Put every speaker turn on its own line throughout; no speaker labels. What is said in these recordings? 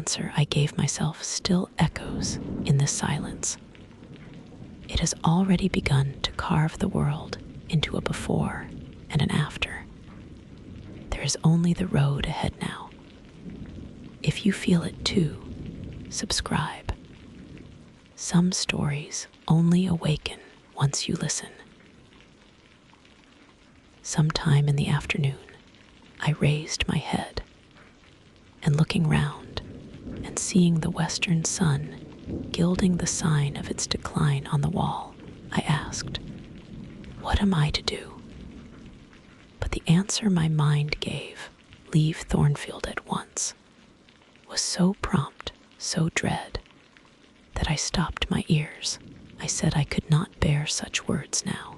answer I gave myself still echoes in this silence. It has already begun to carve the world into a before and an after. There is only the road ahead now. If you feel it too, subscribe. Some stories only awaken once you listen. Sometime in the afternoon, I raised my head, and looking round and seeing the western sun gilding the sign of its decline on the wall, I asked, "What am I to do?" But the answer my mind gave, "Leave Thornfield at once," was so prompt, so dread, that I stopped my ears. I said I could not bear such words now.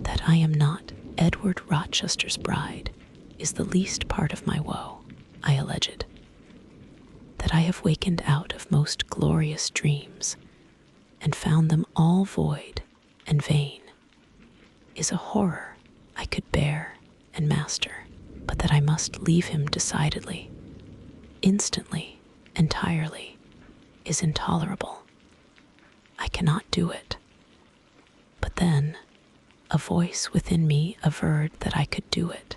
That I am not Edward Rochester's bride is the least part of my woe, I alleged. That I have wakened out of most glorious dreams and found them all void and vain is a horror I could bear and master, but that I must leave him decidedly, instantly, entirely, is intolerable. I cannot do it. But then a voice within me averred that I could do it,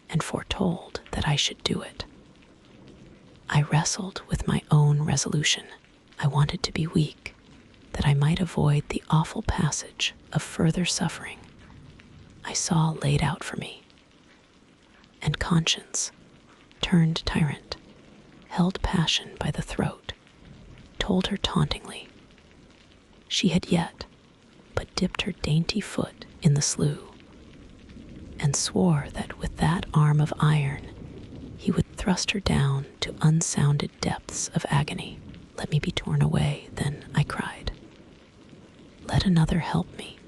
and foretold that I should do it. I wrestled with my own resolution. I wanted to be weak, that I might avoid the awful passage of further suffering I saw laid out for me. And conscience, turned tyrant, held passion by the throat, told her tauntingly she had yet but dipped her dainty foot in the slough, and swore that with that arm of iron he would thrust her down to unsounded depths of agony. "Let me be torn away, then," I cried. "Let another help me."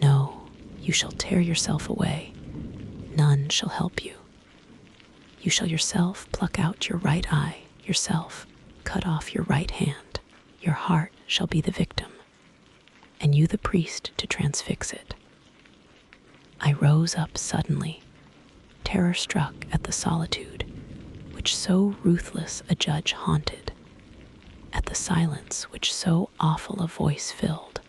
"No, you shall tear yourself away. None shall help you. You shall yourself pluck out your right eye, yourself cut off your right hand. Your heart shall be the victim, and you the priest to transfix it." I rose up suddenly, terror-struck at the solitude which so ruthless a judge haunted, at the silence which so awful a voice filled.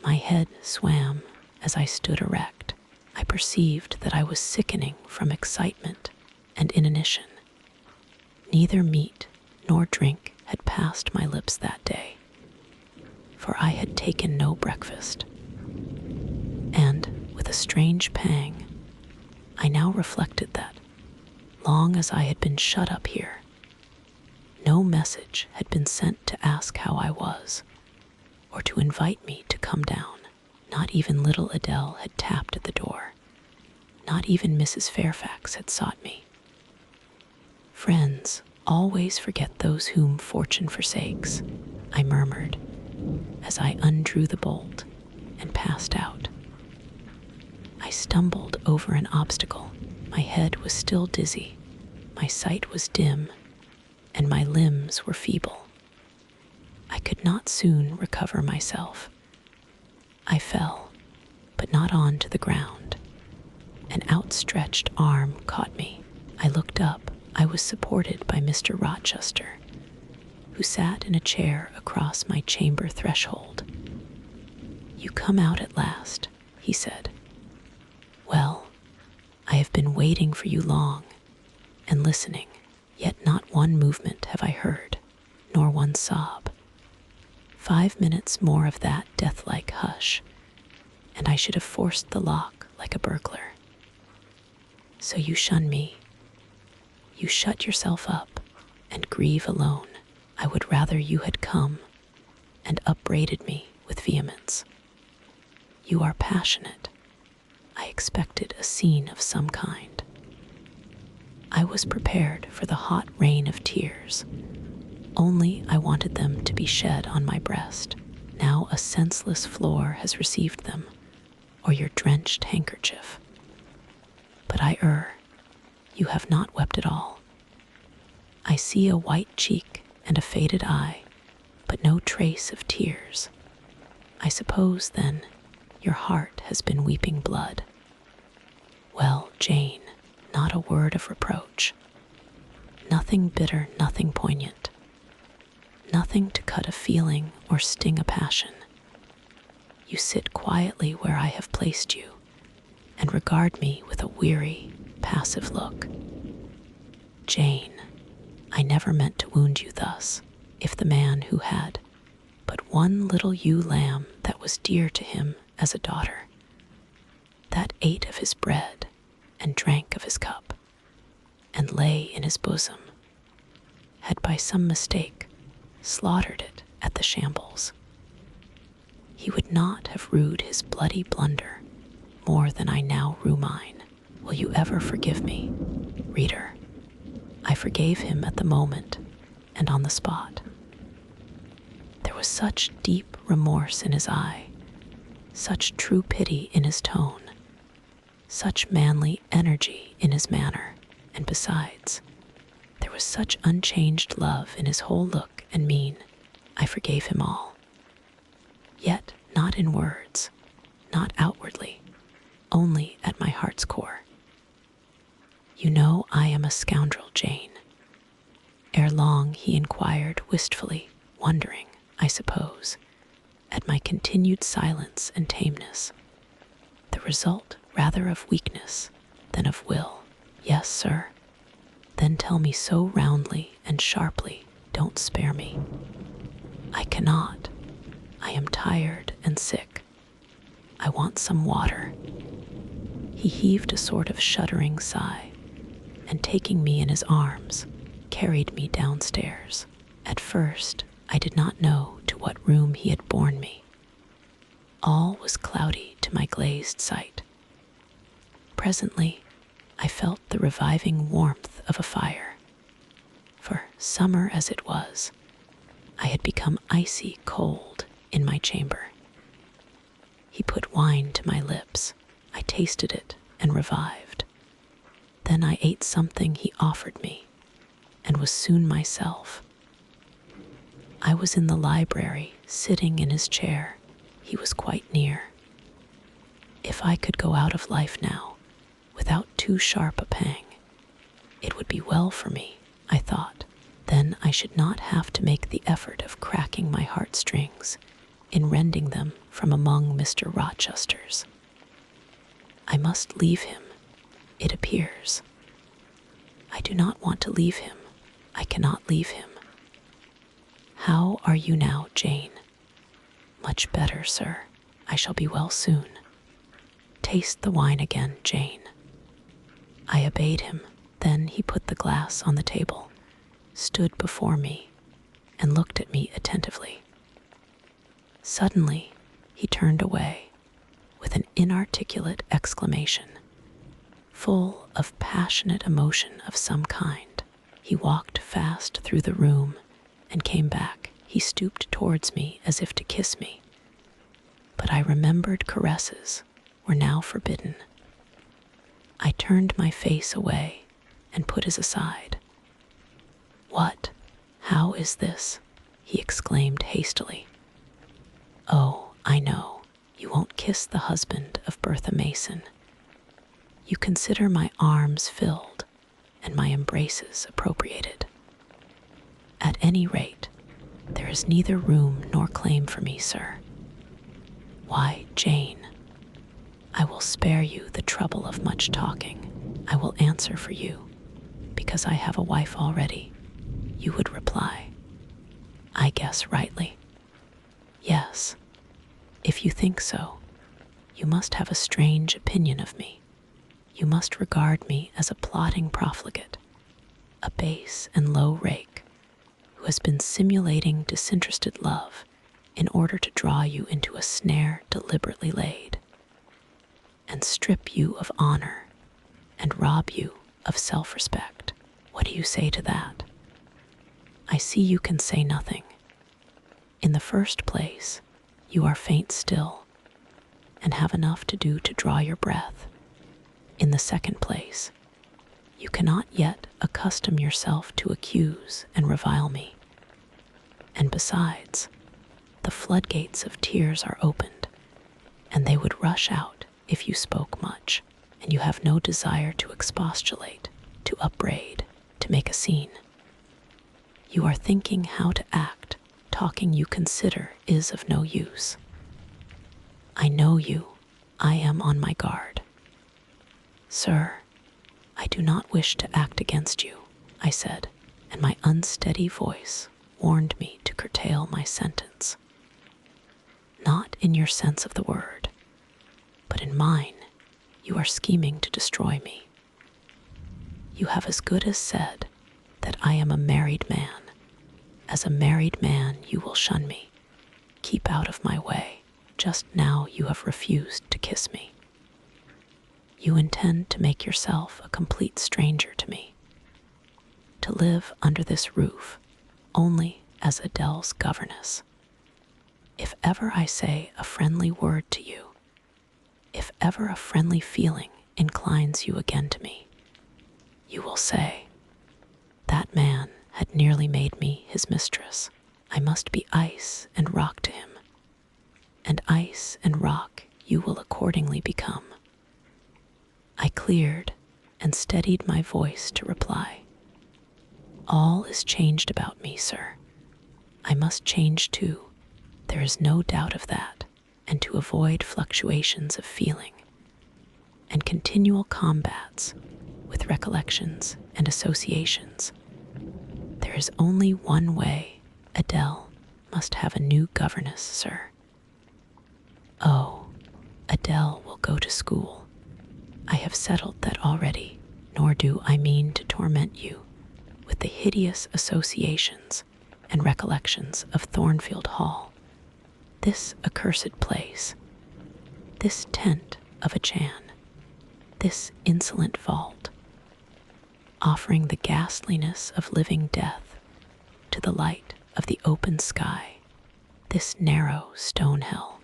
My head swam as I stood erect. I perceived that I was sickening from excitement and inanition. Neither meat nor drink had passed my lips that day, for I had taken no breakfast. And, with a strange pang, I now reflected that, long as I had been shut up here, no message had been sent to ask how I was, or to invite me to come down. Not even little Adele had tapped at the door. Not even Mrs. Fairfax had sought me. "Friends always forget those whom fortune forsakes," I murmured, as I undrew the bolt and passed out. I stumbled over an obstacle. My head was still dizzy, my sight was dim, and my limbs were feeble. I could not soon recover myself. I fell, but not on to the ground. An outstretched arm caught me. I looked up. I was supported by Mr. Rochester, who sat in a chair across my chamber threshold. "You come out at last," he said. "Well, I have been waiting for you long, and listening, yet not one movement have I heard, nor one sob. 5 minutes more of that death-like hush, and I should have forced the lock like a burglar. So you shun me. You shut yourself up and grieve alone. I would rather you had come and upbraided me with vehemence. You are passionate. I expected a scene of some kind. I was prepared for the hot rain of tears, only I wanted them to be shed on my breast. Now a senseless floor has received them, or your drenched handkerchief. But I err. You have not wept at all. I see a white cheek and a faded eye, but no trace of tears. I suppose, then, your heart has been weeping blood. Well, Jane, not a word of reproach. Nothing bitter, nothing poignant. Nothing to cut a feeling or sting a passion. You sit quietly where I have placed you and regard me with a weary, passive look. Jane, I never meant to wound you thus. If the man who had but one little ewe lamb that was dear to him as a daughter, that ate of his bread and drank of his cup, and lay in his bosom, had by some mistake slaughtered it at the shambles, he would not have rued his bloody blunder more than I now rue mine. Will you ever forgive me, reader? I forgave him at the moment and on the spot. There was such deep remorse in his eye, such true pity in his tone, such manly energy in his manner, and besides, there was such unchanged love in his whole look and mien. I forgave him all. Yet not in words, not outwardly, only at my heart's core. You know I am a scoundrel, Jane. Ere long he inquired wistfully, wondering, I suppose, at my continued silence and tameness, the result rather of weakness than of will. Yes, sir. Then tell me so roundly and sharply, don't spare me. I cannot. I am tired and sick. I want some water. He heaved a sort of shuddering sigh, and taking me in his arms, carried me downstairs. At first, I did not know to what room he had borne me. All was cloudy to my glazed sight. Presently, I felt the reviving warmth of a fire, for, summer as it was, I had become icy cold in my chamber. He put wine to my lips. I tasted it and revived. Then I ate something he offered me, and was soon myself. I was in the library, sitting in his chair. He was quite near. If I could go out of life now, without too sharp a pang, it would be well for me, I thought. Then I should not have to make the effort of cracking my heartstrings in rending them from among Mr. Rochester's. I must leave him, it appears. I do not want to leave him. I cannot leave him. How are you now, Jane? Much better, sir. I shall be well soon. Taste the wine again, Jane. I obeyed him. Then he put the glass on the table, stood before me, and looked at me attentively. Suddenly, he turned away with an inarticulate exclamation, full of passionate emotion of some kind. He walked fast through the room and came back. He stooped towards me as if to kiss me, but I remembered caresses were now forbidden. I turned my face away and put his aside. What? How is this? He exclaimed hastily. Oh, I know. You won't kiss the husband of Bertha Mason. You consider my arms filled and my embraces appropriated. At any rate, there is neither room nor claim for me, sir. Why, Jane, I will spare you the trouble of much talking. I will answer for you, because I have a wife already. You would reply, I guess rightly. Yes, if you think so, you must have a strange opinion of me. You must regard me as a plotting profligate, a base and low rake, who has been simulating disinterested love in order to draw you into a snare deliberately laid, and strip you of honor and rob you of self-respect. What do you say to that? I see you can say nothing. In the first place, you are faint still, and have enough to do to draw your breath. In the second place, you cannot yet accustom yourself to accuse and revile me. And besides, the floodgates of tears are opened, and they would rush out if you spoke much, and you have no desire to expostulate, to upbraid, to make a scene. You are thinking how to act. Talking you consider is of no use. I know you. I am on my guard. Sir, I do not wish to act against you, I said, and my unsteady voice warned me to curtail my sentence. Not in your sense of the word, but in mine, you are scheming to destroy me. You have as good as said that I am a married man. As a married man, you will shun me. Keep out of my way. Just now you have refused to kiss me. You intend to make yourself a complete stranger to me, to live under this roof only as Adele's governess. If ever I say a friendly word to you, if ever a friendly feeling inclines you again to me, you will say, that man had nearly made me his mistress. I must be ice and rock to him, and ice and rock you will accordingly become. I cleared and steadied my voice to reply. All is changed about me, sir. I must change too. There is no doubt of that, and to avoid fluctuations of feeling and continual combats with recollections and associations, there is only one way. Adele must have a new governess, sir. Oh, Adele will go to school. I have settled that already, nor do I mean to torment you with the hideous associations and recollections of Thornfield Hall, this accursed place, this tent of a Jan, this insolent vault, offering the ghastliness of living death to the light of the open sky, this narrow stone hell,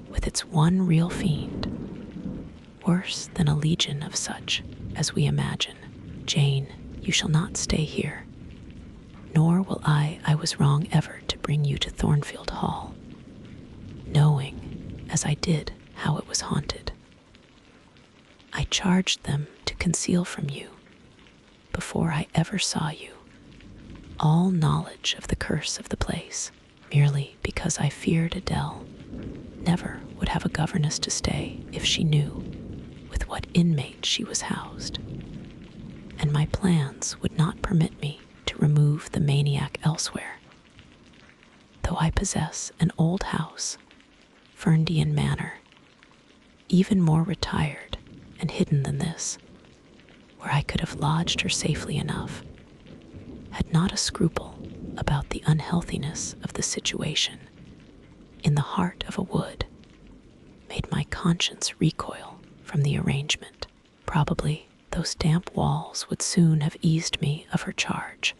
with its one real fiend, worse than a legion of such as we imagine. Jane, you shall not stay here, nor will I was wrong ever to bring you to Thornfield Hall, knowing, as I did, how it was haunted. I charged them to conceal from you, before I ever saw you, all knowledge of the curse of the place, merely because I feared Adele never would have a governess to stay if she knew with what inmate she was housed, and my plans would not permit me to remove the maniac elsewhere. Though I possess an old house, Ferndean Manor, even more retired and hidden than this, where I could have lodged her safely enough, had not a scruple about the unhealthiness of the situation, in the heart of a wood, made my conscience recoil from the arrangement. Probably those damp walls would soon have eased me of her charge.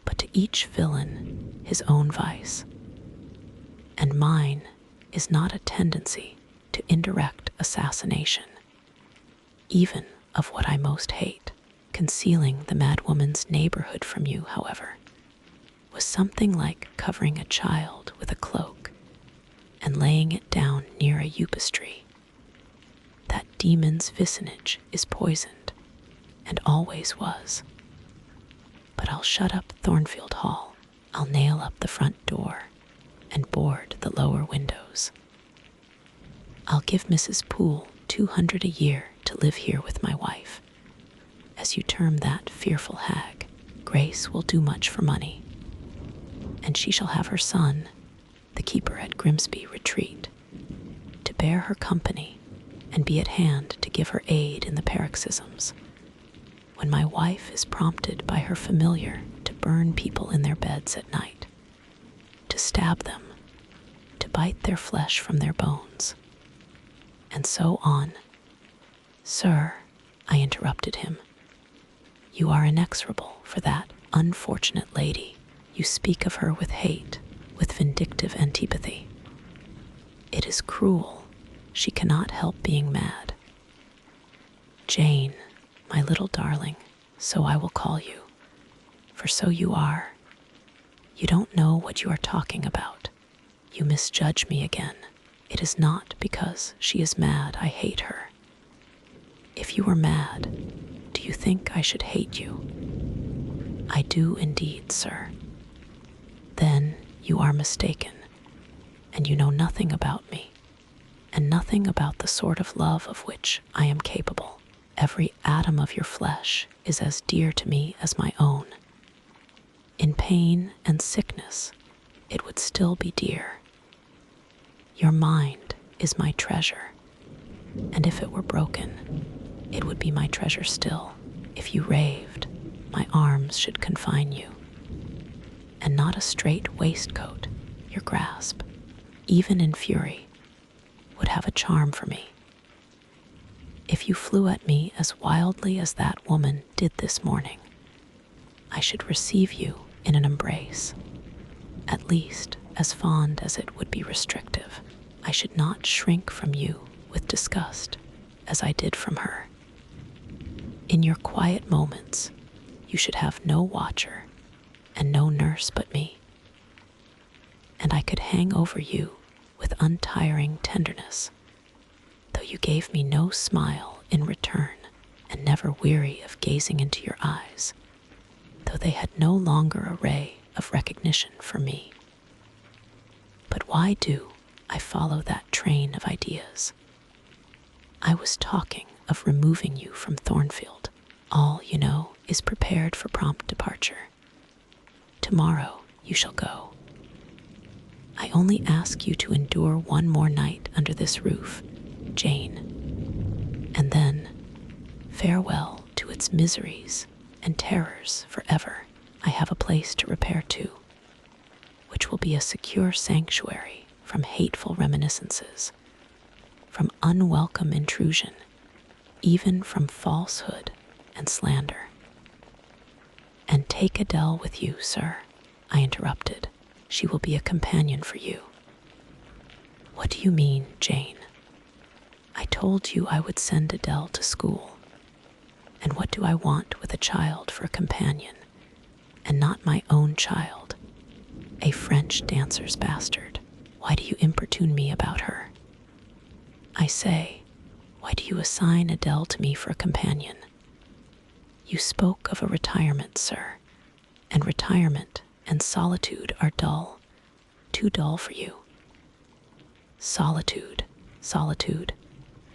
But to each villain his own vice, and mine is not a tendency to indirect assassination, even of what I most hate. Concealing the madwoman's neighborhood from you, however, was something like covering a child with a cloak and laying it down near a upas tree. That demon's vicinage is poisoned, and always was. But I'll shut up Thornfield Hall. I'll nail up the front door and board the lower windows. I'll give Mrs. Poole 200 a year to live here with my wife. As you term that fearful hag, Grace will do much for money, and she shall have her son, the keeper at Grimsby Retreat, to bear her company and be at hand to give her aid in the paroxysms, when my wife is prompted by her familiar to burn people in their beds at night, to stab them, to bite their flesh from their bones, and so on. Sir, I interrupted him, you are inexorable for that unfortunate lady. You speak of her with hate, with vindictive antipathy. It is cruel. She cannot help being mad. Jane, my little darling, so I will call you, for so you are. You don't know what you are talking about. You misjudge me again. It is not because she is mad I hate her. If you were mad, do you think I should hate you? I do indeed, sir. Then you are mistaken, and you know nothing about me, and nothing about the sort of love of which I am capable. Every atom of your flesh is as dear to me as my own. In pain and sickness, it would still be dear. Your mind is my treasure, and if it were broken, it would be my treasure still. If you raved, my arms should confine you, and not a straight waistcoat, your grasp, even in fury, would have a charm for me. If you flew at me as wildly as that woman did this morning, I should receive you in an embrace, at least as fond as it would be restrictive. I should not shrink from you with disgust as I did from her. In your quiet moments, you should have no watcher and no nurse but me, and I could hang over you with untiring tenderness, though you gave me no smile in return and never weary of gazing into your eyes, though they had no longer a ray of recognition for me. But why do I follow that train of ideas? I was talking of removing you from Thornfield. All, you know, is prepared for prompt departure. Tomorrow you shall go. I only ask you to endure one more night under this roof, Jane, and then farewell to its miseries and terrors forever. I have a place to repair to, which will be a secure sanctuary from hateful reminiscences, from unwelcome intrusion, even from falsehood and slander. And take Adele with you, sir, I interrupted. She will be a companion for you. What do you mean, Jane? I told you I would send Adele to school. And what do I want with a child for a companion, and not my own child, a French dancer's bastard? Why do you importune me about her? I say, why do you assign Adele to me for a companion? You spoke of a retirement, sir, and retirement and solitude are dull, too dull for you. Solitude, solitude,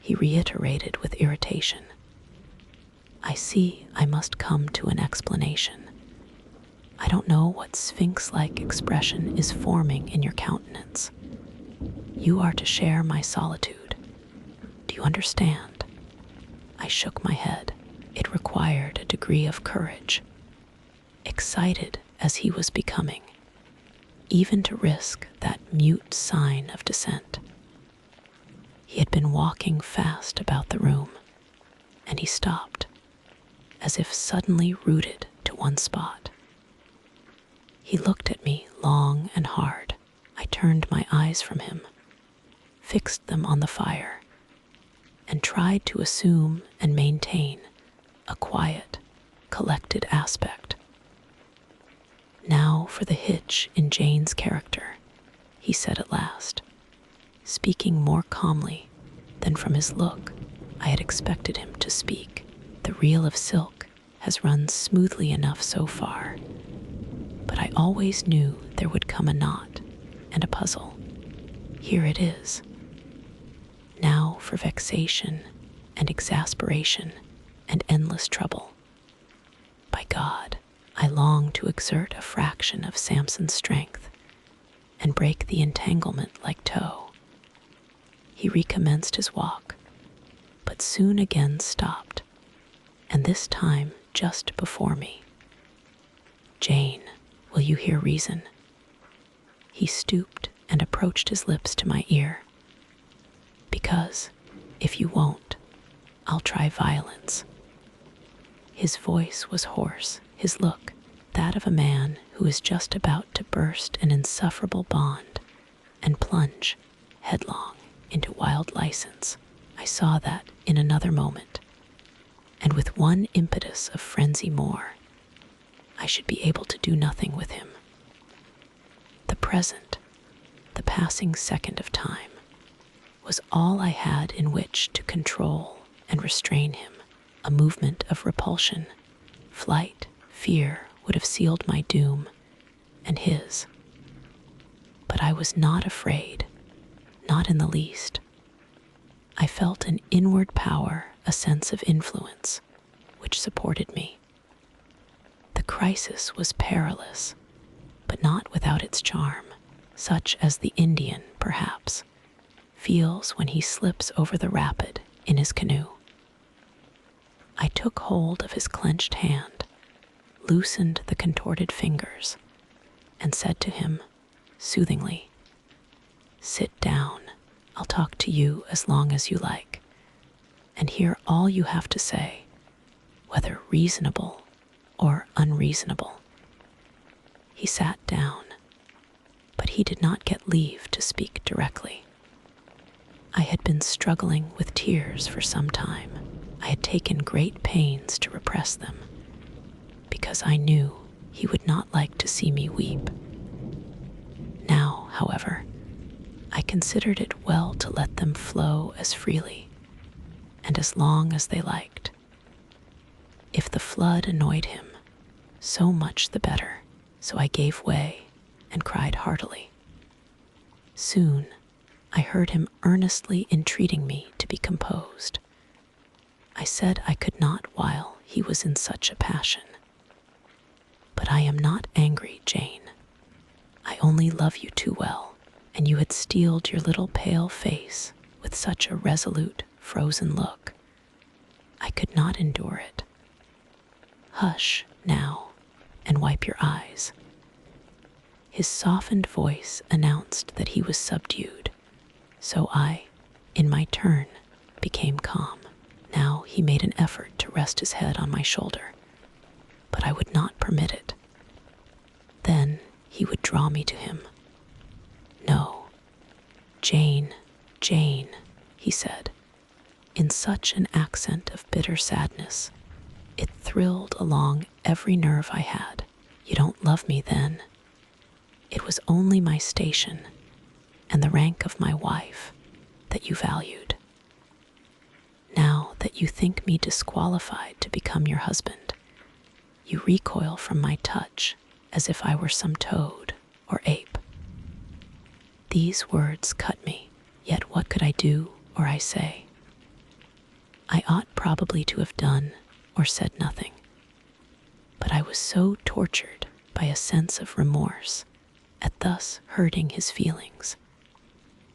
he reiterated with irritation. I see I must come to an explanation. I don't know what sphinx-like expression is forming in your countenance. You are to share my solitude. Do you understand? I shook my head. It required a degree of courage, excited as he was becoming, even to risk that mute sign of dissent. He had been walking fast about the room, and he stopped, as if suddenly rooted to one spot. He looked at me long and hard. I turned my eyes from him, fixed them on the fire, and tried to assume and maintain a quiet, collected aspect. Now for the hitch in Jane's character, he said at last, speaking more calmly than from his look I had expected him to speak. The reel of silk has run smoothly enough so far, but I always knew there would come a knot and a puzzle. Here it is. Now for vexation and exasperation and endless trouble. By God, I long to exert a fraction of Samson's strength and break the entanglement like tow. He recommenced his walk, but soon again stopped, and this time just before me. Jane, will you hear reason? He stooped and approached his lips to my ear. Because, if you won't, I'll try violence. His voice was hoarse, his look that of a man who is just about to burst an insufferable bond and plunge headlong into wild license. I saw that in another moment, and with one impetus of frenzy more, I should be able to do nothing with him. The present, the passing second of time, was all I had in which to control and restrain him. A movement of repulsion, flight, fear would have sealed my doom and his. But I was not afraid, not in the least. I felt an inward power, a sense of influence, which supported me. The crisis was perilous, but not without its charm, such as the Indian, perhaps, feels when he slips over the rapid in his canoe. I took hold of his clenched hand, loosened the contorted fingers, and said to him, soothingly, "Sit down. I'll talk to you as long as you like, and hear all you have to say, whether reasonable or unreasonable." He sat down, but he did not get leave to speak directly. I had been struggling with tears for some time. I had taken great pains to repress them, because I knew he would not like to see me weep. Now, however, I considered it well to let them flow as freely and as long as they liked. If the flood annoyed him, so much the better, so I gave way and cried heartily. Soon I heard him earnestly entreating me to be composed. I said I could not while he was in such a passion. "But I am not angry, Jane. I only love you too well, and you had steeled your little pale face with such a resolute, frozen look. I could not endure it. Hush, now, and wipe your eyes." His softened voice announced that he was subdued, so I, in my turn, became calm. Now he made an effort to rest his head on my shoulder, but I would not permit it. Then he would draw me to him. "No, Jane, Jane," he said, in such an accent of bitter sadness. It thrilled along every nerve I had. "You don't love me then. It was only my station and the rank of my wife that you valued. Now that you think me disqualified to become your husband, you recoil from my touch as if I were some toad or ape." These words cut me, yet what could I do or I say? I ought probably to have done or said nothing, but I was so tortured by a sense of remorse at thus hurting his feelings.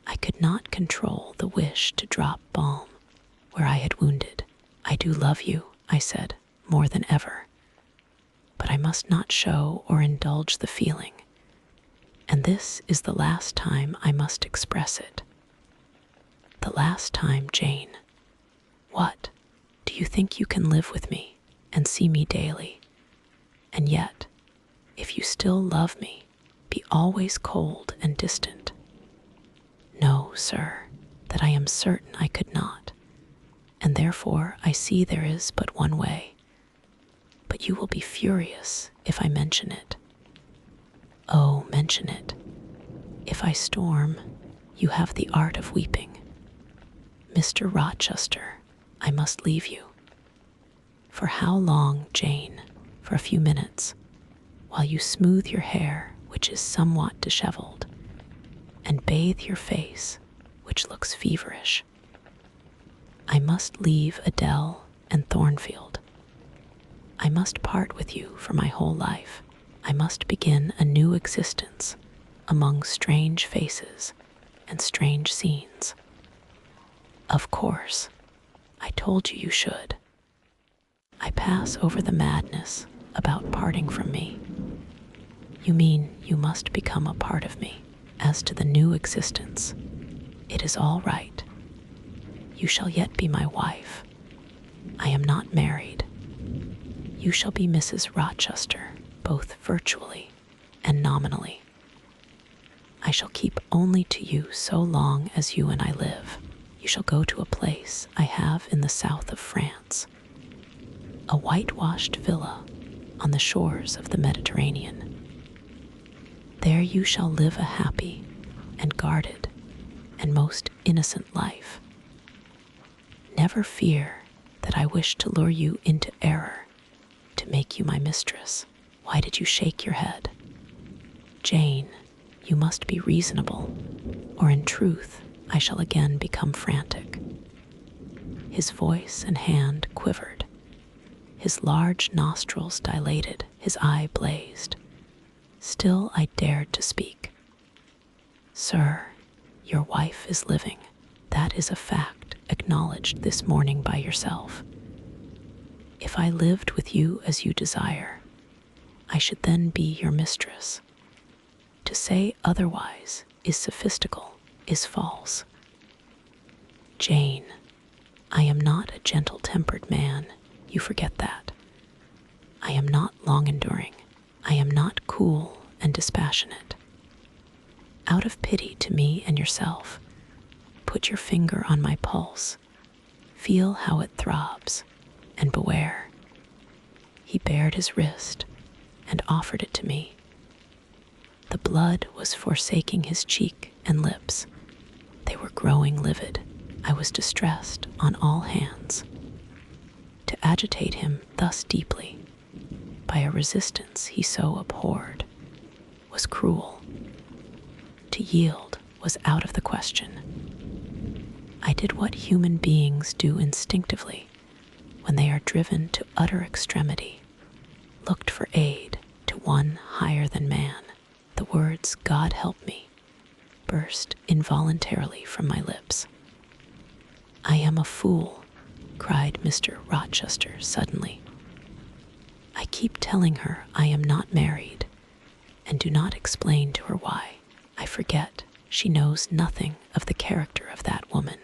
I could not control the wish to drop balm where I had wounded. "I do love you," I said, "more than ever, but I must not show or indulge the feeling, and this is the last time I must express it. The last time, Jane. What? Do you think you can live with me and see me daily, and yet, if you still love me, be always cold and distant? No, sir, that I am certain I could not, and therefore I see there is but one way. But you will be furious if I mention it. Oh, mention it. If I storm, you have the art of weeping. Mr. Rochester, I must leave you. For how long, Jane? For a few minutes, while you smooth your hair, which is somewhat disheveled, and bathe your face, which looks feverish. I must leave Adele and Thornfield. I must part with you for my whole life. I must begin a new existence among strange faces and strange scenes. Of course, I told you you should. I pass over the madness about parting from me. You mean you must become a part of me. As to the new existence, it is all right. You shall yet be my wife. I am not married. You shall be Mrs. Rochester, both virtually and nominally. I shall keep only to you so long as you and I live. You shall go to a place I have in the south of France, a whitewashed villa on the shores of the Mediterranean. There you shall live a happy and guarded and most innocent life. Never fear that I wish to lure you into error to make you my mistress. Why did you shake your head? Jane, you must be reasonable, or in truth I shall again become frantic. His voice and hand quivered. His large nostrils dilated, his eye blazed. Still I dared to speak. Sir, your wife is living. That is a fact acknowledged this morning by yourself. If I lived with you as you desire, I should then be your mistress. To say otherwise is sophistical, is false. Jane, I am not a gentle-tempered man, you forget that. I am not long-enduring. I am not cool and dispassionate. Out of pity to me and yourself, put your finger on my pulse. Feel how it throbs, and beware. He bared his wrist and offered it to me. The blood was forsaking his cheek and lips. They were growing livid. I was distressed on all hands. To agitate him thus deeply, by a resistance he so abhorred, was cruel. To yield was out of the question. I did what human beings do instinctively when they are driven to utter extremity, looked for aid to one higher than man. The words, "God help me," burst involuntarily from my lips. I am a fool, cried Mr. Rochester suddenly. I keep telling her I am not married, and do not explain to her why. I forget she knows nothing of the character of that woman,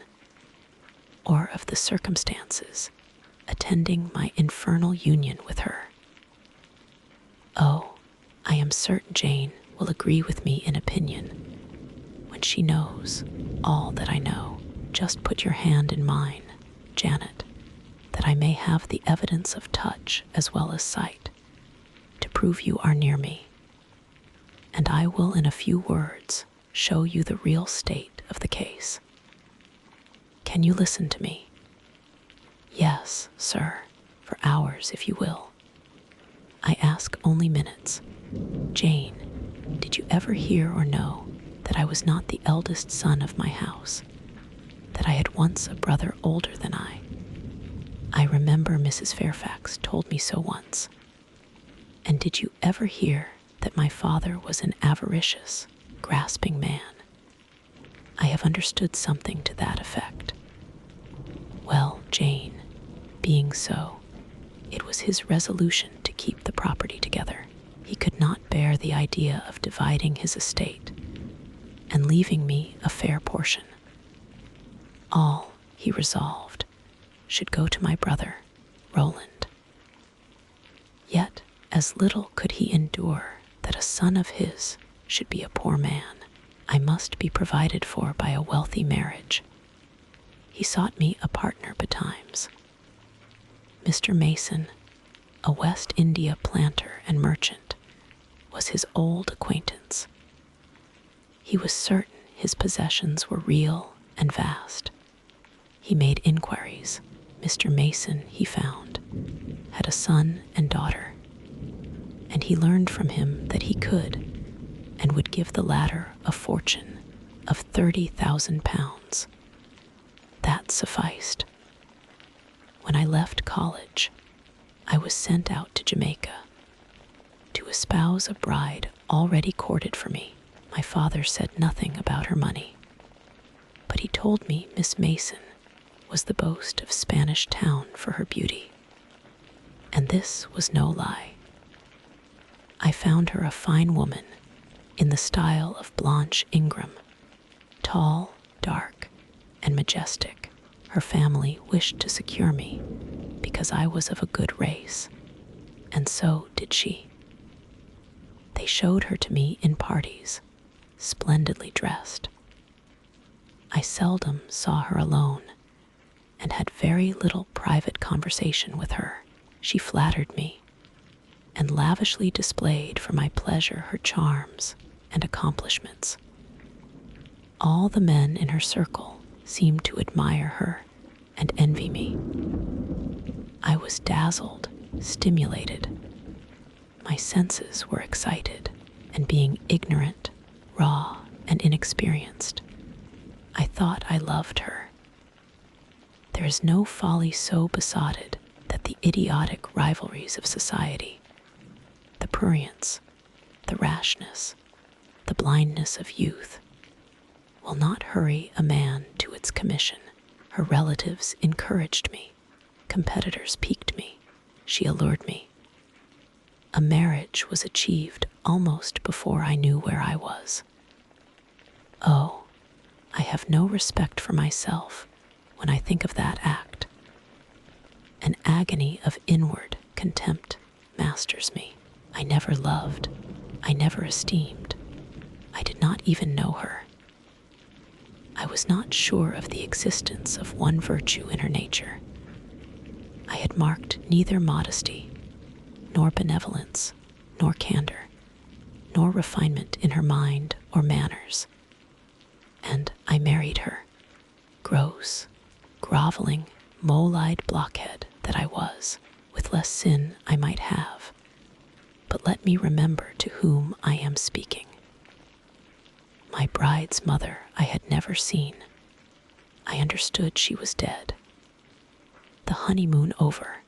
or of the circumstances attending my infernal union with her. Oh, I am certain Jane will agree with me in opinion when she knows all that I know. Just put your hand in mine, Janet, that I may have the evidence of touch as well as sight, to prove you are near me, and I will in a few words show you the real state of the case. Can you listen to me? Yes, sir, for hours if you will. I ask only minutes. Jane, did you ever hear or know that I was not the eldest son of my house, that I had once a brother older than I? I remember Mrs. Fairfax told me so once. And did you ever hear that my father was an avaricious, grasping man? I have understood something to that effect. Well, Jane, being so, it was his resolution to keep the property together. He could not bear the idea of dividing his estate and leaving me a fair portion. All, he resolved, should go to my brother, Roland. Yet as little could he endure that a son of his should be a poor man. I must be provided for by a wealthy marriage. He sought me a partner betimes. Mr. Mason, a West India planter and merchant, was his old acquaintance. He was certain his possessions were real and vast. He made inquiries. Mr. Mason, he found, had a son and daughter, and he learned from him that he could and would give the latter a fortune of £30,000. That sufficed. When I left college, I was sent out to Jamaica to espouse a bride already courted for me. My father said nothing about her money, but he told me Miss Mason was the boast of Spanish Town for her beauty, and this was no lie. I found her a fine woman in the style of Blanche Ingram, tall, dark, and majestic. Her family wished to secure me because I was of a good race, and so did she. They showed her to me in parties, splendidly dressed. I seldom saw her alone, and had very little private conversation with her. She flattered me, and lavishly displayed for my pleasure her charms and accomplishments. All the men in her circle seemed to admire her and envy me. I was dazzled, stimulated. My senses were excited, and being ignorant, raw, and inexperienced, I thought I loved her. There is no folly so besotted that the idiotic rivalries of society, the prurience, the rashness, the blindness of youth, will not hurry a man to its commission. Her relatives encouraged me, competitors piqued me, she allured me. A marriage was achieved almost before I knew where I was. Oh, I have no respect for myself when I think of that act. An agony of inward contempt masters me. I never loved, I never esteemed, I did not even know her. I was not sure of the existence of one virtue in her nature. I had marked neither modesty, nor benevolence, nor candor, nor refinement in her mind or manners. And I married her, gross, groveling, mole-eyed blockhead that I was, with less sin I might have. But let me remember to whom I am speaking. My bride's mother I had never seen. I understood she was dead. The honeymoon over,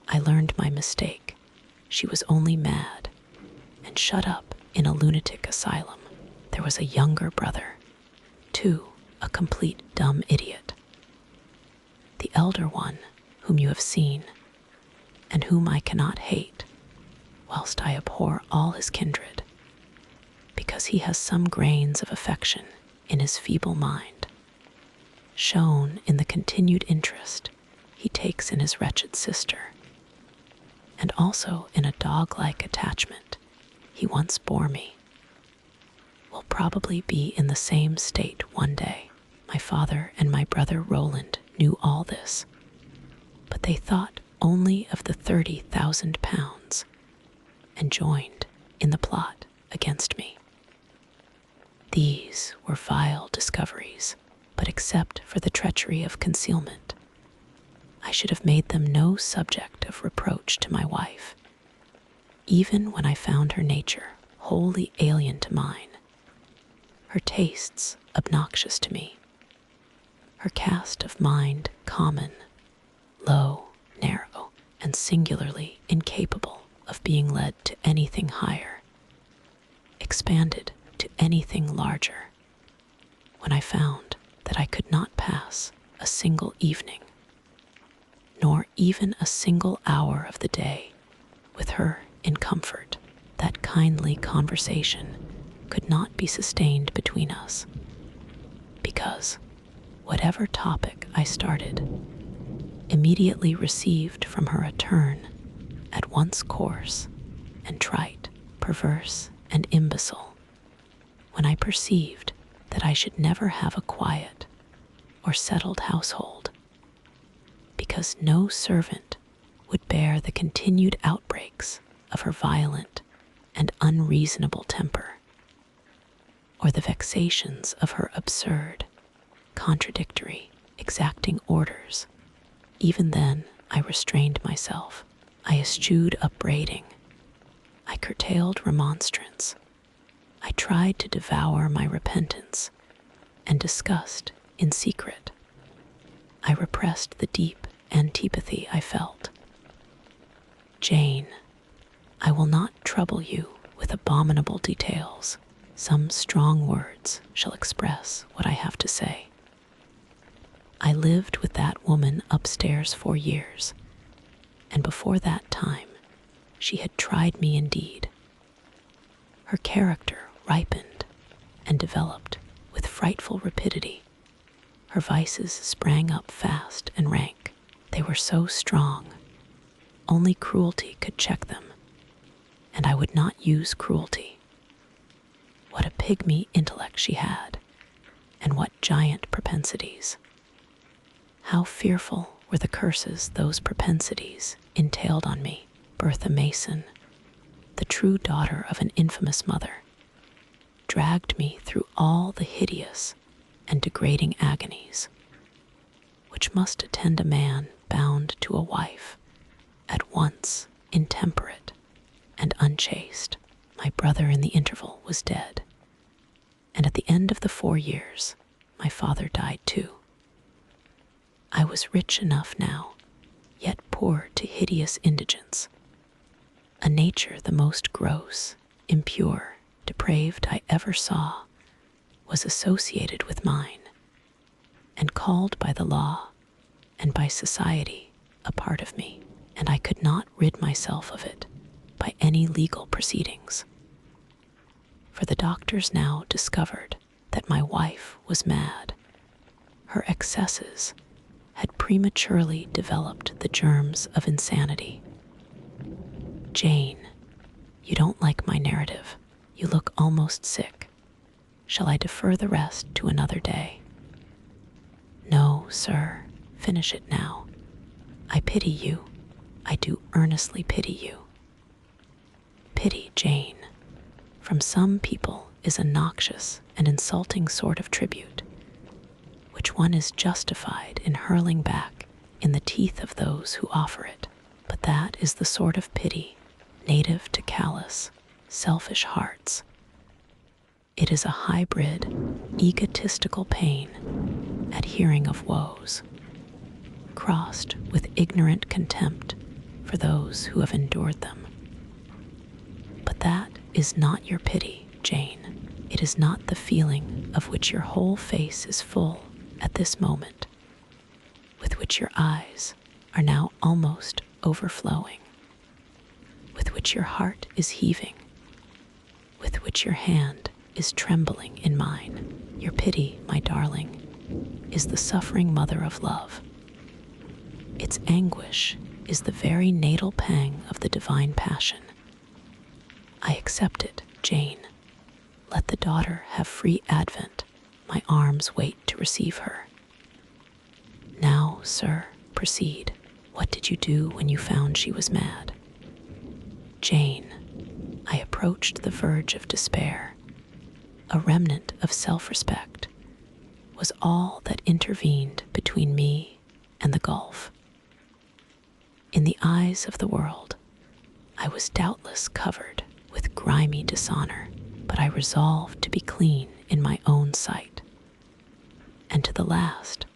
I learned my mistake. She was only mad, and shut up in a lunatic asylum. There was a younger brother, too, a complete dumb idiot. The elder one, whom you have seen, and whom I cannot hate, whilst I abhor all his kindred, because he has some grains of affection in his feeble mind, shown in the continued interest he takes in his wretched sister, and also in a dog-like attachment he once bore me, will probably be in the same state one day. My father and my brother Roland knew all this, but they thought only of the 30,000 pounds and joined in the plot against me. These were vile discoveries, but except for the treachery of concealment, I should have made them no subject of reproach to my wife, even when I found her nature wholly alien to mine, her tastes obnoxious to me, her cast of mind common, low, narrow, and singularly incapable of being led to anything higher, expanded to anything larger, when I found that I could not pass a single evening, nor even a single hour of the day, with her in comfort, that kindly conversation could not be sustained between us, because whatever topic I started immediately received from her a turn at once coarse and trite, perverse and imbecile, when I perceived that I should never have a quiet or settled household, because no servant would bear the continued outbreaks of her violent and unreasonable temper, or the vexations of her absurd, contradictory, exacting orders. Even then I restrained myself. I eschewed upbraiding. I curtailed remonstrance. I tried to devour my repentance and disgust in secret. I repressed the deep antipathy I felt. Jane, I will not trouble you with abominable details. Some strong words shall express what I have to say. I lived with that woman upstairs for years, and before that time she had tried me indeed. Her character ripened and developed with frightful rapidity. Her vices sprang up fast and rank. They were so strong, only cruelty could check them, and I would not use cruelty. What a pygmy intellect she had, and what giant propensities. How fearful were the curses those propensities entailed on me. Bertha Mason, the true daughter of an infamous mother, dragged me through all the hideous and degrading agonies which must attend a man bound to a wife, at once intemperate and unchaste. My brother in the interval was dead, and at the end of the 4 years, my father died too. I was rich enough now, yet poor to hideous indigence. A nature the most gross, impure, depraved I ever saw was associated with mine, and called by the law and by society a part of me, and I could not rid myself of it by any legal proceedings. For the doctors now discovered that my wife was mad. Her excesses had prematurely developed the germs of insanity. Jane, you don't like my narrative. You look almost sick. Shall I defer the rest to another day? No, sir, finish it now. I pity you. I do earnestly pity you. Pity, Jane, from some people is a noxious and insulting sort of tribute, which one is justified in hurling back in the teeth of those who offer it. But that is the sort of pity native to callous, selfish hearts. It is a hybrid, egotistical pain at hearing of woes, crossed with ignorant contempt for those who have endured them. But that is not your pity, Jane. It is not the feeling of which your whole face is full at this moment, with which your eyes are now almost overflowing, with which your heart is heaving, with which your hand is trembling in mine. Your pity, my darling, is the suffering mother of love. Its anguish is the very natal pang of the divine passion. I accept it, Jane. Let the daughter have free advent. My arms wait to receive her. Now, sir, proceed. What did you do when you found she was mad? Jane, I approached the verge of despair. A remnant of self-respect was all that intervened between me and the gulf. In the eyes of the world, I was doubtless covered with grimy dishonor, but I resolved to be clean in my own sight. And to the last,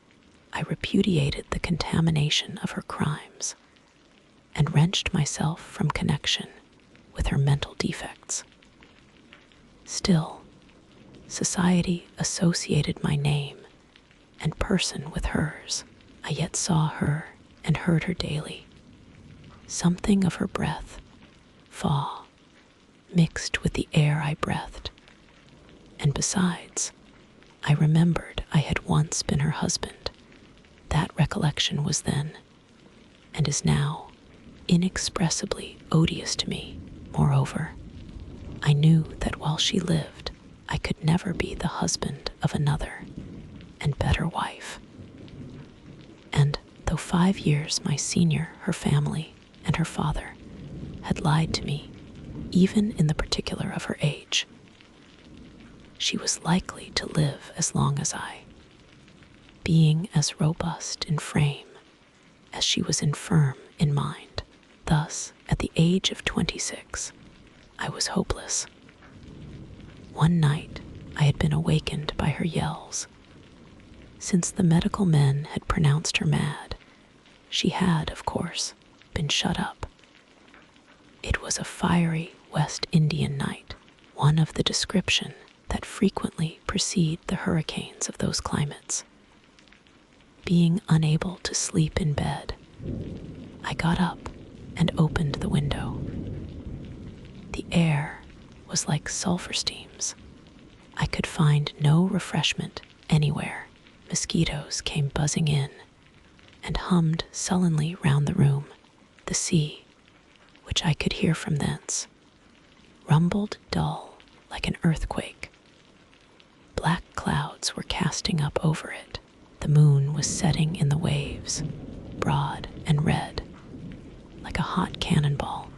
I repudiated the contamination of her crimes and wrenched myself from connection with her mental defects. Still, society associated my name and person with hers. I yet saw her and heard her daily. Something of her breath, thaw, mixed with the air I breathed. And besides, I remembered I had once been her husband. That recollection was then, and is now, inexpressibly odious to me. Moreover, I knew that while she lived, I could never be the husband of another and better wife. And though 5 years my senior, her family and her father had lied to me, even in the particular of her age, she was likely to live as long as I, being as robust in frame as she was infirm in mind. Thus, at the age of 26, I was hopeless. One night, I had been awakened by her yells. Since the medical men had pronounced her mad, she had, of course, been shut up. It was a fiery West Indian night, one of the description that frequently precede the hurricanes of those climates. Being unable to sleep in bed, I got up and opened the window. The air was like sulfur steams. I could find no refreshment anywhere. Mosquitoes came buzzing in and hummed sullenly round the room. The sea, which I could hear from thence, rumbled dull like an earthquake. Black clouds were casting up over it. The moon was setting in the waves, broad and red, like a hot cannonball.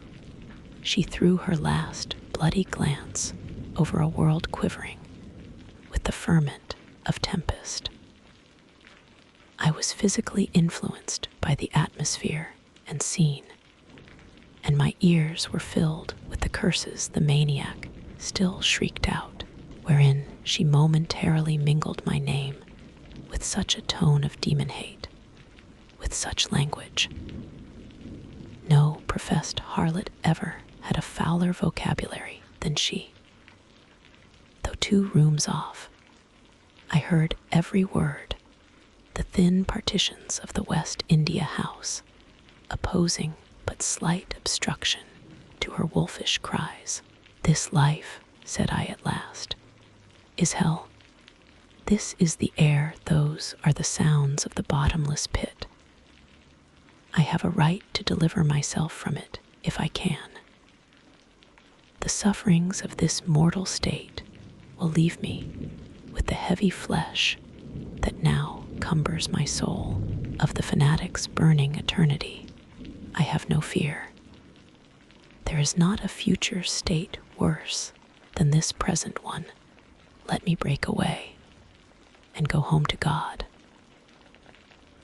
She threw her last bloody glance over a world quivering with the ferment of tempest. I was physically influenced by the atmosphere and scene, and my ears were filled with the curses the maniac still shrieked out, wherein she momentarily mingled my name with such a tone of demon hate, with such language. No professed harlot ever had a fouler vocabulary than she. Though 2 rooms off, I heard every word, the thin partitions of the West India house opposing but slight obstruction to her wolfish cries. "This life," said I at last, "is hell. This is the air, those are the sounds of the bottomless pit. I have a right to deliver myself from it if I can. The sufferings of this mortal state will leave me with the heavy flesh that now cumbers my soul. Of the fanatic's burning eternity, I have no fear. There is not a future state worse than this present one. Let me break away and go home to God."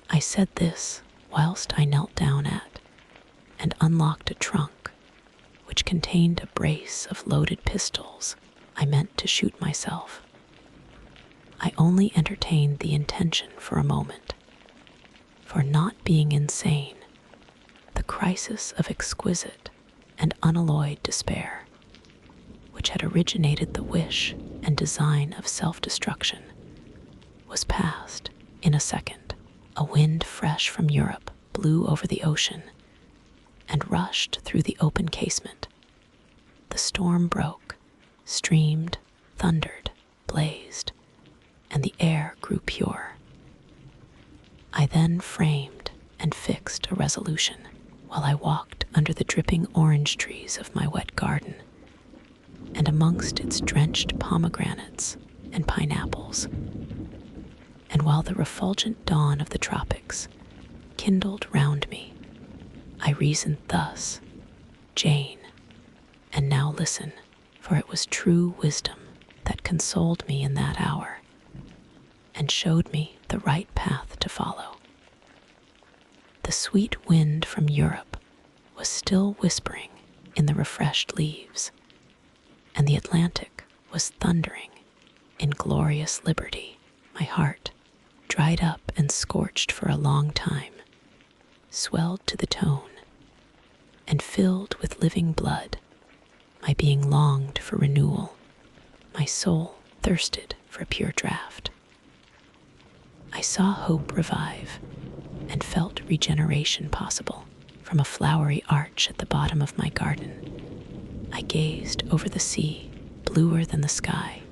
I said this whilst I knelt down at and unlocked a trunk which contained a brace of loaded pistols I meant to shoot myself. I only entertained the intention for a moment, for not being insane, the crisis of exquisite and unalloyed despair, which had originated the wish and design of self-destruction, was past in a second. A wind fresh from Europe blew over the ocean and rushed through the open casement. The storm broke, streamed, thundered, blazed, and the air grew pure. I then framed and fixed a resolution while I walked under the dripping orange trees of my wet garden, and amongst its drenched pomegranates and pineapples, and while the refulgent dawn of the tropics kindled round me, I reasoned thus: "Jane, and now listen, for it was true wisdom that consoled me in that hour, and showed me the right path to follow." The sweet wind from Europe was still whispering in the refreshed leaves, and the Atlantic was thundering in glorious liberty. My heart, dried up and scorched for a long time, swelled to the tone, and filled with living blood. My being longed for renewal. My soul thirsted for a pure draught. I saw hope revive and felt regeneration possible from a flowery arch at the bottom of my garden. I gazed over the sea, bluer than the sky.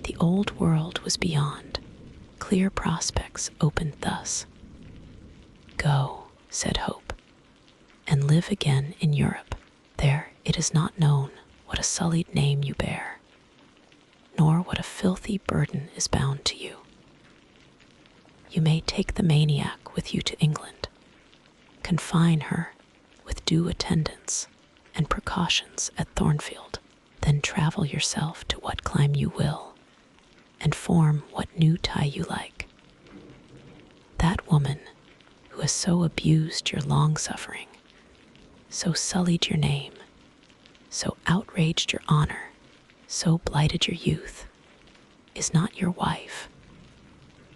The old world was beyond. Clear prospects opened thus. "Go," said Hope, "and live again in Europe. There it is not known what a sullied name you bear, nor what a filthy burden is bound to you. You may take the maniac with you to England, confine her with due attendance and precautions at Thornfield, then travel yourself to what clime you will, and form what new tie you like. That woman who has so abused your long-suffering, so sullied your name, so outraged your honor, so blighted your youth, is not your wife,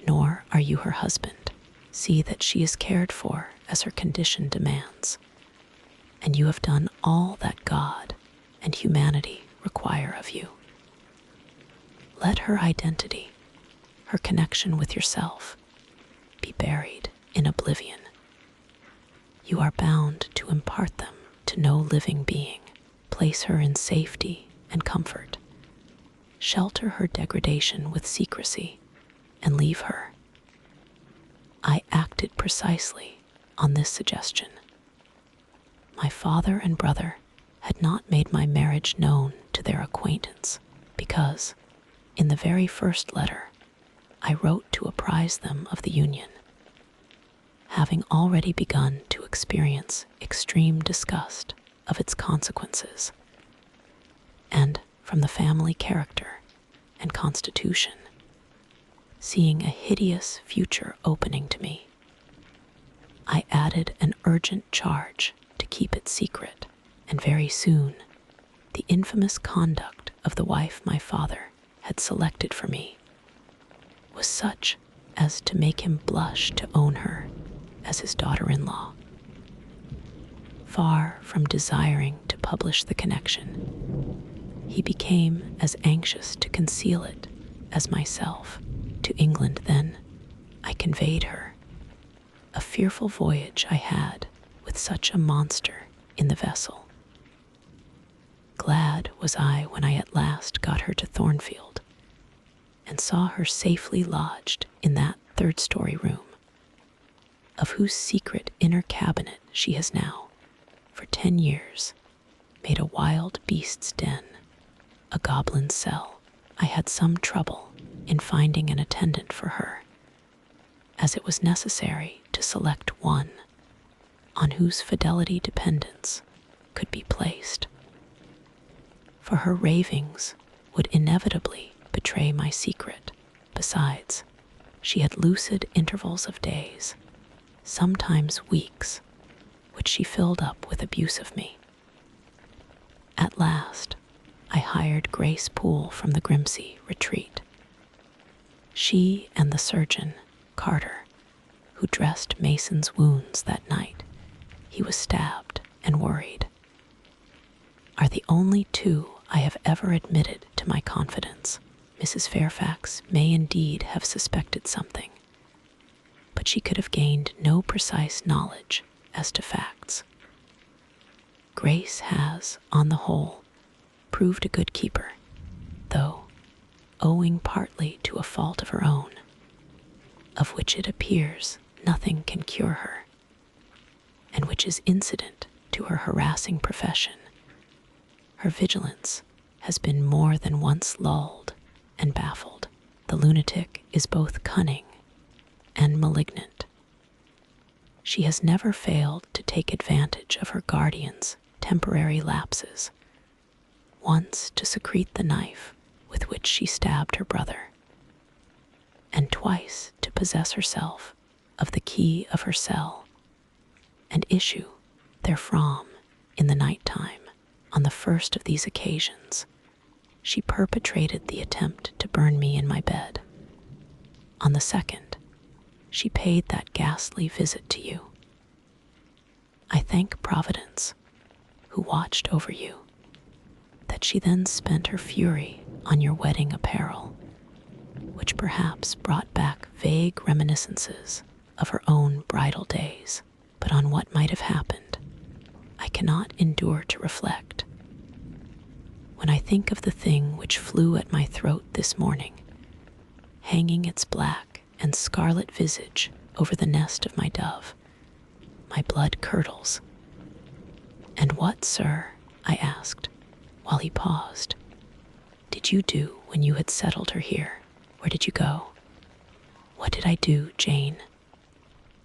nor are you her husband. See that she is cared for as her condition demands, and you have done all that God and humanity require of you. Let her identity, her connection with yourself, be buried in oblivion. You are bound to impart them to no living being. Place her in safety and comfort. Shelter her degradation with secrecy, and leave her." I acted precisely on this suggestion. My father and brother had not made my marriage known to their acquaintance because, in the very first letter, I wrote to apprise them of the union, having already begun to experience extreme disgust of its consequences, and from the family character and constitution, seeing a hideous future opening to me, I added an urgent charge to keep it secret, and very soon the infamous conduct of the wife my father had selected for me was such as to make him blush to own her as his daughter-in-law. Far from desiring to publish the connection, he became as anxious to conceal it as myself. To England, then, I conveyed her. A fearful voyage I had with such a monster in the vessel. Glad was I when I at last got her to Thornfield, and saw her safely lodged in that third-story room, of whose secret inner cabinet she has now, for 10 years, made a wild beast's den, a goblin's cell. I had some trouble in finding an attendant for her, as it was necessary to select one on whose fidelity dependence could be placed. For her ravings would inevitably betray my secret. Besides, she had lucid intervals of days, sometimes weeks, which she filled up with abuse of me. At last, I hired Grace Poole from the Grimsby retreat. She and the surgeon, Carter, who dressed Mason's wounds that night he was stabbed and worried, are the only two I have ever admitted to my confidence. Mrs. Fairfax may indeed have suspected something, but she could have gained no precise knowledge as to facts. Grace has, on the whole, proved a good keeper, though owing partly to a fault of her own, of which it appears nothing can cure her, and which is incident to her harassing profession. Her vigilance has been more than once lulled and baffled. The lunatic is both cunning and malignant. She has never failed to take advantage of her guardian's temporary lapses, once to secrete the knife with which she stabbed her brother, and twice to possess herself of the key of her cell and issue therefrom in the night time. On the first of these occasions, she perpetrated the attempt to burn me in my bed. On the second, she paid that ghastly visit to you. I thank Providence, who watched over you, that she then spent her fury on your wedding apparel, which perhaps brought back vague reminiscences of her own bridal days. But on what might have happened, I cannot endure to reflect. When I think of the thing which flew at my throat this morning, hanging its black and scarlet visage over the nest of my dove, my blood curdles. "And what, sir," I asked, while he paused, "did you do when you had settled her here? Where did you go?" "What did I do, Jane?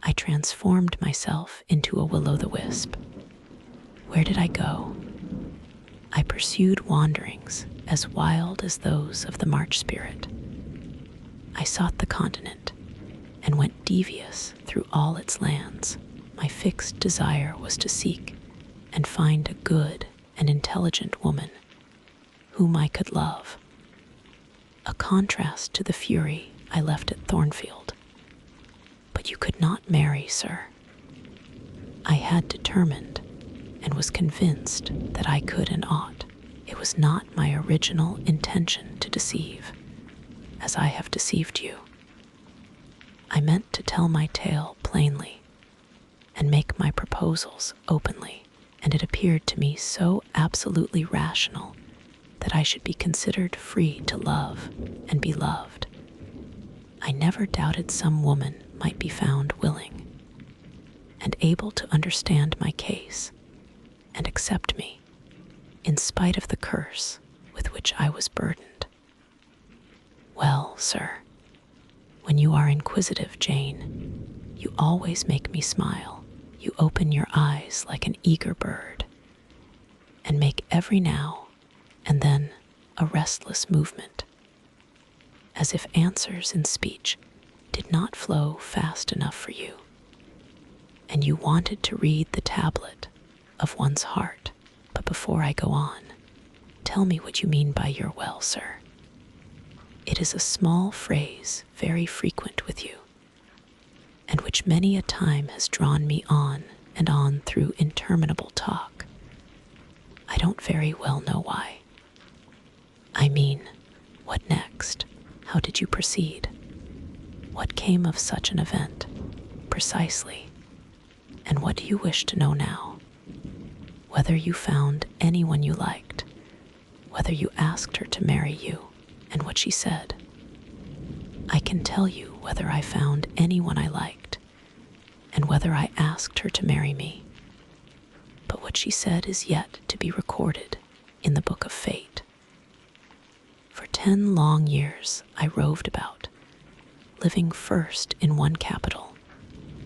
I transformed myself into a will-o'-the-wisp. Where did I go? I pursued wanderings as wild as those of the March spirit. I sought the continent and went devious through all its lands. My fixed desire was to seek and find a good and intelligent woman whom I could love, a contrast to the fury I left at Thornfield. But you could not marry, sir. I had determined and was convinced that I could and ought. It was not my original intention to deceive, as I have deceived you. I meant to tell my tale plainly and make my proposals openly, and it appeared to me so absolutely rational that I should be considered free to love and be loved. I never doubted some woman might be found willing and able to understand my case and accept me, in spite of the curse with which I was burdened. Well, sir, when you are inquisitive, Jane, you always make me smile. You open your eyes like an eager bird and make every now and then a restless movement, as if answers in speech did not flow fast enough for you, and you wanted to read the tablet of one's heart. But before I go on, tell me what you mean by your well, sir. It is a small phrase very frequent with you, and which many a time has drawn me on and on through interminable talk. I don't very well know why. I mean, what next? How did you proceed? What came of such an event, precisely? And what do you wish to know now? Whether you found anyone you liked, whether you asked her to marry you, and what she said. I can tell you whether I found anyone I liked, and whether I asked her to marry me. But what she said is yet to be recorded in the book of fate. For 10 long years I roved about, living first in one capital,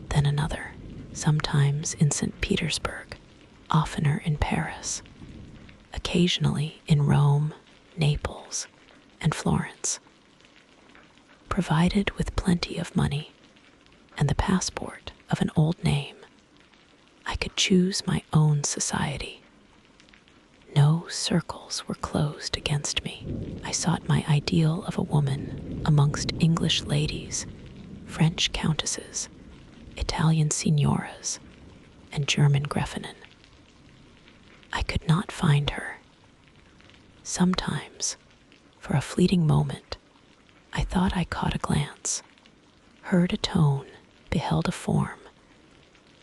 then another, sometimes in St. Petersburg, oftener in Paris, occasionally in Rome, Naples, and Florence. Provided with plenty of money and the passport of an old name, I could choose my own society. No circles were closed against me. I sought my ideal of a woman amongst English ladies, French countesses, Italian signoras, and German Gräfinnen. I could not find her. Sometimes, for a fleeting moment, I thought I caught a glance, heard a tone, beheld a form,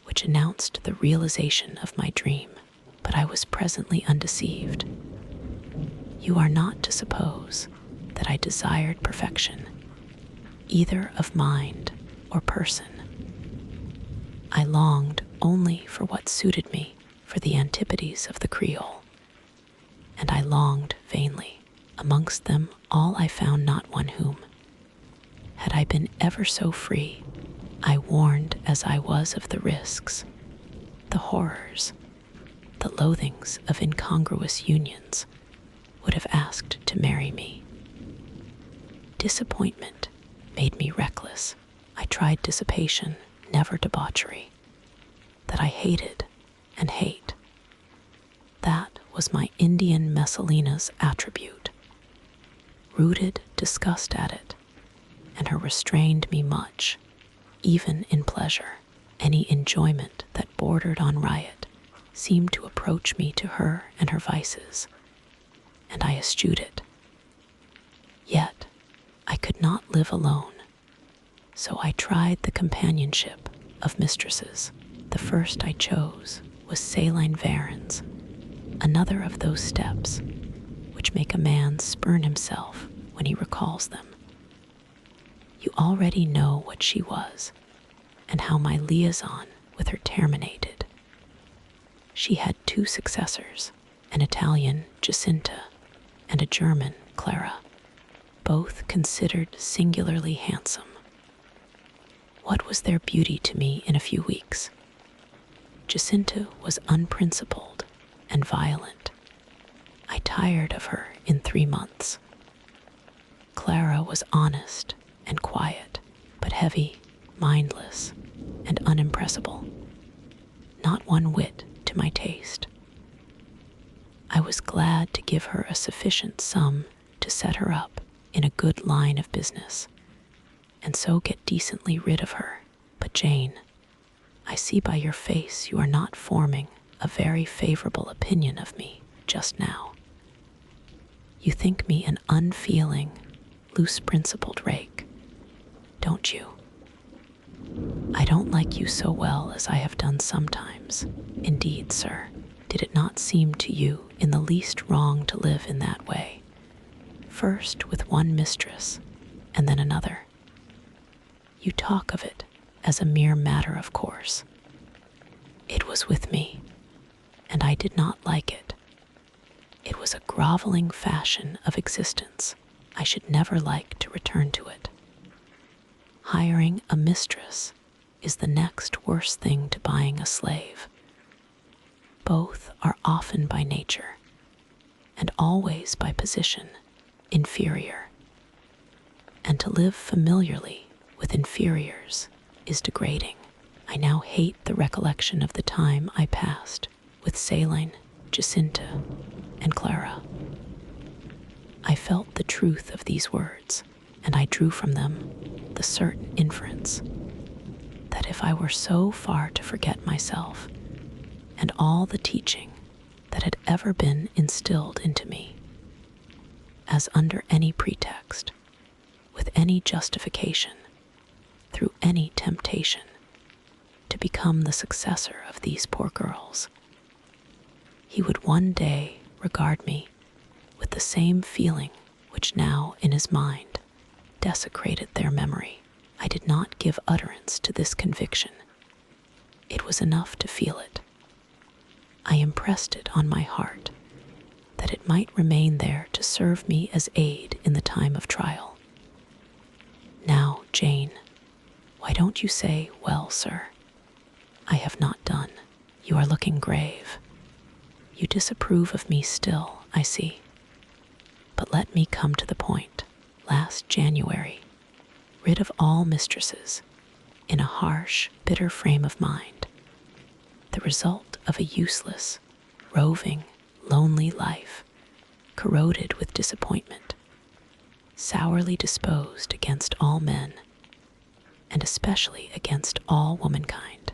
which announced the realization of my dream, but I was presently undeceived. You are not to suppose that I desired perfection, either of mind or person. I longed only for what suited me, for the antipodes of the Creole, and I longed vainly. Amongst them all I found not one whom, had I been ever so free, I warned as I was of the risks, the horrors, the loathings of incongruous unions, would have asked to marry me. Disappointment made me reckless. I tried dissipation, never debauchery, that I hated and hate. That was my Indian Messalina's attribute. Rooted disgust at it, and her restrained me much, even in pleasure. Any enjoyment that bordered on riot seemed to approach me to her and her vices, and I eschewed it. Yet I could not live alone, so I tried the companionship of mistresses. The first I chose was saline varins, another of those steps which make a man spurn himself when he recalls them. You already know what she was, and how my liaison with her terminated. She had 2 successors, an Italian, Jacinta, and a German, Clara, both considered singularly handsome. What was their beauty to me in a few weeks? Jacinta was unprincipled and violent. I tired of her in 3 months. Clara was honest and quiet, but heavy, mindless, and unimpressible. Not one whit to my taste. I was glad to give her a sufficient sum to set her up in a good line of business, and so get decently rid of her. But Jane, I see by your face you are not forming a very favorable opinion of me just now. You think me an unfeeling, loose-principled rake, don't you? I don't like you so well as I have done sometimes. Indeed, sir, did it not seem to you in the least wrong to live in that way, first with one mistress and then another? You talk of it as a mere matter of course. It was with me, and I did not like it. It was a groveling fashion of existence. I should never like to return to it. Hiring a mistress is the next worst thing to buying a slave. Both are often by nature, and always by position, inferior. And to live familiarly with inferiors is degrading. I now hate the recollection of the time I passed with Celine, Jacinta, and Clara. I felt the truth of these words, and I drew from them the certain inference that if I were so far to forget myself and all the teaching that had ever been instilled into me, as under any pretext, with any justification, through any temptation, to become the successor of these poor girls, he would one day regard me with the same feeling which now in his mind desecrated their memory. I did not give utterance to this conviction. It was enough to feel it. I impressed it on my heart, that it might remain there to serve me as aid in the time of trial. Now, Jane, why don't you say, well, sir? I have not done. You are looking grave. You disapprove of me still, I see. But let me come to the point. Last January, rid of all mistresses, in a harsh, bitter frame of mind, the result of a useless, roving, lonely life, corroded with disappointment, sourly disposed against all men, and especially against all womankind.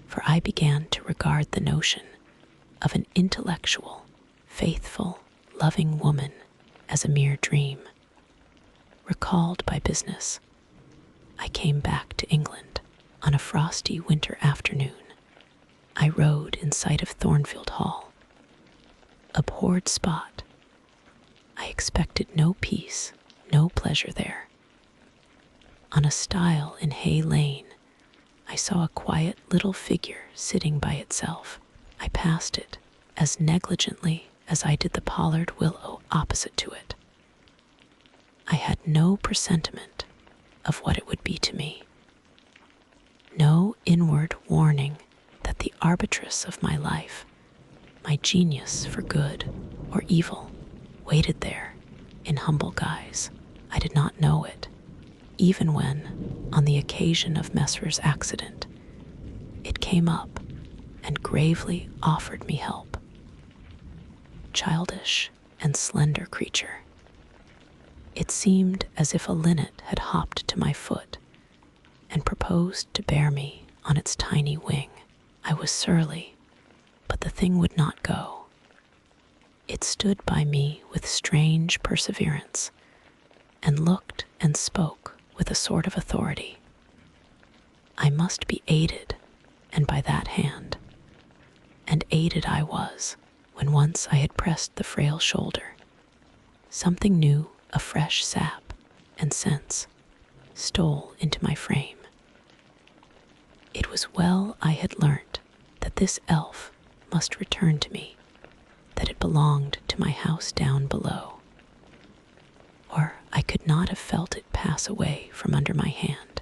For I began to regard the notion of an intellectual, faithful, loving woman as a mere dream. Recalled by business, I came back to England on a frosty winter afternoon. I rode in sight of Thornfield Hall, abhorred spot. I expected no peace, no pleasure there. On a stile in Hay Lane, I saw a quiet little figure sitting by itself. I passed it as negligently as I did the pollard willow opposite to it. I had no presentiment of what it would be to me, no inward warning that the arbitress of my life, my genius for good or evil, waited there in humble guise. I did not know it, even when, on the occasion of Messer's accident, it came up and gravely offered me help. Childish and slender creature. It seemed as if a linnet had hopped to my foot and proposed to bear me on its tiny wing. I was surly, but the thing would not go. It stood by me with strange perseverance and looked and spoke with a sort of authority. I must be aided, and by that hand. And aided I was, when once I had pressed the frail shoulder. Something new, a fresh sap and sense, stole into my frame. It was well I had learnt that this elf must return to me, that it belonged to my house down below, or I could not have felt it pass away from under my hand,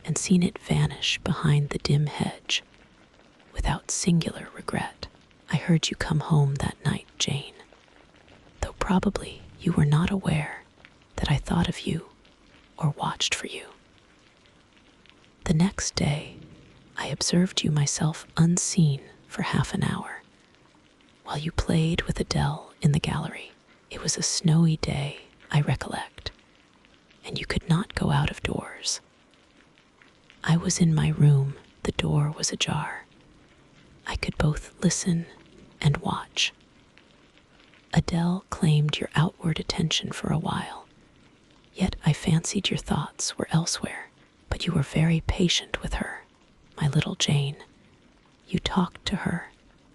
and seen it vanish behind the dim hedge, without singular regret. I heard you come home that night, Jane, though probably you were not aware that I thought of you or watched for you. The next day, I observed you myself unseen for half an hour, while you played with Adele in the gallery. It was a snowy day, I recollect, and you could not go out of doors. I was in my room, the door was ajar. I could both listen and watch. Adele claimed your outward attention for a while, yet I fancied your thoughts were elsewhere. But you were very patient with her, my little Jane. You talked to her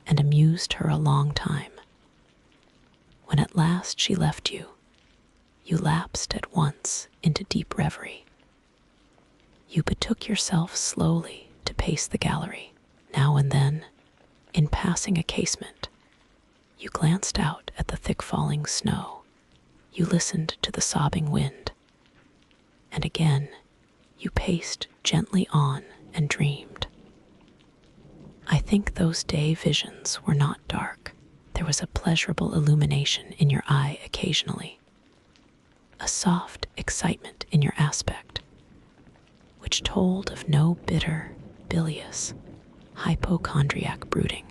and amused her a long time. When at last she left you, you lapsed at once into deep reverie. You betook yourself slowly to pace the gallery. Now and then, in passing a casement, you glanced out at the thick-falling snow. You listened to the sobbing wind. And again, you paced gently on and dreamed. I think those day visions were not dark. There was a pleasurable illumination in your eye occasionally, a soft excitement in your aspect, which told of no bitter, bilious, hypochondriac brooding.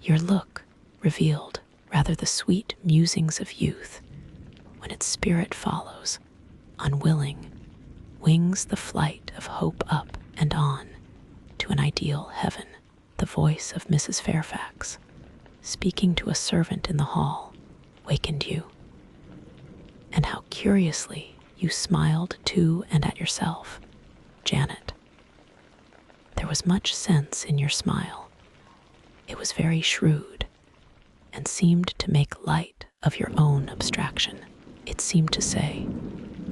Your look revealed rather the sweet musings of youth when its spirit follows, unwilling, wings the flight of hope up and on to an ideal heaven. The voice of Mrs. Fairfax, speaking to a servant in the hall, wakened you. And how curiously you smiled to and at yourself, Janet. There was much sense in your smile. It was very shrewd, and seemed to make light of your own abstraction. It seemed to say,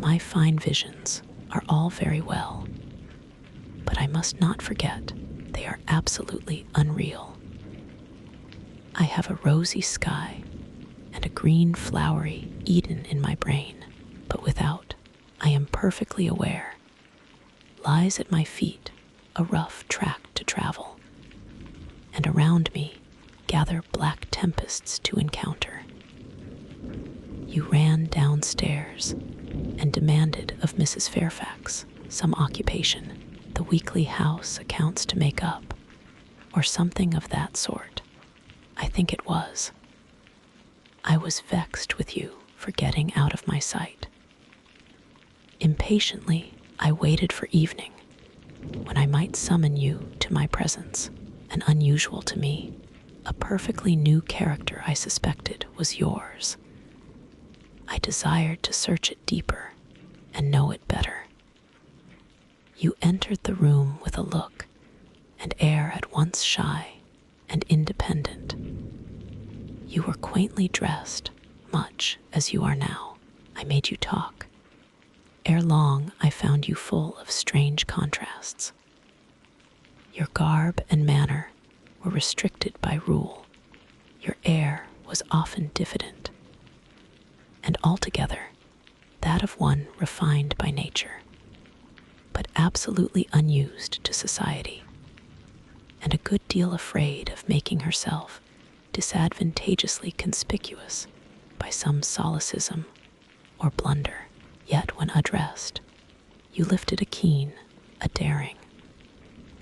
my fine visions are all very well, but I must not forget they are absolutely unreal. I have a rosy sky and a green flowery Eden in my brain, but without, I am perfectly aware, lies at my feet a rough track to travel, and around me gather black tempests to encounter. You ran downstairs and demanded of Mrs. Fairfax some occupation, the weekly house accounts to make up, or something of that sort. I think it was. I was vexed with you for getting out of my sight. Impatiently, I waited for evening, when I might summon you to my presence. An unusual to me, a perfectly new character I suspected was yours. I desired to search it deeper and know it better. You entered the room with a look and air at once shy and independent. You were quaintly dressed, much as you are now. I made you talk. Ere long, I found you full of strange contrasts. Your garb and manner were restricted by rule. Your air was often diffident, and altogether that of one refined by nature, but absolutely unused to society, and a good deal afraid of making herself disadvantageously conspicuous by some solecism or blunder. Yet when addressed, you lifted a keen, a daring,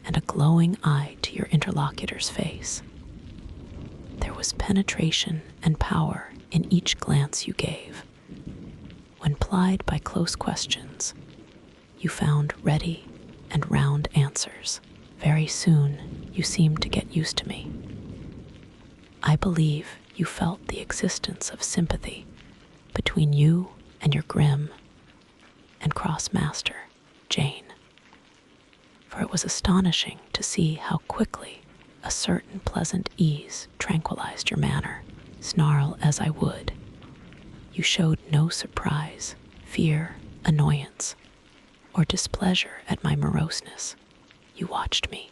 and a glowing eye to your interlocutor's face. There was penetration and power in each glance you gave. When plied by close questions, you found ready and round answers. Very soon, you seemed to get used to me. I believe you felt the existence of sympathy between you and your grim and cross master, Jane. For it was astonishing to see how quickly a certain pleasant ease tranquilized your manner. Snarl as I would, you showed no surprise, fear, annoyance, or displeasure at my moroseness. You watched me,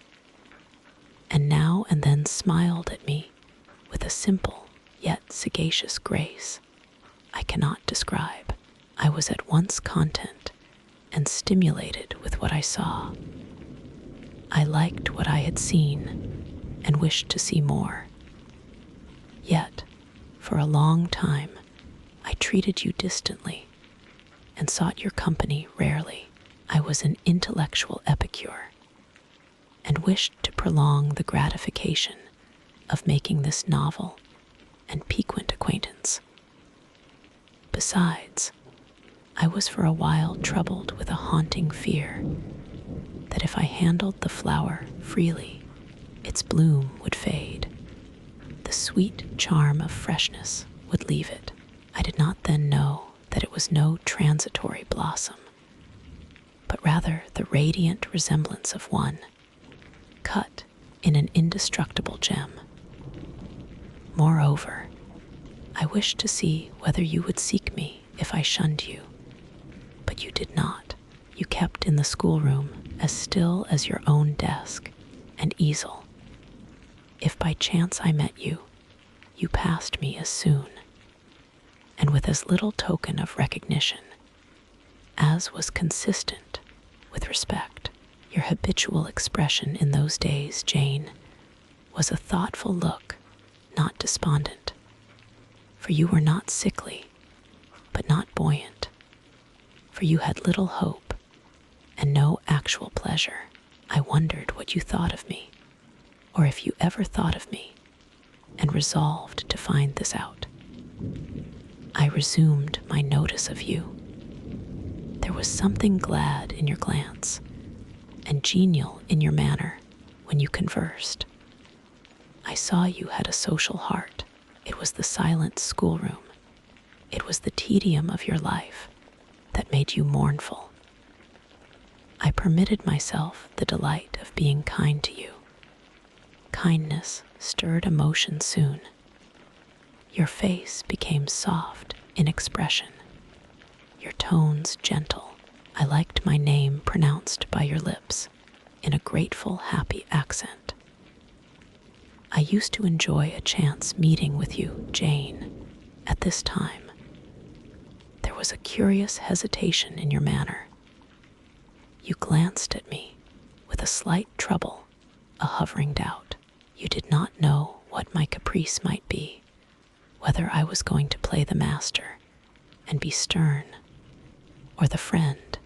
and now and then smiled at me with a simple yet sagacious grace I cannot describe. I was at once content and stimulated with what I saw. I liked what I had seen and wished to see more. Yet, for a long time, I treated you distantly and sought your company rarely. I was an intellectual epicure and wished to prolong the gratification of making this novel and piquant acquaintance. Besides, I was for a while troubled with a haunting fear that if I handled the flower freely, its bloom would fade. The sweet charm of freshness would leave it. I did not then know that it was no transitory blossom, but rather the radiant resemblance of one cut in an indestructible gem. Moreover, I wished to see whether you would seek me if I shunned you, but you did not. You kept in the schoolroom as still as your own desk and easel. If by chance I met you, you passed me as soon, and with as little token of recognition as was consistent with respect. Your habitual expression in those days, Jane, was a thoughtful look, not despondent, for you were not sickly, but not buoyant, for you had little hope and no actual pleasure. I wondered what you thought of me, or if you ever thought of me, and resolved to find this out. I resumed my notice of you. There was something glad in your glance, and genial in your manner when you conversed. I saw you had a social heart. It was the silent schoolroom. It was the tedium of your life that made you mournful. I permitted myself the delight of being kind to you. Kindness stirred emotion soon. Your face became soft in expression, your tones gentle. I liked my name pronounced by your lips in a grateful, happy accent. I used to enjoy a chance meeting with you, Jane, at this time. There was a curious hesitation in your manner. You glanced at me with a slight trouble, a hovering doubt. You did not know what my caprice might be, whether I was going to play the master and be stern, or the friend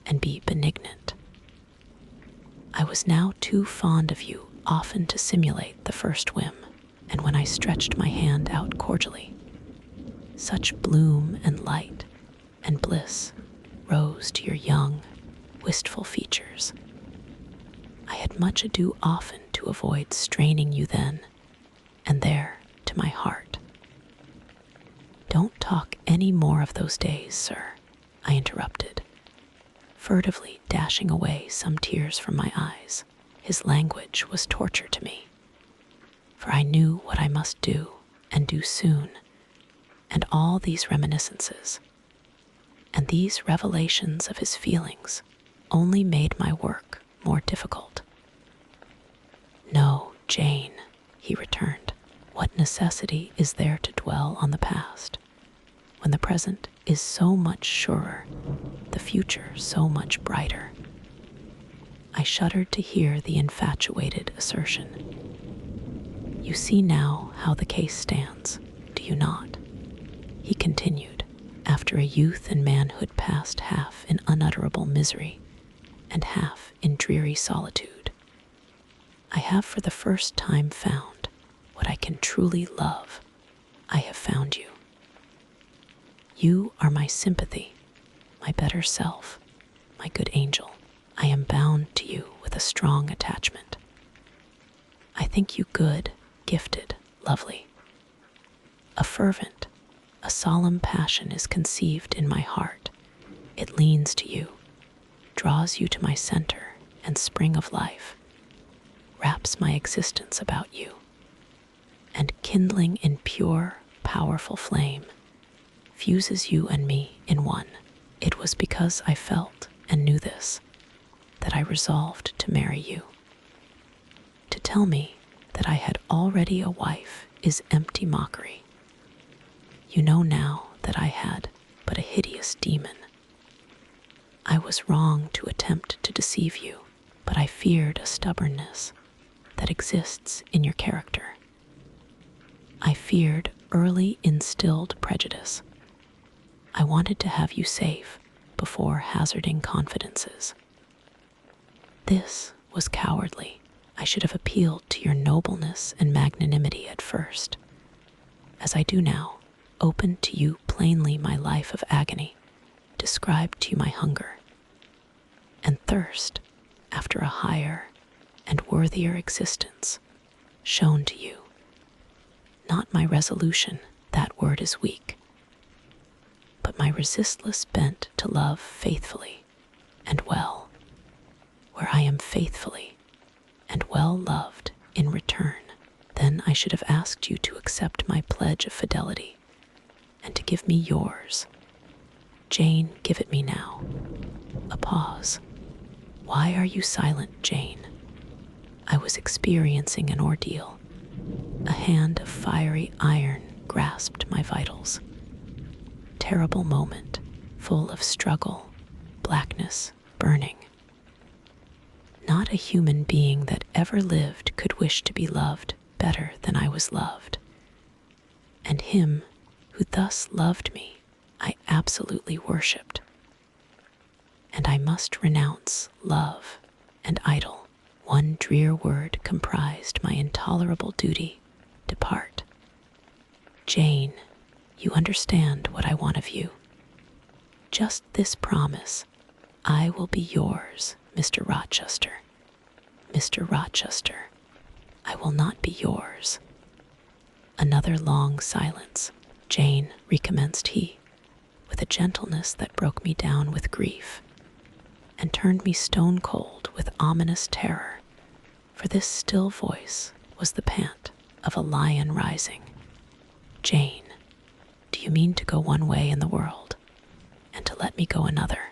and be benignant. I was now too fond of you often to simulate the first whim, and when I stretched my hand out cordially, such bloom and light and bliss rose to your young, wistful features. I had much ado often to avoid straining you then and there to my heart. Don't talk any more of those days, sir, I interrupted, furtively dashing away some tears from my eyes. His language was torture to me, for I knew what I must do, and do soon, and all these reminiscences, and these revelations of his feelings only made my work more difficult. No, Jane, he returned, what necessity is there to dwell on the past, when the present is so much surer, the future so much brighter? I shuddered to hear the infatuated assertion. You see now how the case stands, do you not? He continued, after a youth and manhood passed half in unutterable misery and half in dreary solitude. I have for the first time found what I can truly love. I have found you. You are my sympathy, my better self, my good angel. I am bound to you with a strong attachment. I think you good, gifted, lovely. A fervent, a solemn passion is conceived in my heart. It leans to you, draws you to my center and spring of life, wraps my existence about you, and kindling in pure, powerful flame, fuses you and me in one. It was because I felt and knew this that I resolved to marry you. To tell me that I had already a wife is empty mockery. You know now that I had but a hideous demon. I was wrong to attempt to deceive you, but I feared a stubbornness that exists in your character. I feared early instilled prejudice. I wanted to have you safe before hazarding confidences. This was cowardly. I should have appealed to your nobleness and magnanimity at first. As I do now, opened to you plainly my life of agony, described to you my hunger and thirst after a higher and worthier existence, shown to you. Not my resolution, that word is weak, but my resistless bent to love faithfully and well, where I am faithfully and well loved in return. Then I should have asked you to accept my pledge of fidelity and to give me yours. Jane, give it me now. A pause. Why are you silent, Jane? I was experiencing an ordeal. A hand of fiery iron grasped my vitals. Terrible moment, full of struggle, blackness, burning. Not a human being that ever lived could wish to be loved better than I was loved. And him who thus loved me, I absolutely worshipped. And I must renounce love and idle. One drear word comprised my intolerable duty: depart. Jane, you understand what I want of you. Just this promise: I will be yours, Mr. Rochester. Mr. Rochester, I will not be yours. Another long silence. Jane, recommenced he, with a gentleness that broke me down with grief, and turned me stone cold with ominous terror, for this still voice was the pant of a lion rising. Jane, do you mean to go one way in the world, and to let me go another?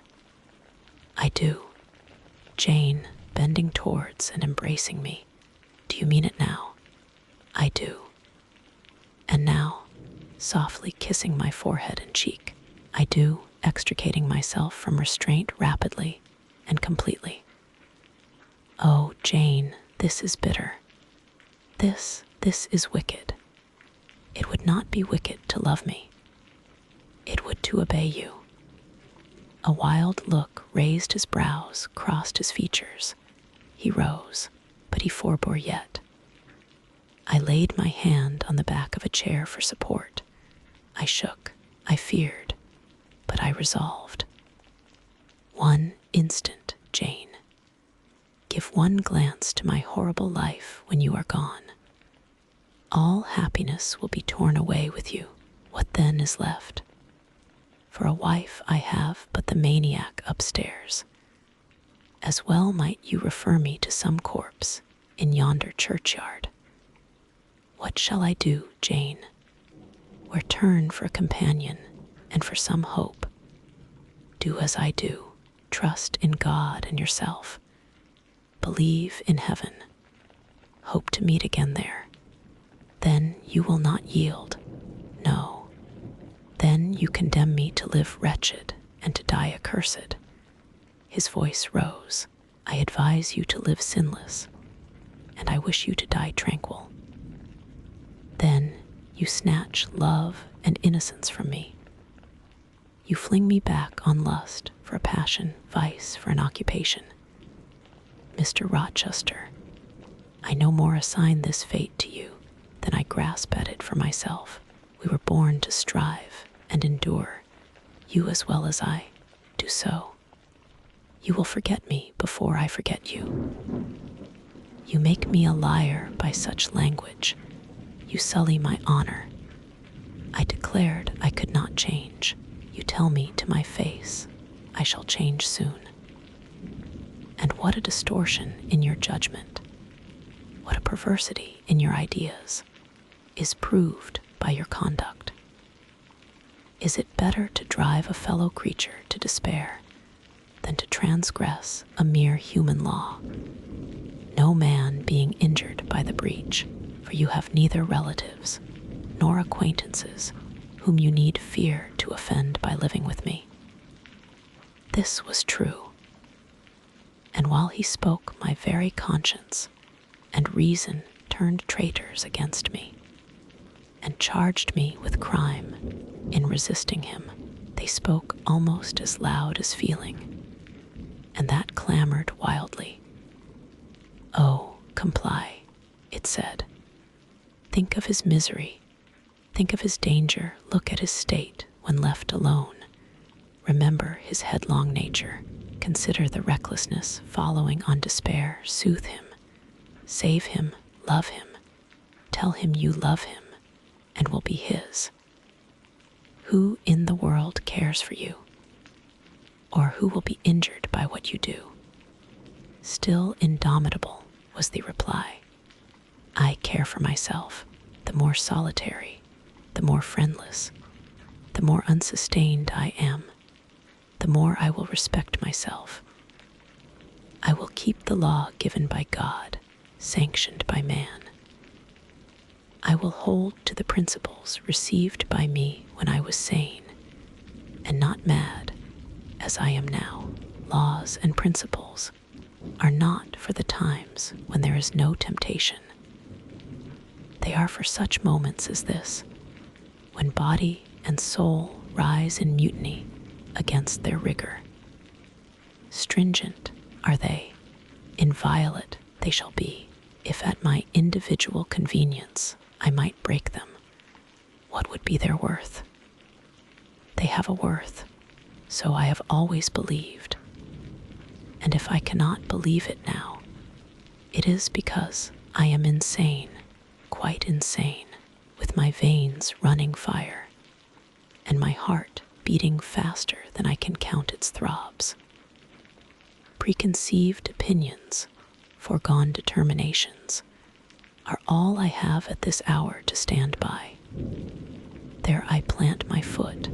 I do. Jane, bending towards and embracing me, do you mean it now? I do. And now, softly kissing my forehead and cheek, I do, extricating myself from restraint rapidly and completely. Oh, Jane, this is bitter. This is wicked. It would not be wicked to love me. It would to obey you. A wild look raised his brows, crossed his features. He rose, but he forbore yet. I laid my hand on the back of a chair for support. I shook, I feared, but I resolved. One instant, Jane. Give one glance to my horrible life when you are gone. All happiness will be torn away with you. What then is left? For a wife I have but the maniac upstairs. As well might you refer me to some corpse in yonder churchyard. What shall I do, Jane? Where turn for a companion and for some hope? Do as I do. Trust in God and yourself. Believe in heaven. Hope to meet again there. Then you will not yield. No. Then you condemn me to live wretched and to die accursed. His voice rose. I advise you to live sinless, and I wish you to die tranquil. Then you snatch love and innocence from me. You fling me back on lust for a passion, vice for an occupation. Mr. Rochester, I no more assign this fate to you than I grasp at it for myself. We were born to strive and endure. You as well as I do so. You will forget me before I forget you. You make me a liar by such language. You sully my honor. I declared I could not change. You tell me to my face, I shall change soon. And what a distortion in your judgment, what a perversity in your ideas, is proved by your conduct. Is it better to drive a fellow creature to despair than to transgress a mere human law? No man being injured by the breach, for you have neither relatives nor acquaintances whom you need fear to offend by living with me. This was true. And while he spoke, my very conscience and reason turned traitors against me, and charged me with crime in resisting him. They spoke almost as loud as feeling, and that clamored wildly. Oh, comply, it said. Think of his misery. Think of his danger. Look at his state when left alone. Remember his headlong nature. Consider the recklessness following on despair. Soothe him. Save him. Love him. Tell him you love him and will be his. Who in the world cares for you? Or who will be injured by what you do? Still indomitable was the reply. I care for myself. The more solitary, the more friendless, the more unsustained I am, the more I will respect myself. I will keep the law given by God, sanctioned by man. I will hold to the principles received by me when I was sane, and not mad, as I am now. Laws and principles are not for the times when there is no temptation. They are for such moments as this, when body and soul rise in mutiny against their rigor. Stringent are they, Inviolate they shall be, if at my individual convenience I might break them. What would be their worth? They have a worth, so I have always believed. And if I cannot believe it now, it is because I am insane, quite insane, with my veins running fire, and my heart beating faster than I can count its throbs. Preconceived opinions, foregone determinations, are all I have at this hour to stand by. There I plant my foot.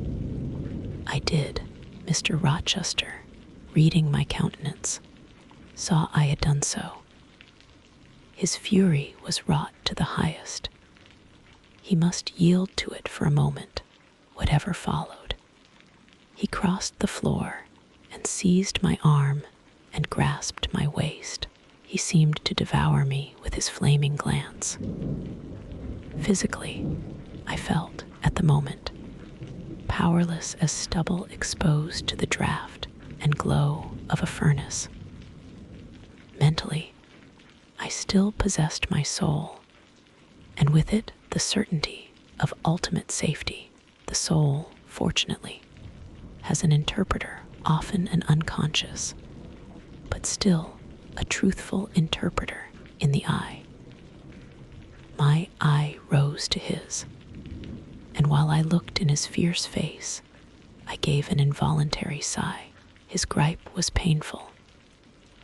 I did, Mr. Rochester, reading my countenance, saw I had done so. His fury was wrought to the highest. He must yield to it for a moment, whatever followed. He crossed the floor and seized my arm and grasped my waist. He seemed to devour me with his flaming glance. Physically, I felt, at the moment, powerless as stubble exposed to the draft and glow of a furnace. Mentally, I still possessed my soul, and with it the certainty of ultimate safety. The soul, fortunately, has an interpreter, often an unconscious, but still a truthful interpreter in the eye. My eye rose to his, and while I looked in his fierce face, I gave an involuntary sigh. His gripe was painful,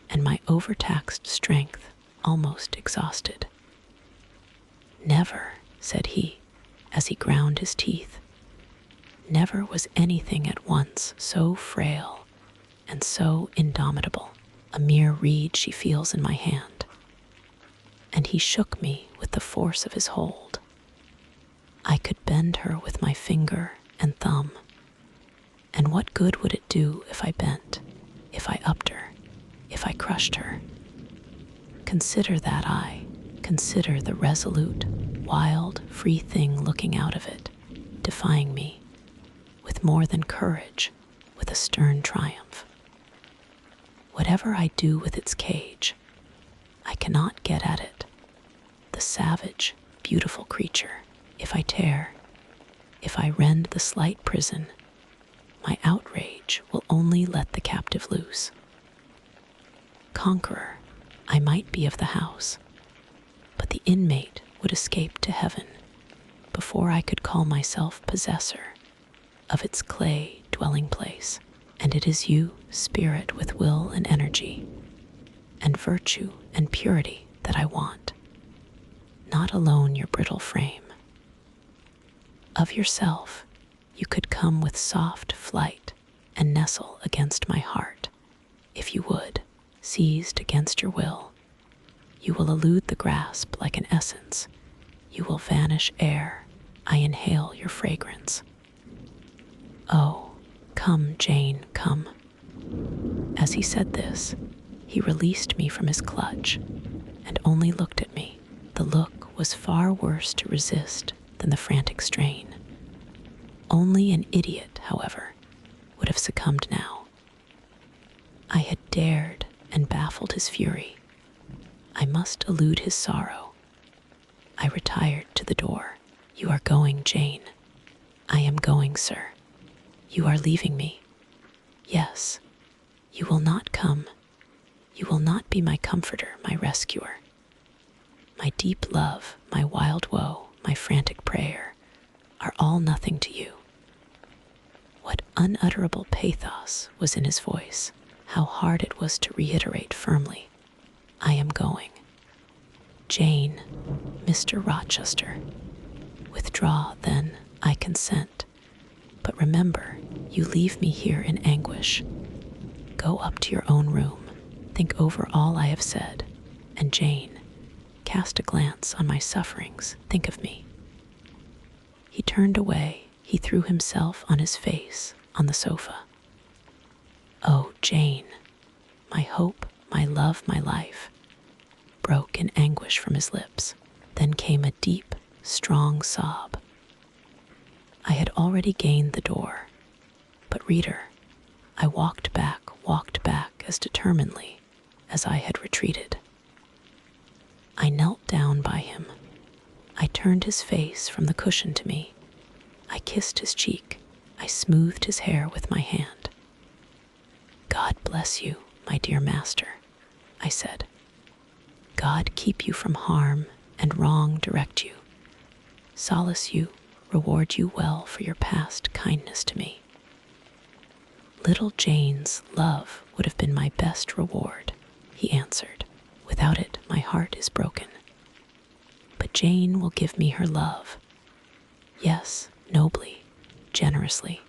and my overtaxed strength almost exhausted. "Never," said he, as he ground his teeth, "never was anything at once so frail and so indomitable. A mere reed she feels in my hand." And he shook me with the force of his hold. I could bend her with my finger and thumb. And what good would it do if I bent, if I upped her, if I crushed her? Consider that eye. Consider the resolute, wild, free thing looking out of it, defying me, with more than courage, with a stern triumph. Whatever I do with its cage, I cannot get at it. The savage, beautiful creature, if I tear, if I rend the slight prison, my outrage will only let the captive loose. Conqueror, I might be of the house, but the inmate would escape to heaven before I could call myself possessor of its clay dwelling place. And it is you, spirit with will and energy, and virtue and purity that I want, not alone your brittle frame. Of yourself, you could come with soft flight and nestle against my heart, if you would, seized against your will. You will elude the grasp like an essence. You will vanish ere I inhale your fragrance. Oh, come, Jane, come. As he said this, he released me from his clutch and only looked at me. The look was far worse to resist than the frantic strain. Only an idiot, however, would have succumbed now. I had dared and baffled his fury. I must elude his sorrow. I retired to the door. "You are going, Jane." "I am going, sir." "You are leaving me." "Yes." "You will not come. You will not be my comforter, my rescuer. My deep love, my wild woe, my frantic prayer are all nothing to you." What unutterable pathos was in his voice. How hard it was to reiterate firmly, "I am going." "Jane, Mr. Rochester." "Withdraw, then, I consent. But remember, you leave me here in anguish. Go up to your own room, think over all I have said, and Jane, cast a glance on my sufferings, think of me." He turned away. He threw himself on his face on the sofa. "Oh, Jane, my hope, my love, my life," broke in anguish from his lips. Then came a deep, strong sob. I had already gained the door, but reader, I walked back as determinedly as I had retreated. I knelt down by him. I turned his face from the cushion to me. I kissed his cheek. I smoothed his hair with my hand. "God bless you, my dear master," I said. "God keep you from harm and wrong direct you, solace you, reward you well for your past kindness to me." "Little Jane's love would have been my best reward," he answered. "Without it, my heart is broken. But Jane will give me her love. Yes, nobly, generously."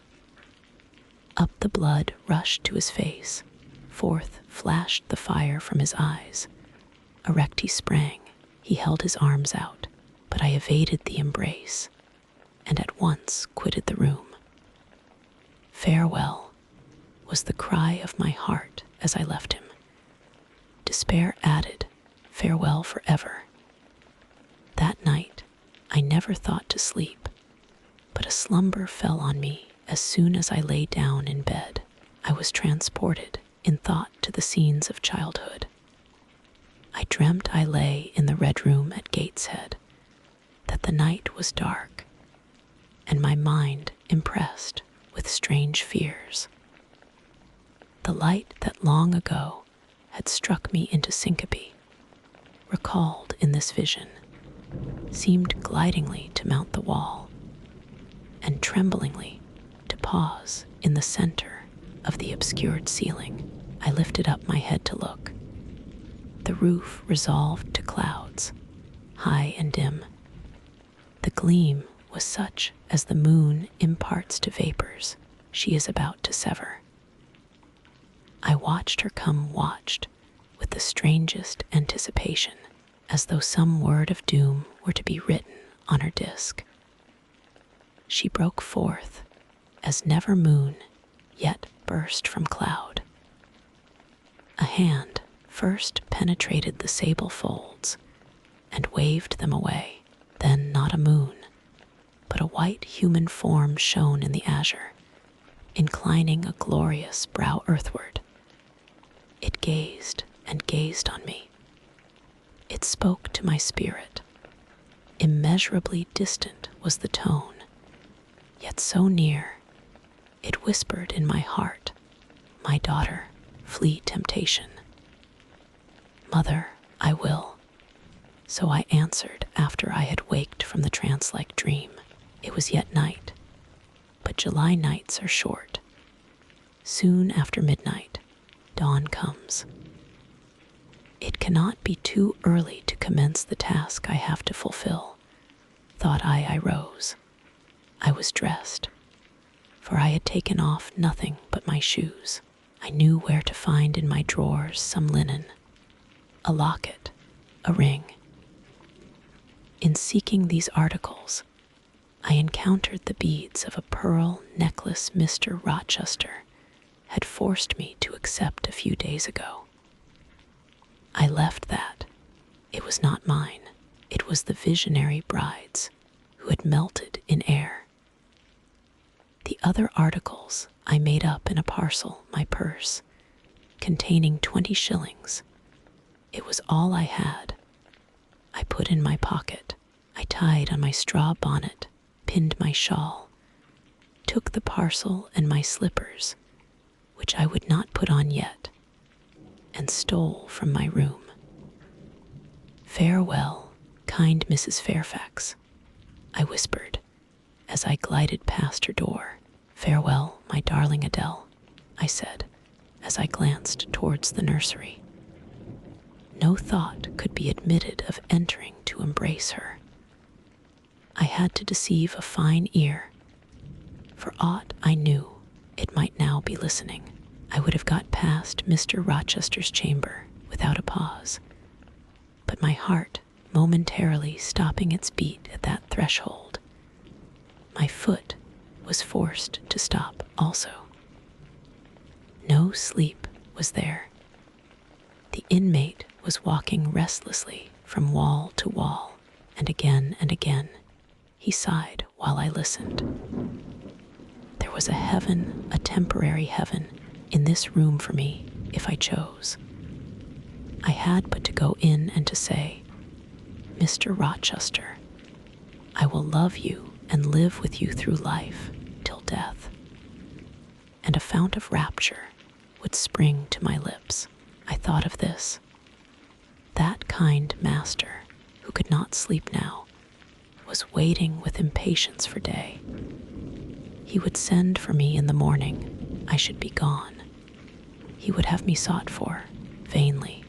Up the blood rushed to his face. Forth flashed the fire from his eyes. Erect he sprang. He held his arms out, but I evaded the embrace, and at once quitted the room. "Farewell," was the cry of my heart as I left him. Despair added, farewell forever. That night, I never thought to sleep, but a slumber fell on me as soon as I lay down in bed. I was transported in thought to the scenes of childhood. I dreamt I lay in the red room at Gateshead, that the night was dark, and my mind impressed with strange fears. The light that long ago had struck me into syncope, recalled in this vision, seemed glidingly to mount the wall, and tremblingly to pause in the center of the obscured ceiling. I lifted up my head to look. The roof resolved to clouds, high and dim. The gleam was such as the moon imparts to vapors she is about to sever. I watched her come watched with the strangest anticipation, as though some word of doom were to be written on her disk. She broke forth as never moon yet burst from cloud. A hand first penetrated the sable folds and waved them away. Then not a moon, but a white human form shone in the azure, inclining a glorious brow earthward. It gazed and gazed on me. It spoke to my spirit. Immeasurably distant was the tone, yet so near. It whispered in my heart, "My daughter, flee temptation." "Mother, I will." So I answered after I had waked from the trance-like dream. It was yet night, but July nights are short. Soon after midnight, dawn comes. It cannot be too early to commence the task I have to fulfill. Thought I rose. I was dressed, for I had taken off nothing but my shoes. I knew where to find in my drawers some linen, a locket, a ring. In seeking these articles, I encountered the beads of a pearl necklace Mr. Rochester had forced me to accept a few days ago. I left that. It was not mine. It was the visionary bride's, who had melted in air. The other articles I made up in a parcel, my purse, containing 20 shillings. It was all I had. I put in my pocket. I tied on my straw bonnet, pinned my shawl, took the parcel and my slippers, which I would not put on yet, and stole from my room. "Farewell, kind Mrs. Fairfax," I whispered as I glided past her door. "Farewell, my darling Adele," I said as I glanced towards the nursery. No thought could be admitted of entering to embrace her. I had to deceive a fine ear. For aught I knew, it might now be listening. I would have got past Mr. Rochester's chamber without a pause, but my heart momentarily stopping its beat at that threshold, my foot was forced to stop also. No sleep was there. The inmate was walking restlessly from wall to wall, and again he sighed while I listened. There was a heaven, a temporary heaven, in this room for me if I chose. I had but to go in and to say, "Mr. Rochester, I will love you and live with you through life till death." And a fount of rapture would spring to my lips. I thought of this. That kind master, who could not sleep now, was waiting with impatience for day. He would send for me in the morning. I should be gone. He would have me sought for, vainly.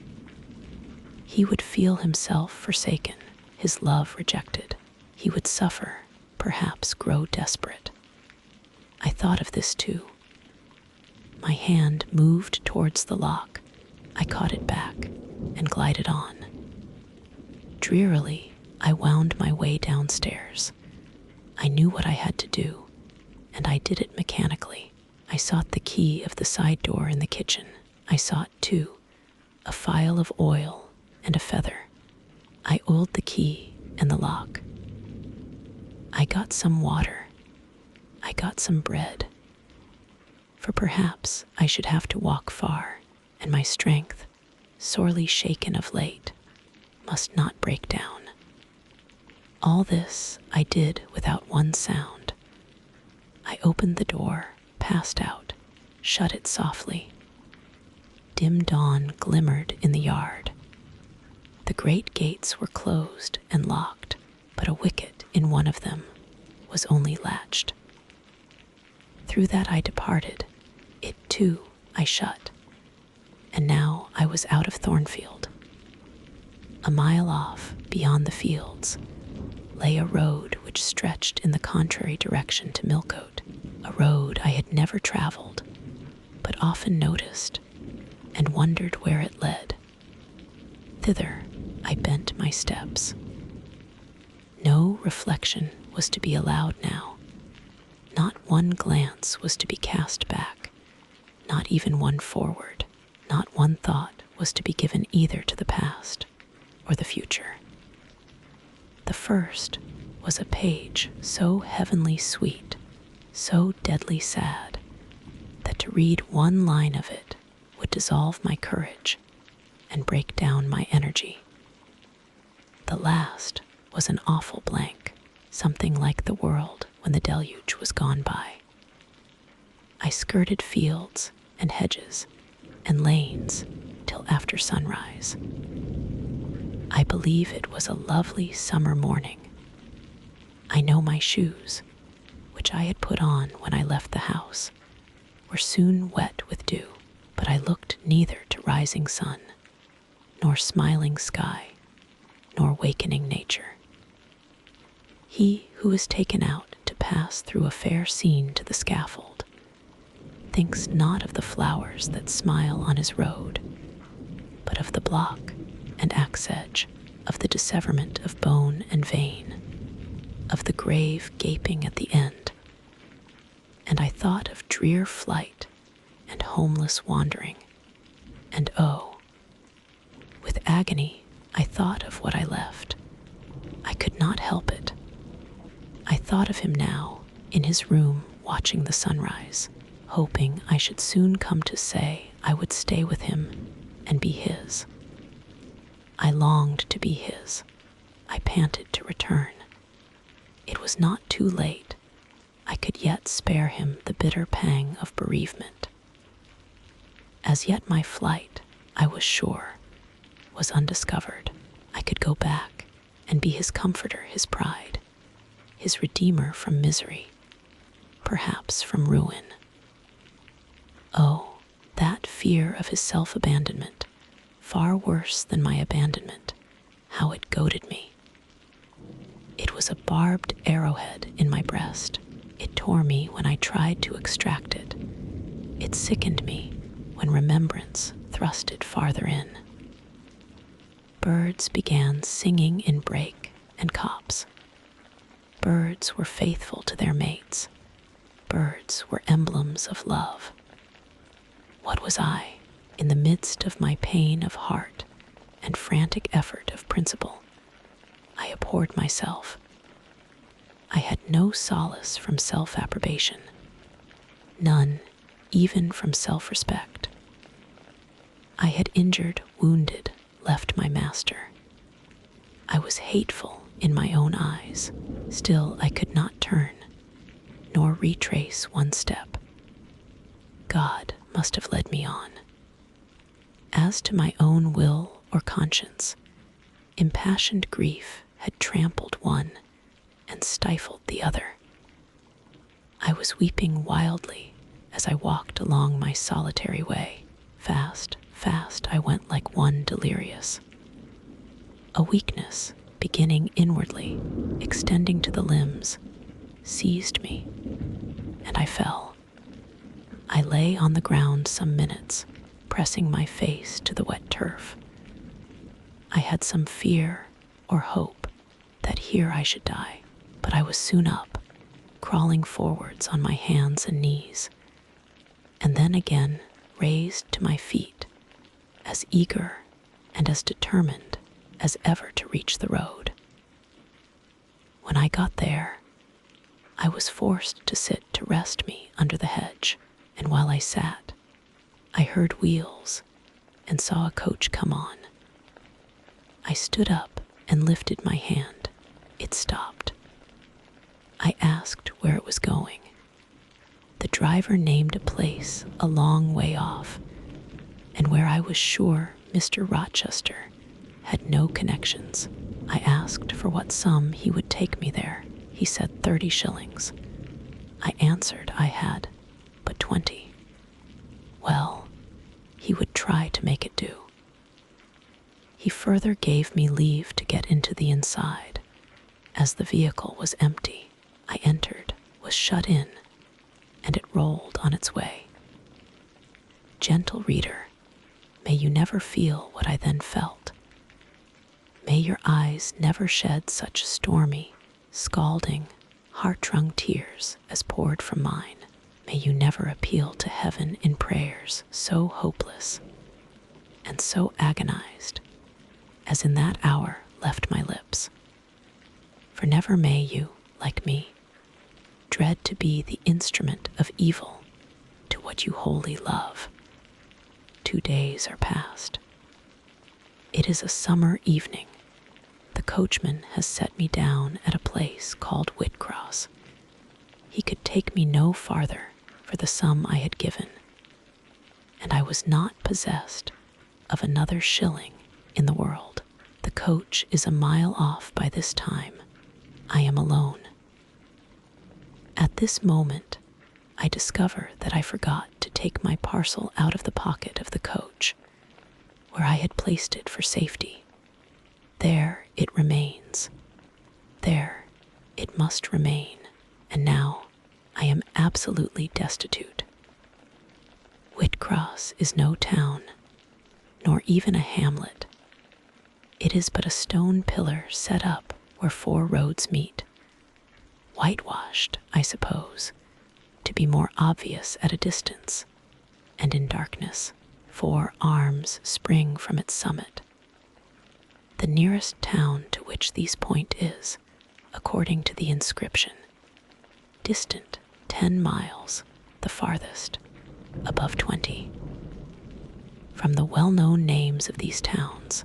He would feel himself forsaken, his love rejected. He would suffer, perhaps grow desperate. I thought of this too. My hand moved towards the lock. I caught it back and glided on. Drearily, I wound my way downstairs. I knew what I had to do, and I did it mechanically. I sought the key of the side door in the kitchen. I sought, too, a phial of oil and a feather. I oiled the key and the lock. I got some water. I got some bread. For perhaps I should have to walk far, and my strength, sorely shaken of late, must not break down. All this I did without one sound. I opened the door, passed out, shut it softly. Dim dawn glimmered in the yard. The great gates were closed and locked, but a wicket in one of them was only latched. Through that I departed. It, too, I shut. And now I was out of Thornfield. A mile off, beyond the fields, lay a road which stretched in the contrary direction to Millcote, a road I had never traveled, but often noticed and wondered where it led. Thither I bent my steps. No reflection was to be allowed now. Not one glance was to be cast back, not even one forward. Not one thought was to be given either to the past or the future. The first was a page so heavenly sweet, so deadly sad, that to read one line of it would dissolve my courage and break down my energy. The last was an awful blank, something like the world when the deluge was gone by. I skirted fields and hedges and lanes till after sunrise. I believe it was a lovely summer morning. I know my shoes, which I had put on when I left the house, were soon wet with dew, but I looked neither to rising sun, nor smiling sky, nor wakening nature. He who is taken out to pass through a fair scene to the scaffold thinks not of the flowers that smile on his road, but of the block and axe edge, of the disseverment of bone and vein, of the grave gaping at the end. And I thought of drear flight and homeless wandering, and oh, with agony I thought of what I left. I could not help it. I thought of him now, in his room watching the sunrise, hoping I should soon come to say I would stay with him and be his. I longed to be his. I panted to return. It was not too late. I could yet spare him the bitter pang of bereavement. As yet my flight, I was sure, was undiscovered. I could go back and be his comforter, his pride, his redeemer from misery, perhaps from ruin. Oh, that fear of his self-abandonment, far worse than my abandonment, how it goaded me. It was a barbed arrowhead in my breast. It tore me when I tried to extract it. It sickened me when remembrance thrust it farther in. Birds began singing in brake and copse. Birds were faithful to their mates. Birds were emblems of love. What was I, in the midst of my pain of heart and frantic effort of principle? I abhorred myself. I had no solace from self-approbation, none even from self-respect. I had injured, wounded, left my master. I was hateful in my own eyes. Still, I could not turn, nor retrace one step. God must have led me on. As to my own will or conscience, impassioned grief had trampled one and stifled the other. I was weeping wildly as I walked along my solitary way. Fast, fast I went like one delirious. A weakness, beginning inwardly, extending to the limbs, seized me, and I fell. I lay on the ground some minutes, pressing my face to the wet turf. I had some fear or hope that here I should die, but I was soon up, crawling forwards on my hands and knees, and then again raised to my feet, as eager and as determined as ever to reach the road. When I got there, I was forced to sit to rest me under the hedge, and while I sat, I heard wheels and saw a coach come on. I stood up and lifted my hand. It stopped. I asked where it was going. The driver named a place a long way off, and where I was sure Mr. Rochester had no connections. I asked for what sum he would take me there. He said 30 shillings. I answered I had but 20. Well, he would try to make it do. He further gave me leave to get into the inside. As the vehicle was empty, I entered, was shut in, and it rolled on its way. Gentle reader, may you never feel what I then felt. May your eyes never shed such stormy, scalding, heart-wrung tears as poured from mine. May you never appeal to heaven in prayers so hopeless and so agonized as in that hour left my lips. For never may you, like me, dread to be the instrument of evil to what you wholly love. 2 days are past. It is a summer evening. The coachman has set me down at a place called Whitcross. He could take me no farther for the sum I had given, and I was not possessed of another shilling in the world. The coach is a mile off by this time. I am alone. At this moment, I discover that I forgot to take my parcel out of the pocket of the coach, where I had placed it for safety. There it remains. There it must remain, and now I am absolutely destitute. Whitcross is no town, nor even a hamlet. It is but a stone pillar set up where 4 roads meet, whitewashed, I suppose, to be more obvious at a distance, and in darkness 4 arms spring from its summit. The nearest town to which these point is, according to the inscription, distant 10 miles, the farthest above 20. From the well-known names of these towns,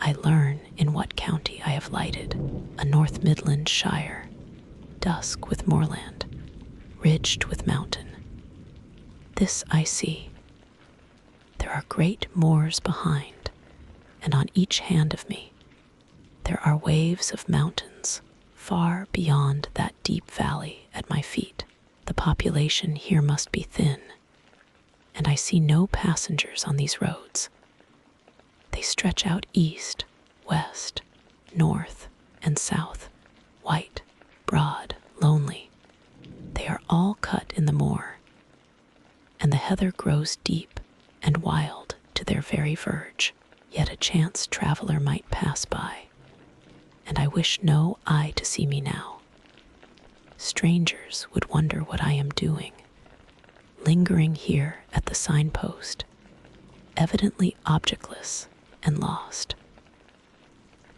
I learn in what county I have lighted: a North Midland shire, dusk with moorland, ridged with mountain. This I see. There are great moors behind, and on each hand of me there are waves of mountains far beyond that deep valley at my feet. The population here must be thin, and I see no passengers on these roads. They stretch out east, west, north, and south, white, broad, lonely. They are all cut in the moor, and the heather grows deep and wild to their very verge. Yet a chance traveler might pass by, and I wish no eye to see me now. Strangers would wonder what I am doing, lingering here at the signpost, evidently objectless and lost.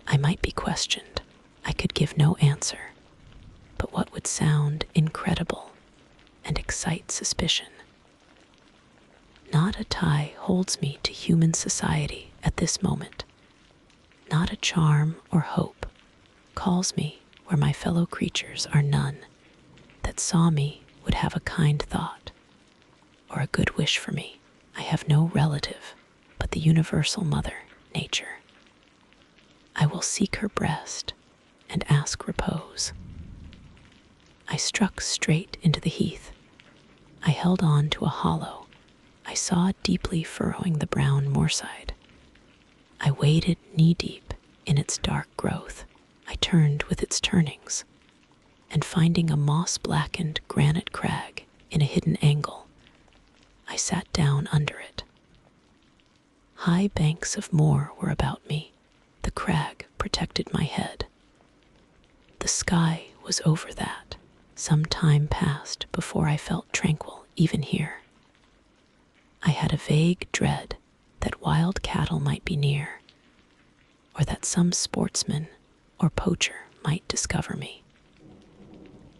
I might be questioned. I could give no answer, but what would sound incredible and excite suspicion. Not a tie holds me to human society at this moment. not a charm or hope, calls me where my fellow creatures are none, that saw me would have a kind thought, or a good wish for me. I have no relative but the universal mother, nature. I will seek her breast and ask repose. I struck straight into the heath. I held on to a hollow I saw deeply furrowing the brown moorside. I waded knee-deep in its dark growth. I turned with its turnings, and finding a moss-blackened granite crag in a hidden angle, I sat down under it. High banks of moor were about me. The crag protected my head. The sky was over that. Some time passed before I felt tranquil even here. I had a vague dread that wild cattle might be near, or that some sportsman or poacher might discover me.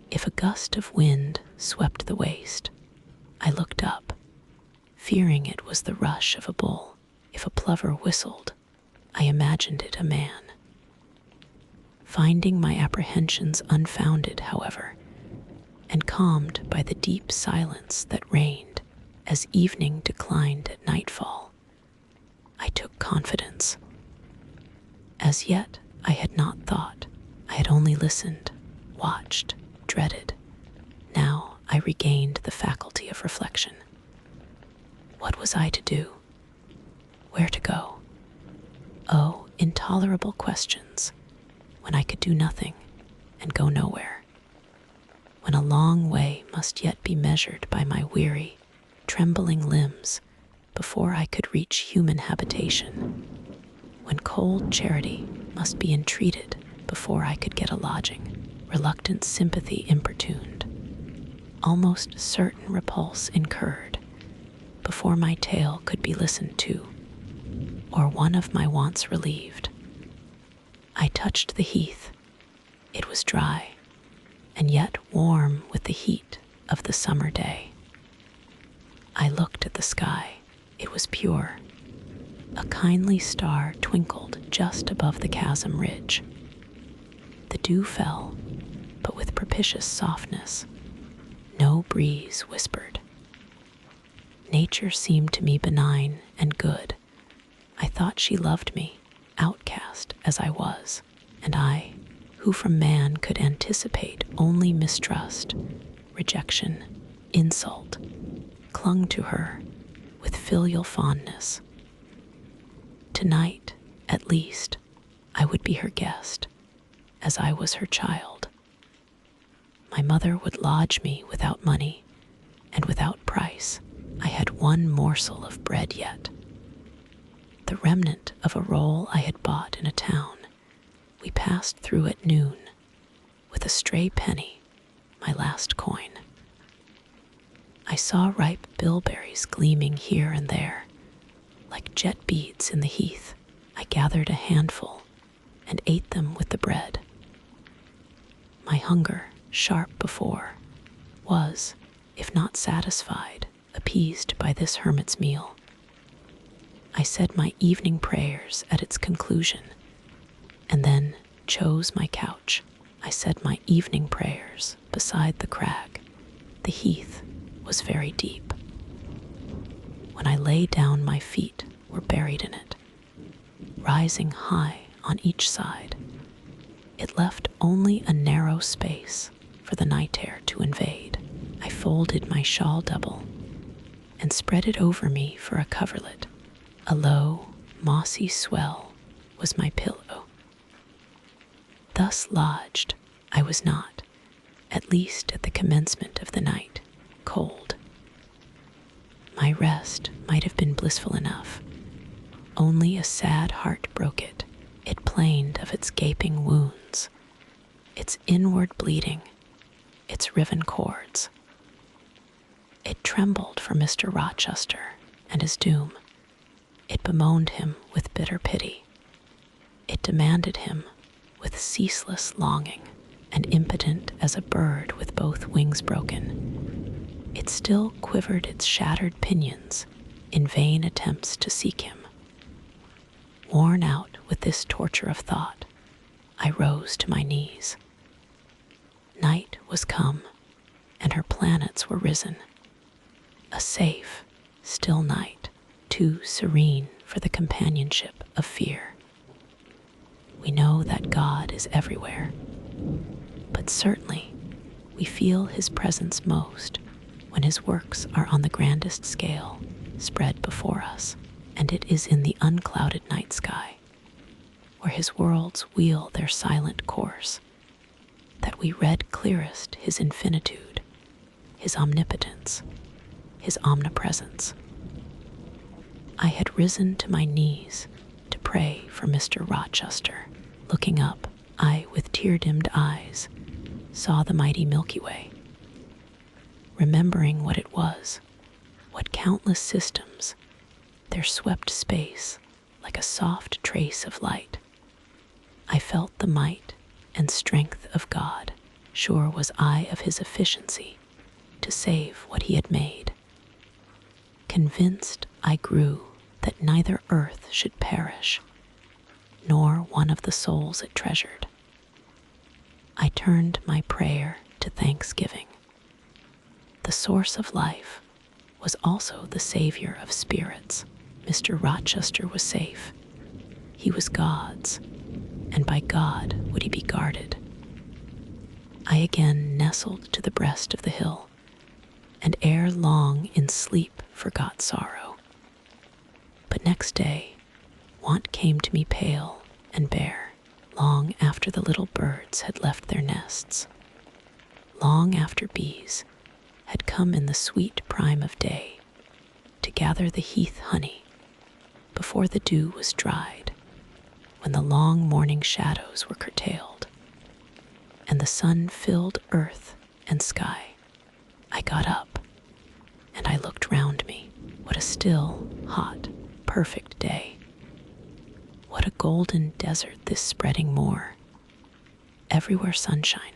If a gust of wind swept the waste, I looked up, fearing it was the rush of a bull. If a plover whistled, I imagined it a man. Finding my apprehensions unfounded, however, and calmed by the deep silence that reigned as evening declined at nightfall, I took confidence. As yet, I had not thought. I had only listened, watched, dreaded. Now I regained the faculty of reflection. What was I to do? Where to go? Oh, intolerable questions, when I could do nothing and go nowhere. When a long way must yet be measured by my weary, trembling limbs before I could reach human habitation. When cold charity must be entreated before I could get a lodging, reluctant sympathy importuned, almost certain repulse incurred before my tale could be listened to, or one of my wants relieved. I touched the heath. It was dry, and yet warm with the heat of the summer day. I looked at the sky. It was pure. A kindly star twinkled just above the chasm ridge. The dew fell, but with propitious softness. No breeze whispered. Nature seemed to me benign and good. I thought she loved me, outcast as I was, and I, who from man could anticipate only mistrust, rejection, insult, clung to her with filial fondness. Tonight, at least, I would be her guest, as I was her child. My mother would lodge me without money and without price. I had one morsel of bread yet, the remnant of a roll I had bought in a town. We passed through at noon with a stray penny, my last coin. I saw ripe bilberries gleaming here and there, like jet beads in the heath. I gathered a handful and ate them with the bread. My hunger, sharp before, was, if not satisfied, appeased by this hermit's meal. I said my evening prayers at its conclusion, and then chose my couch. I said my evening prayers beside the crag. The heath was very deep. When I lay down, my feet were buried in it, rising high on each side. It left only a narrow space for the night air to invade. I folded my shawl double and spread it over me for a coverlet. A low, mossy swell was my pillow. Thus lodged, I was not, at least at the commencement of the night, cold. My rest might have been blissful enough. Only a sad heart broke it. It plained of its gaping wounds, its inward bleeding, its riven cords. It trembled for Mr. Rochester and his doom. It bemoaned him with bitter pity. It demanded him with ceaseless longing, and impotent as a bird with both wings broken. It still quivered its shattered pinions in vain attempts to seek him. Worn out with this torture of thought, I rose to my knees. Night was come, and her planets were risen. A safe, still night, too serene for the companionship of fear. We know that God is everywhere, but certainly we feel his presence most when his works are on the grandest scale spread before us, and it is in the unclouded night sky, where his worlds wheel their silent course, that we read clearest his infinitude, his omnipotence, his omnipresence. I had risen to my knees to pray for Mr. Rochester. Looking up, I, with tear-dimmed eyes, saw the mighty Milky Way. Remembering what it was, what countless systems, there swept space like a soft trace of light. I felt the might and strength of God. Sure was I of his efficiency to save what he had made. Convinced I grew that neither earth should perish, nor one of the souls it treasured. I turned my prayer to thanksgiving. The source of life was also the savior of spirits. Mr. Rochester was safe. He was God's, and by God would he be guarded. I again nestled to the breast of the hill, and ere long in sleep forgot sorrow. But next day, want came to me pale and bare, long after the little birds had left their nests, long after bees had come in the sweet prime of day to gather the heath honey before the dew was dried, when the long morning shadows were curtailed, and the sun filled earth and sky. I got up, and I looked round me. What a still, hot, perfect day. What a golden desert this spreading moor. Everywhere sunshine.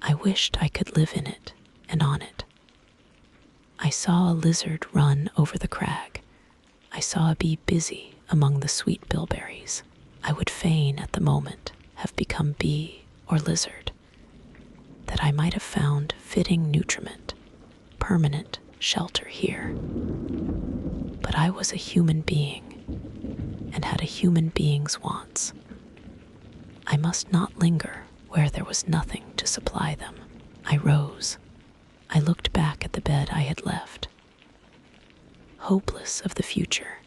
I wished I could live in it and on it. I saw a lizard run over the crag. I saw a bee busy among the sweet bilberries. I would fain at the moment have become bee or lizard, that I might have found fitting nutriment, permanent shelter here. But I was a human being, and had a human being's wants. I must not linger where there was nothing to supply them. I rose. I looked back at the bed I had left. Hopeless of the future,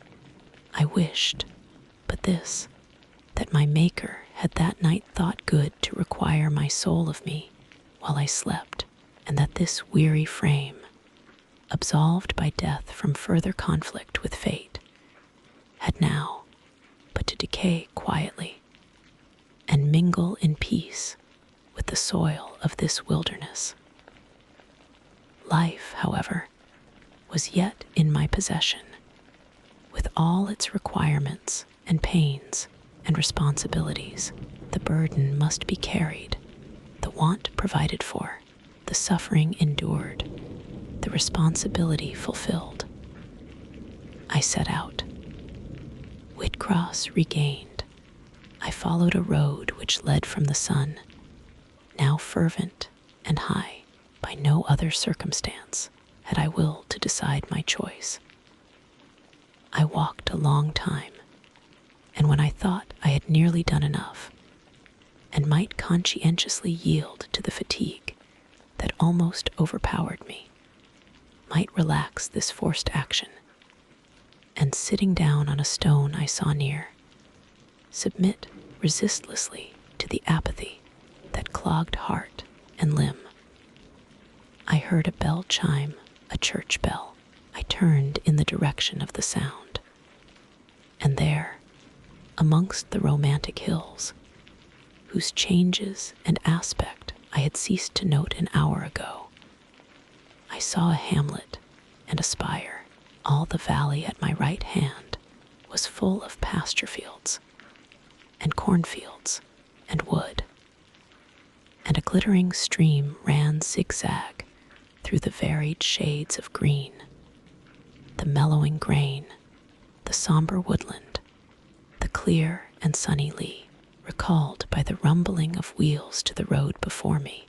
I wished but this, that my Maker had that night thought good to require my soul of me while I slept, and that this weary frame, absolved by death from further conflict with fate, had now but to decay quietly and mingle in peace with the soil of this wilderness. Life, however, was yet in my possession, with all its requirements and pains and responsibilities. The burden must be carried, the want provided for, the suffering endured, the responsibility fulfilled. I set out. Whitcross regained, I followed a road which led from the sun, now fervent and high. By no other circumstance had I will to decide my choice. I walked a long time, and when I thought I had nearly done enough, and might conscientiously yield to the fatigue that almost overpowered me, might relax this forced action, and sitting down on a stone I saw near, submit resistlessly to the apathy that clogged heart and limb. I heard a bell chime, a church bell. I turned in the direction of the sound, and there, amongst the romantic hills, whose changes and aspect I had ceased to note an hour ago, I saw a hamlet and a spire. All the valley at my right hand was full of pasture fields, and cornfields, and wood, and a glittering stream ran zigzag through the varied shades of green, the mellowing grain, the somber woodland, clear and sunny Lee, recalled by the rumbling of wheels to the road before me.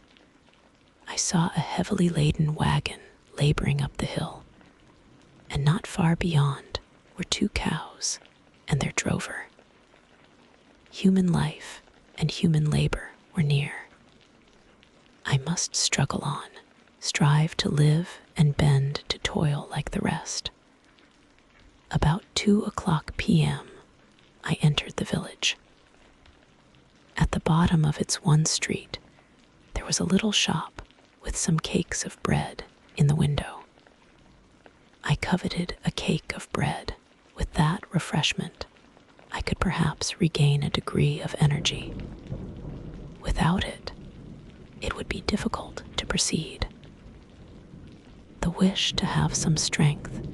I saw a heavily laden wagon laboring up the hill, and not far beyond were 2 cows and their drover. Human life and human labor were near. I must struggle on, strive to live and bend to toil like the rest. About 2:00 p.m., I entered the village. At the bottom of its one street, there was a little shop with some cakes of bread in the window. I coveted a cake of bread. With that refreshment, I could perhaps regain a degree of energy. Without it, it would be difficult to proceed. The wish to have some strength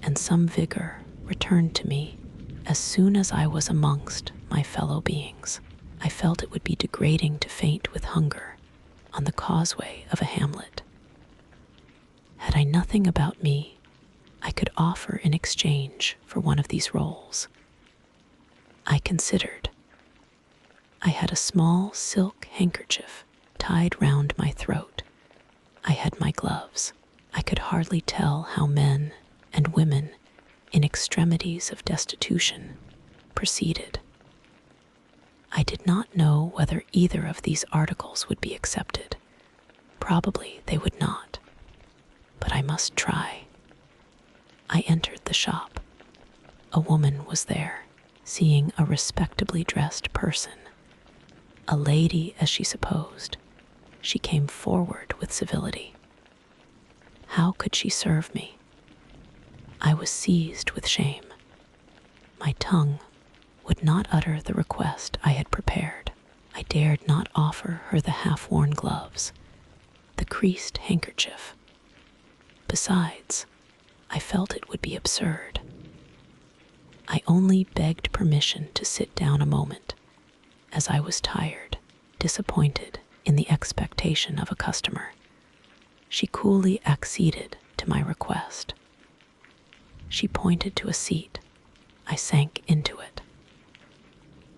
and some vigor returned to me as soon as I was amongst my fellow beings. I felt it would be degrading to faint with hunger on the causeway of a hamlet. Had I nothing about me I could offer in exchange for one of these rolls? I considered. I had a small silk handkerchief tied round my throat. I had my gloves. I could hardly tell how men and women in extremities of destitution proceeded. I did not know whether either of these articles would be accepted. Probably they would not, but I must try. I entered the shop. A woman was there, seeing a respectably dressed person. A lady, as she supposed, she came forward with civility. How could she serve me? I was seized with shame. My tongue would not utter the request I had prepared. I dared not offer her the half-worn gloves, the creased handkerchief. Besides, I felt it would be absurd. I only begged permission to sit down a moment, as I was tired, disappointed in the expectation of a customer. She coolly acceded to my request. She pointed to a seat. I sank into it.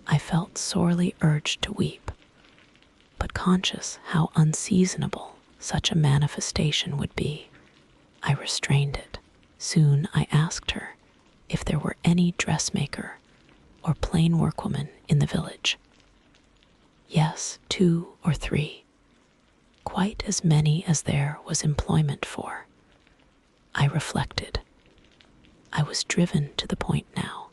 I felt sorely urged to weep, but conscious how unseasonable such a manifestation would be, I restrained it. Soon I asked her if there were any dressmaker or plain workwoman in the village. Yes, 2 or 3, quite as many as there was employment for. I reflected. I was driven to the point now.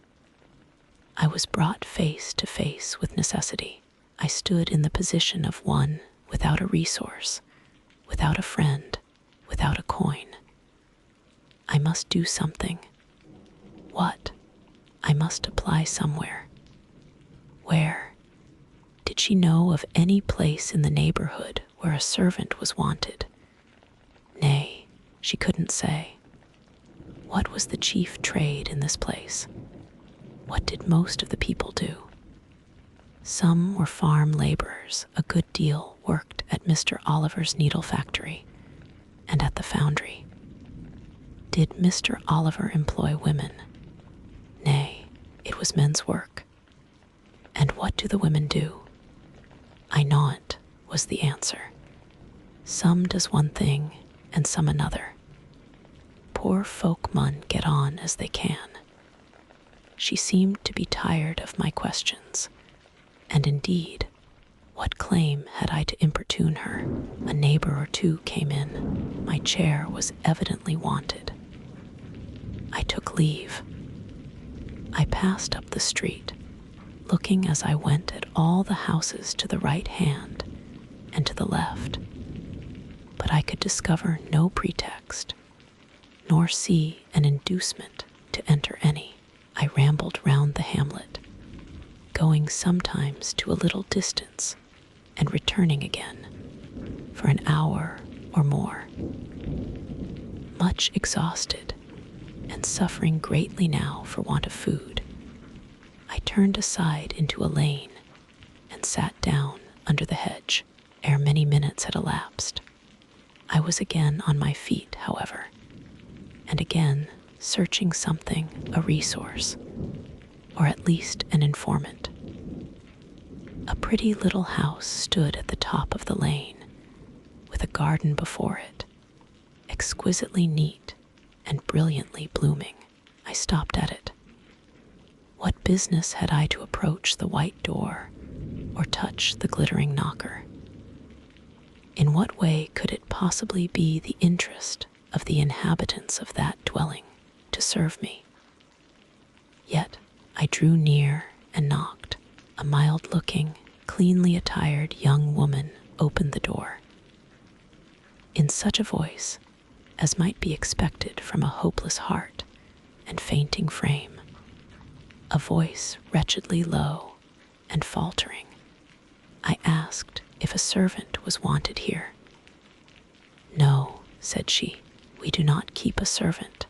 I was brought face to face with necessity. I stood in the position of one without a resource, without a friend, without a coin. I must do something. What? I must apply somewhere. Where? Did she know of any place in the neighborhood where a servant was wanted? Nay, she couldn't say. What was the chief trade in this place? What did most of the people do? Some were farm laborers. A good deal worked at Mr. Oliver's needle factory and at the foundry. Did Mr. Oliver employ women? Nay, it was men's work. And what do the women do? I know it, was the answer. Some does one thing and some another. Poor folk mun get on as they can. She seemed to be tired of my questions, and indeed, what claim had I to importune her? A neighbor or 2 came in. My chair was evidently wanted. I took leave. I passed up the street, looking as I went at all the houses to the right hand and to the left, but I could discover no pretext, nor see an inducement to enter any. I rambled round the hamlet, going sometimes to a little distance and returning again for an hour or more. Much exhausted and suffering greatly now for want of food, I turned aside into a lane and sat down under the hedge. Ere many minutes had elapsed, I was again on my feet, however, and again searching something, a resource. or at least an informant. A pretty little house stood at the top of the lane, with a garden before it, exquisitely neat and brilliantly blooming. I stopped at it. What business had I to approach the white door or touch the glittering knocker? In what way could it possibly be the interest of the inhabitants of that dwelling to serve me? Yet I drew near and knocked. A mild-looking, cleanly attired young woman opened the door. In such a voice as might be expected from a hopeless heart and fainting frame, a voice wretchedly low and faltering, I asked if a servant was wanted here. "No," said she, "we do not keep a servant."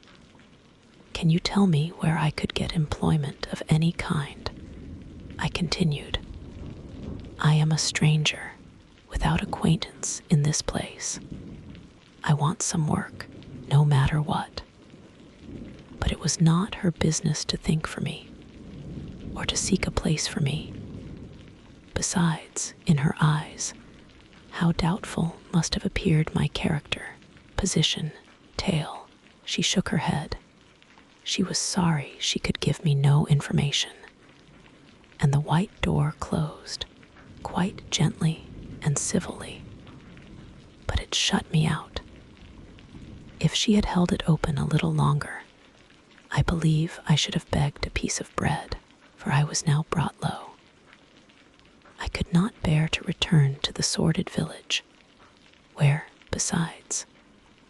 "Can you tell me where I could get employment of any kind?" I continued. "I am a stranger, without acquaintance in this place. I want some work, no matter what." But it was not her business to think for me, or to seek a place for me. Besides, in her eyes, how doubtful must have appeared my character, position, tale. She shook her head. She was sorry she could give me no information, and the white door closed, quite gently and civilly. But it shut me out. If she had held it open a little longer, I believe I should have begged a piece of bread, for I was now brought low. I could not bear to return to the sordid village, where, besides,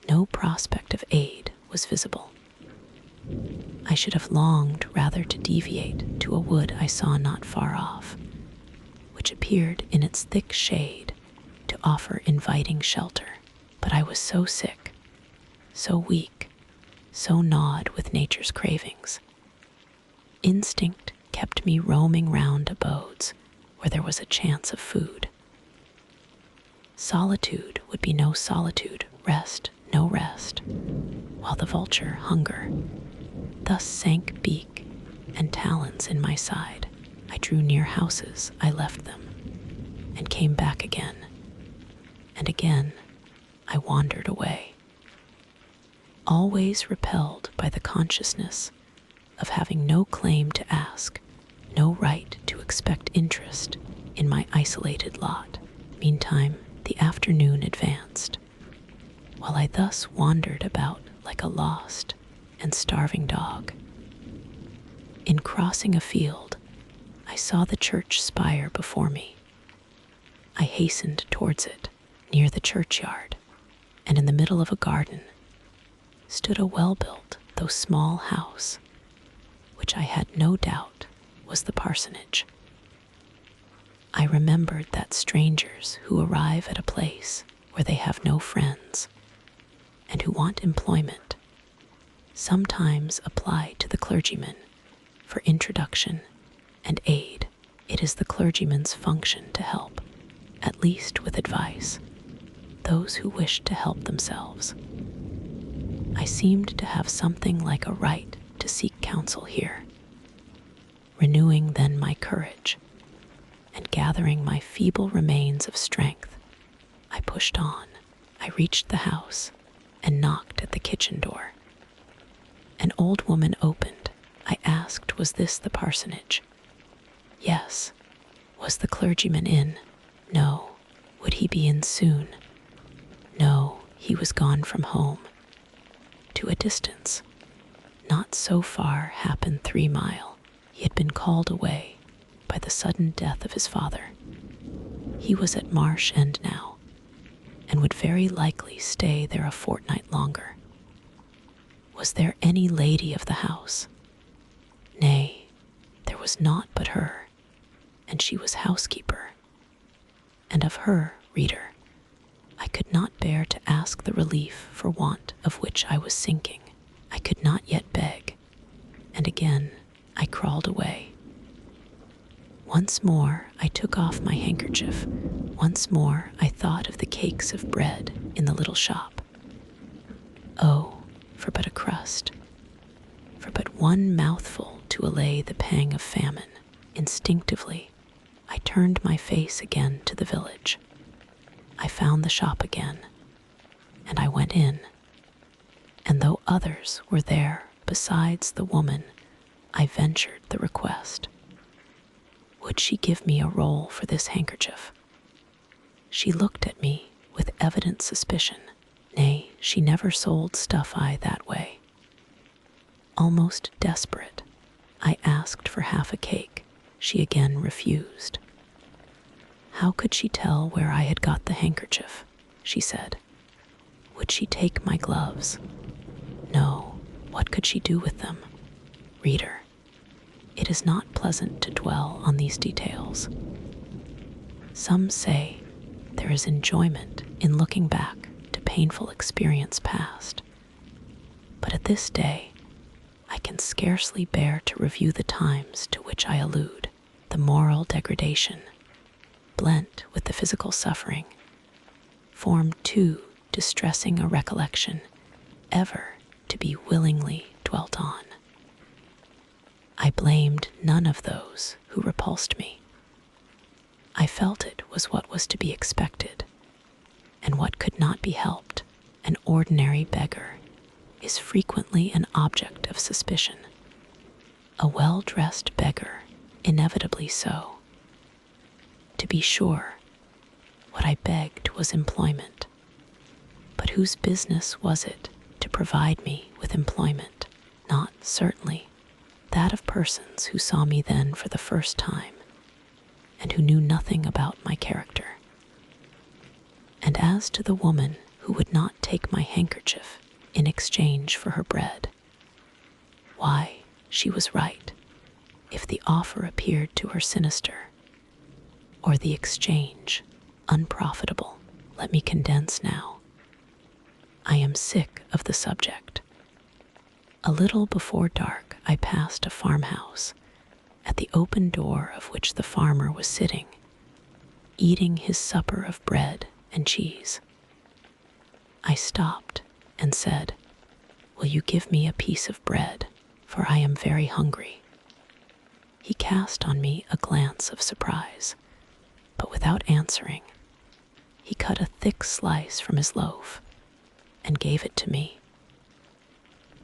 no prospect of aid was visible. I should have longed rather to deviate to a wood I saw not far off, which appeared in its thick shade to offer inviting shelter. But I was so sick, so weak, so gnawed with nature's cravings. Instinct kept me roaming round abodes where there was a chance of food. Solitude would be no solitude, rest no rest, while the vulture, hunger, thus sank beak and talons in my side. I drew near houses, I left them, and came back again, and again I wandered away, always repelled by the consciousness of having no claim to ask, no right to expect interest in my isolated lot. Meantime, the afternoon advanced. While I thus wandered about like a lost and starving dog, in crossing a field, I saw the church spire before me. I hastened towards it. Near the churchyard, and in the middle of a garden, stood a well-built, though small house, which I had no doubt was the parsonage. I remembered that strangers who arrive at a place where they have no friends, and who want employment, sometimes apply to the clergyman for introduction and aid. It is the clergyman's function to help, at least with advice, those who wish to help themselves. I seemed to have something like a right to seek counsel here. Renewing then my courage, and gathering my feeble remains of strength, I pushed on. I reached the house and knocked at the kitchen door. An old woman opened. I asked, was this the parsonage? Yes. Was the clergyman in? No. Would he be in soon? No, he was gone from home. To a distance, not so far, happened 3 mile. He had been called away by the sudden death of his father. He was at Marsh End now, and would very likely stay there a fortnight longer. Was there any lady of the house? Nay, there was naught but her, and she was housekeeper. And of her, reader, I could not bear to ask the relief for want of which I was sinking. I could not yet beg, and again I crawled away. Once more I took off my handkerchief. Once more I thought of the cakes of bread in the little shop. Oh, for but a crust, for but one mouthful to to allay the pang of famine, instinctively, I turned my face again to the village. I found the shop again, and I went in. And though others were there besides the woman, I ventured the request. Would she give me a roll for this handkerchief? She looked at me with evident suspicion. Nay, she never sold stuff-I that way. Almost desperate, I asked for half a cake. She again refused. How could she tell where I had got the handkerchief? She said. Would she take my gloves? No, what could she do with them? Reader, it is not pleasant to dwell on these details. Some say there is enjoyment in looking back to painful experience past. But at this day, I can scarcely bear to review the times to which I allude. The moral degradation, blent with the physical suffering, form too distressing a recollection ever to be willingly dwelt on. I blamed none of those who repulsed me. I felt it was what was to be expected, and what could not be helped. An ordinary beggar is frequently an object of suspicion. A well-dressed beggar, inevitably so. To be sure, what I begged was employment. But whose business was it to provide me with employment? Not, certainly, that of persons who saw me then for the first time, and who knew nothing about my character. And as to the woman who would not take my handkerchief in exchange for her bread, why, she was right, if the offer appeared to her sinister, or the exchange unprofitable. Let me condense now. I am sick of the subject. A little before dark, I passed a farmhouse, at the open door of which the farmer was sitting, eating his supper of bread and cheese. I stopped and said, "Will you give me a piece of bread, for I am very hungry?" He cast on me a glance of surprise, but without answering, he cut a thick slice from his loaf and gave it to me.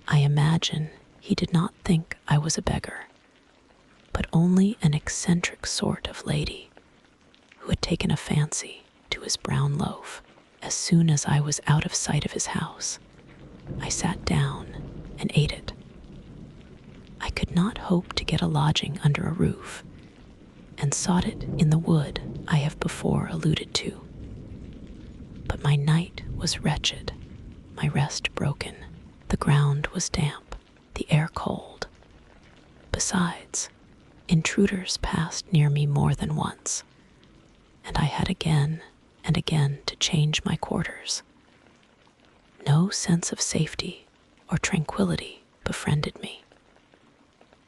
I imagine he did not think I was a beggar, but only an eccentric sort of lady who had taken a fancy to his brown loaf. As soon as I was out of sight of his house, I sat down and ate it. I could not hope to get a lodging under a roof, and sought it in the wood I have before alluded to. But my night was wretched, my rest broken. The ground was damp, the air cold. Besides, intruders passed near me more than once, and I had again and again to change my quarters. No sense of safety or tranquility befriended me.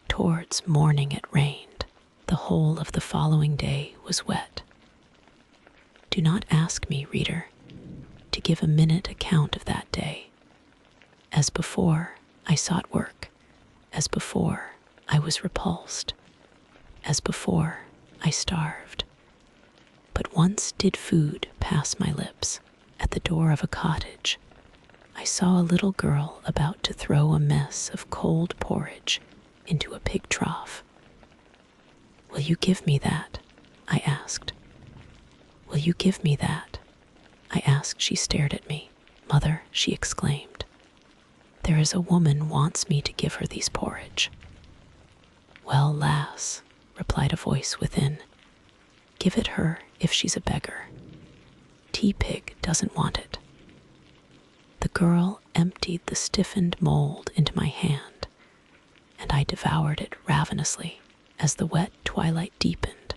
Towards morning it rained. The whole of the following day was wet. Do not ask me, reader, to give a minute account of that day. As before, I sought work. As before, I was repulsed. As before, I starved. But once did food pass my lips. At the door of a cottage, I saw a little girl about to throw a mess of cold porridge into a pig trough. "Will you give me that?" I asked. "Will you give me that?" I asked. She stared at me. "Mother," she exclaimed, "there is a woman wants me to give her these porridge." "Well, lass," replied a voice within, "give it her if she's a beggar. Tea-pig doesn't want it." The girl emptied the stiffened mold into my hand, and I devoured it ravenously. As the wet twilight deepened,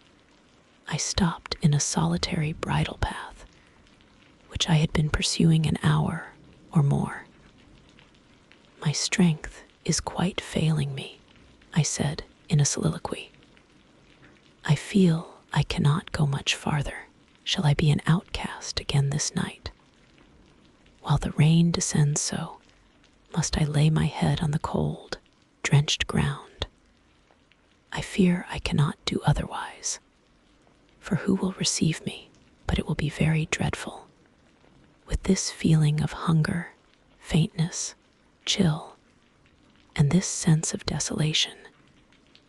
I stopped in a solitary bridle path, which I had been pursuing an hour or more. "My strength is quite failing me," I said in a soliloquy. "I feel I cannot go much farther. Shall I be an outcast again this night? While the rain descends so, must I lay my head on the cold, drenched ground, I fear I cannot do otherwise. For who will receive me? But it will be very dreadful. With this feeling of hunger, faintness, chill, and this sense of desolation,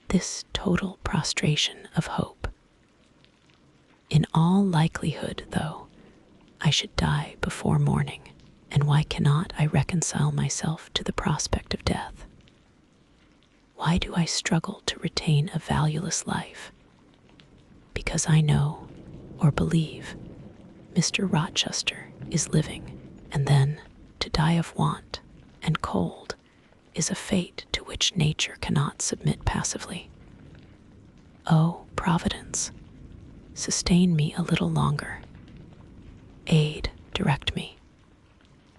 this total prostration of hope. In all likelihood, though, I should die before morning, and why cannot I reconcile myself to the prospect of death? Why do I struggle to retain a valueless life? Because I know, or believe, Mr. Rochester is living, and then to die of want and cold is a fate to which nature cannot submit passively. Oh, Providence, sustain me a little longer. Aid, direct me.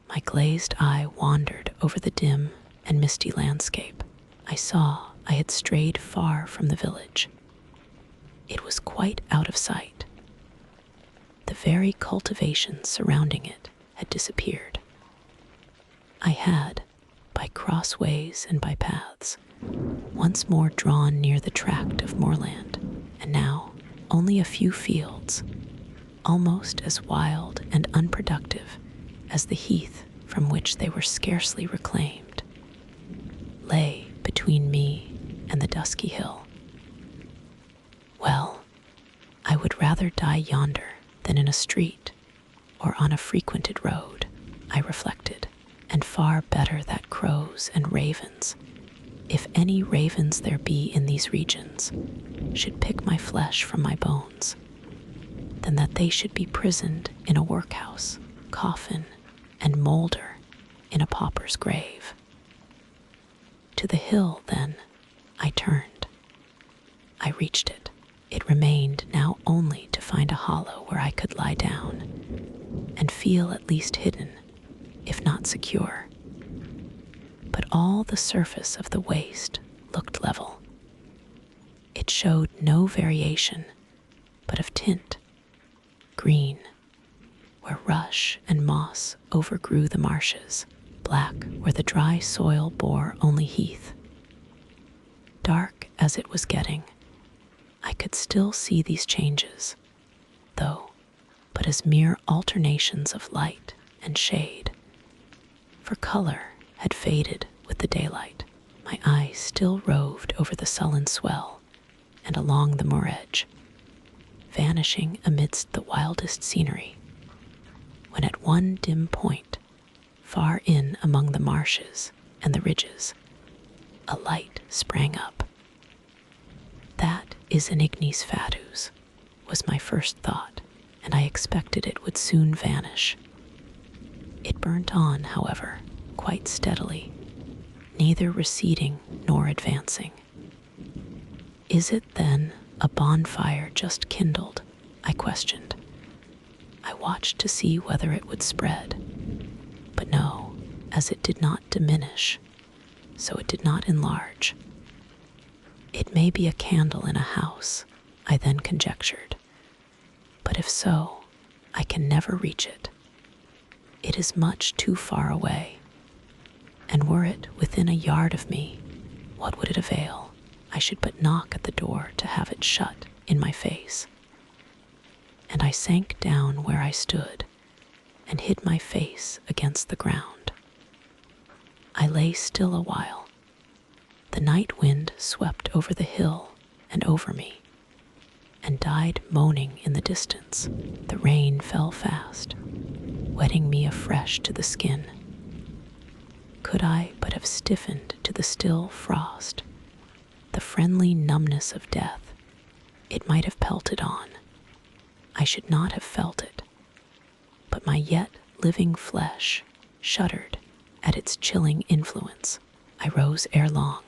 My glazed eye wandered over the dim and misty landscape. I saw I had strayed far from the village. It was quite out of sight. The very cultivation surrounding it had disappeared. I had, by crossways and by paths, once more drawn near the tract of moorland, and now only a few fields, almost as wild and unproductive as the heath from which they were scarcely reclaimed, lay between me and the dusky hill. Well, I would rather die yonder than in a street or on a frequented road, I reflected, and far better that crows and ravens, if any ravens there be in these regions, should pick my flesh from my bones, than that they should be prisoned in a workhouse, coffin, and moulder in a pauper's grave. To the hill, then, I turned. I reached it. It remained now only to find a hollow where I could lie down and feel at least hidden, if not secure. But all the surface of the waste looked level. It showed no variation, but of tint, green, where rush and moss overgrew the marshes, black where the dry soil bore only heath. Dark as it was getting, I could still see these changes, though but as mere alternations of light and shade. For color had faded with the daylight. My eyes still roved over the sullen swell and along the moor edge, vanishing amidst the wildest scenery, when at one dim point, far in among the marshes and the ridges, a light sprang up. That is an ignis fatuus, was my first thought, and I expected it would soon vanish. It burnt on, however, quite steadily, neither receding nor advancing. Is it, then, a bonfire just kindled? I questioned. I watched to see whether it would spread, but no, as it did not diminish, so it did not enlarge. It may be a candle in a house, I then conjectured, but if so, I can never reach it. It is much too far away, and were it within a yard of me, what would it avail? I should but knock at the door to have it shut in my face. And I sank down where I stood and hid my face against the ground. I lay still a while. The night wind swept over the hill and over me, and died moaning in the distance. The rain fell fast, wetting me afresh to the skin. Could I but have stiffened to the still frost, the friendly numbness of death, it might have pelted on. I should not have felt it, but my yet living flesh shuddered at its chilling influence. I rose ere long.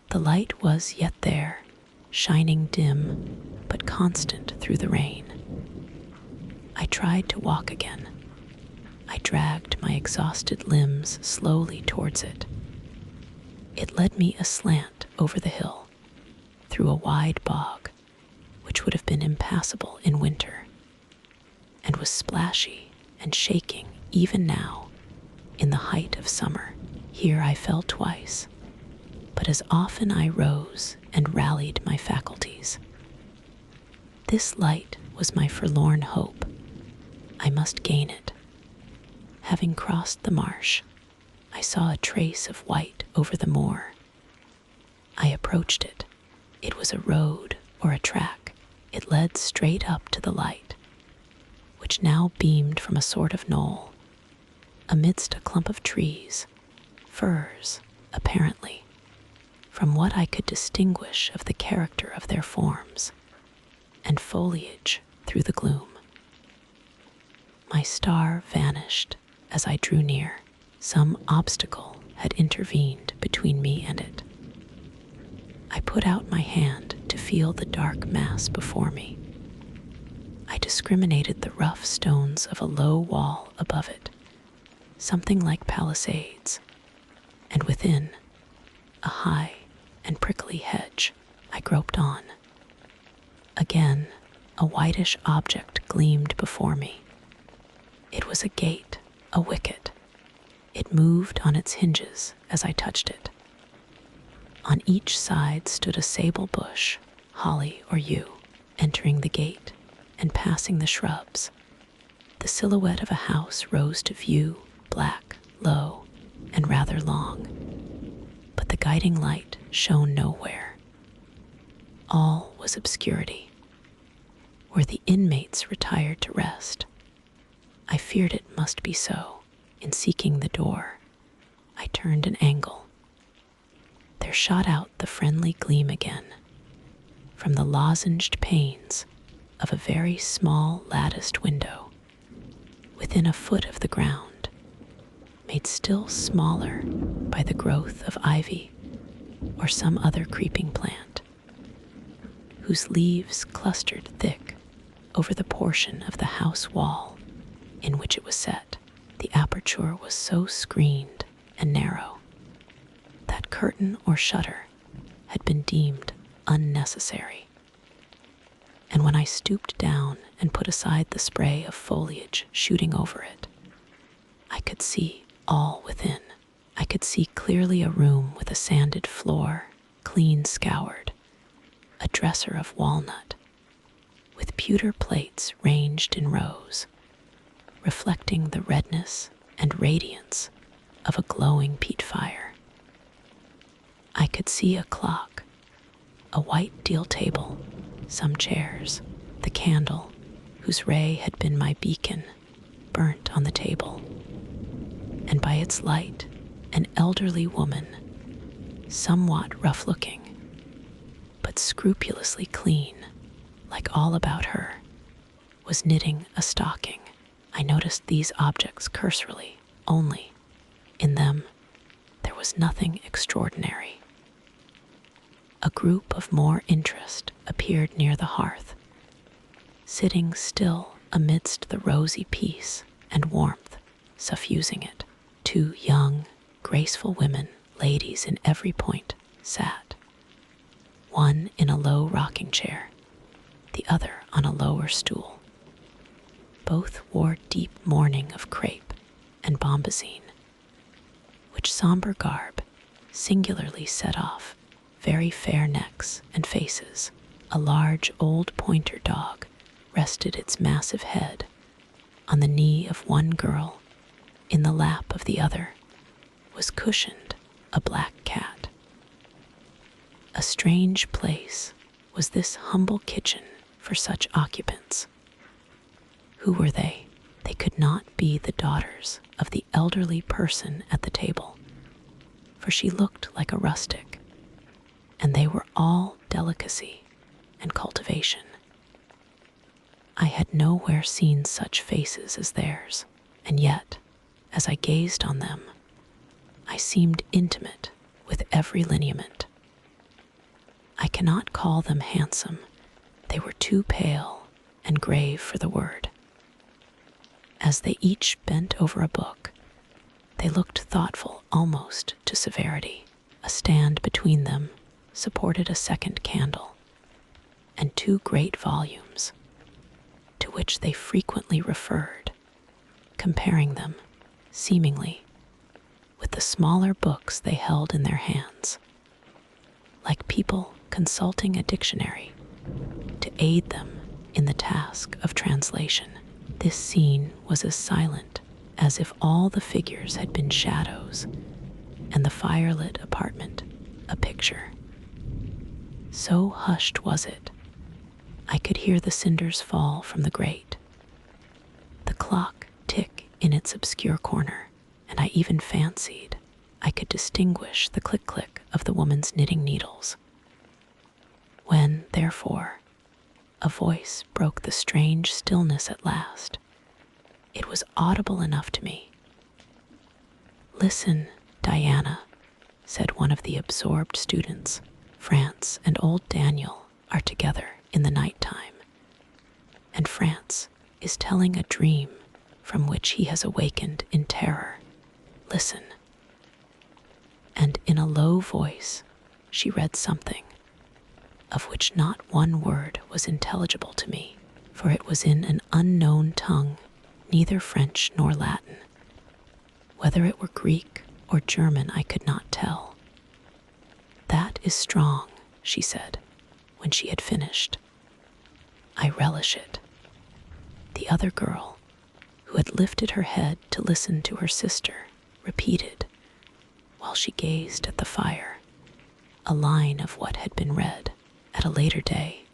The light was yet there, shining dim but constant through the rain. I tried to walk again. I dragged my exhausted limbs slowly towards it. It led me aslant over the hill, through a wide bog, which would have been impassable in winter, and was splashy and shaking even now, in the height of summer. Here I fell twice, but as often I rose and rallied my faculties. This light was my forlorn hope. I must gain it. Having crossed the marsh, I saw a trace of white over the moor. I approached it. It was a road or a track. It led straight up to the light, which now beamed from a sort of knoll, amidst a clump of trees, firs, apparently, from what I could distinguish of the character of their forms, and foliage through the gloom. My star vanished as I drew near. Some obstacle had intervened between me and it. I put out my hand to feel the dark mass before me. I discriminated the rough stones of a low wall above it, something like palisades, and within, a high and prickly hedge. I groped on. Again, a whitish object gleamed before me. It was a gate, a wicket. It moved on its hinges as I touched it. On each side stood a sable bush, holly or yew, entering the gate and passing the shrubs. The silhouette of a house rose to view, black, low, and rather long, but the guiding light shone nowhere. All was obscurity. Were the inmates retired to rest? I feared it must be so. In seeking the door, I turned an angle. There shot out the friendly gleam again from the lozenged panes of a very small latticed window within a foot of the ground, made still smaller by the growth of ivy or some other creeping plant, whose leaves clustered thick over the portion of the house wall in which it was set. The aperture was so screened and narrow that curtain or shutter had been deemed unnecessary. And when I stooped down and put aside the spray of foliage shooting over it, I could see all within. I could see clearly a room with a sanded floor, clean scoured, a dresser of walnut, with pewter plates ranged in rows, reflecting the redness and radiance of a glowing peat fire. I could see a clock, a white deal table, some chairs, the candle, whose ray had been my beacon, burnt on the table, and by its light, an elderly woman, somewhat rough-looking, but scrupulously clean, like all about her, was knitting a stocking. I noticed these objects cursorily only. In them, there was nothing extraordinary. A group of more interest appeared near the hearth, sitting still amidst the rosy peace and warmth suffusing it. 2 young, graceful women, ladies in every point, sat, one in a low rocking chair, the other on a lower stool. Both wore deep mourning of crepe and bombazine, which somber garb singularly set off very fair necks and faces. A large old pointer dog rested its massive head on the knee of one girl. In the lap of the other was cushioned a black cat. A strange place was this humble kitchen for such occupants. Who were they? They could not be the daughters of the elderly person at the table, for she looked like a rustic, and they were all delicacy and cultivation. I had nowhere seen such faces as theirs, and yet, as I gazed on them, I seemed intimate with every lineament. I cannot call them handsome. They were too pale and grave for the word. As they each bent over a book, they looked thoughtful almost to severity. A stand between them supported a second candle and 2 great volumes, to which they frequently referred, comparing them, seemingly, with the smaller books they held in their hands. like people consulting a dictionary to aid them in the task of translation. This scene was as silent as if all the figures had been shadows and the firelit apartment a picture. So hushed was it, I could hear the cinders fall from the grate, the clock tick in its obscure corner, and I even fancied I could distinguish the click-click of the woman's knitting needles. When, therefore, a voice broke the strange stillness at last, it was audible enough to me. "Listen, Diana," said one of the absorbed students. "France and old Daniel are together in the night time, and France is telling a dream from which he has awakened in terror. Listen." And in a low voice, she read something, of which not one word was intelligible to me, for it was in an unknown tongue, neither French nor Latin. Whether it were Greek or German I could not tell. "That is strong," she said, when she had finished. "I relish it." The other girl, who had lifted her head to listen to her sister, repeated, while she gazed at the fire, a line of what had been read. At a later day,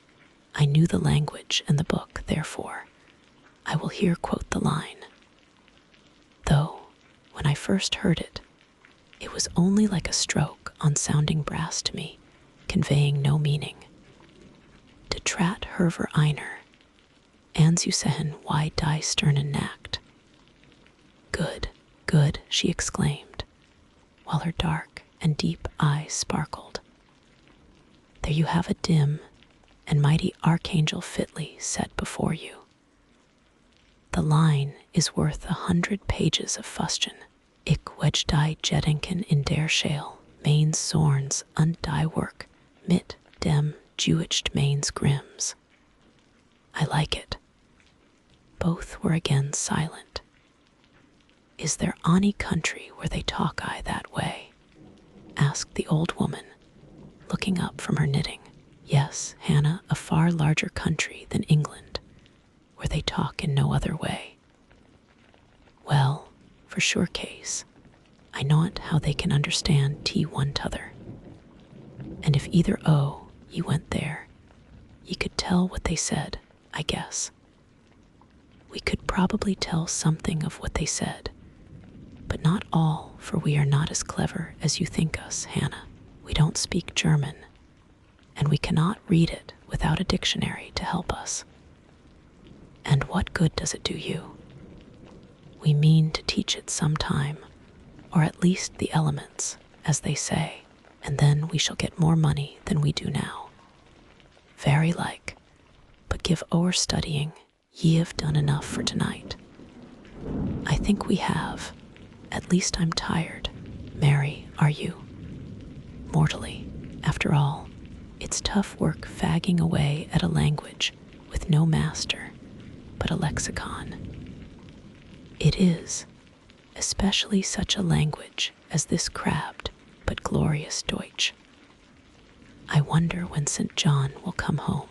I knew the language and the book, therefore I will here quote the line. Though, when I first heard it, it was only like a stroke on sounding brass to me, conveying no meaning. De trat herver einer, Ansüsehen why die Sternen nackt. Good, good, she exclaimed, while her dark and deep eyes sparkled. There you have a dim and mighty archangel fitly set before you. The line is worth 100 pages of fustian. Ik wedge die Jeddenken in der Schale, Mains Zorns und die Work, mit dem Jewicht Mains Grims. I like it. Both were again silent. Is there any country where they talk I that way? Asked the old woman, looking up from her knitting. Yes, Hannah, a far larger country than England, where they talk in no other way. Well, for sure case, I know't how they can understand one t'other. And if either ye went there, ye could tell what they said, I guess. We could probably tell something of what they said, but not all, for we are not as clever as you think us, Hannah. We don't speak German, and we cannot read it without a dictionary to help us. And what good does it do you? We mean to teach it some time, or at least the elements, as they say, and then we shall get more money than we do now. Very like, but give o'er studying, ye have done enough for tonight. I think we have. At least I'm tired. Mary, are you? Mortally. After all, it's tough work fagging away at a language with no master but a lexicon. It is, especially such a language as this crabbed but glorious Deutsch. I wonder when St. John will come home.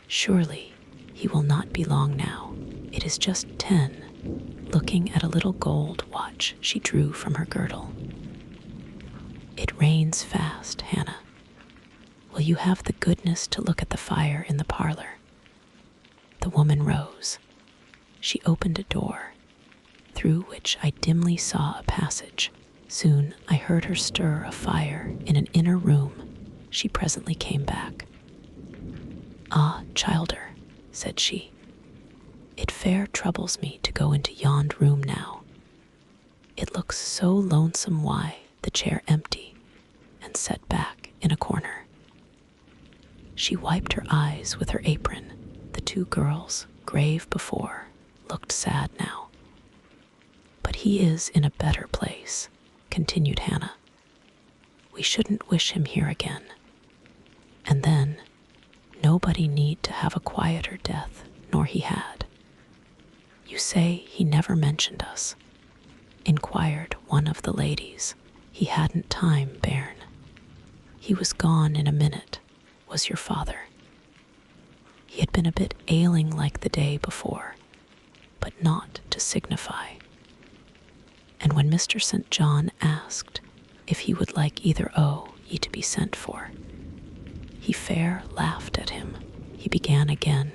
Surely he will not be long now. It is just 10, looking at a little gold watch she drew from her girdle. It rains fast, Hannah. Will you have the goodness to look at the fire in the parlor? The woman rose. She opened a door, through which I dimly saw a passage. Soon I heard her stir a fire in an inner room. She presently came back. "Ah, childer," said she, "it fair troubles me to go into yond room now. It looks so lonesome why the chair empty and set back in a corner." She wiped her eyes with her apron. The two girls, grave before, looked sad now. "But he is in a better place," continued Hannah. "We shouldn't wish him here again. And then, nobody need to have a quieter death nor he had." "You say he never mentioned us?" inquired one of the ladies. "He hadn't time, bairn." He was gone in a minute, was your father. He had been a bit ailing like the day before, but not to signify. And when Mr. St. John asked if he would like either ye to be sent for, he fair laughed at him. He began again,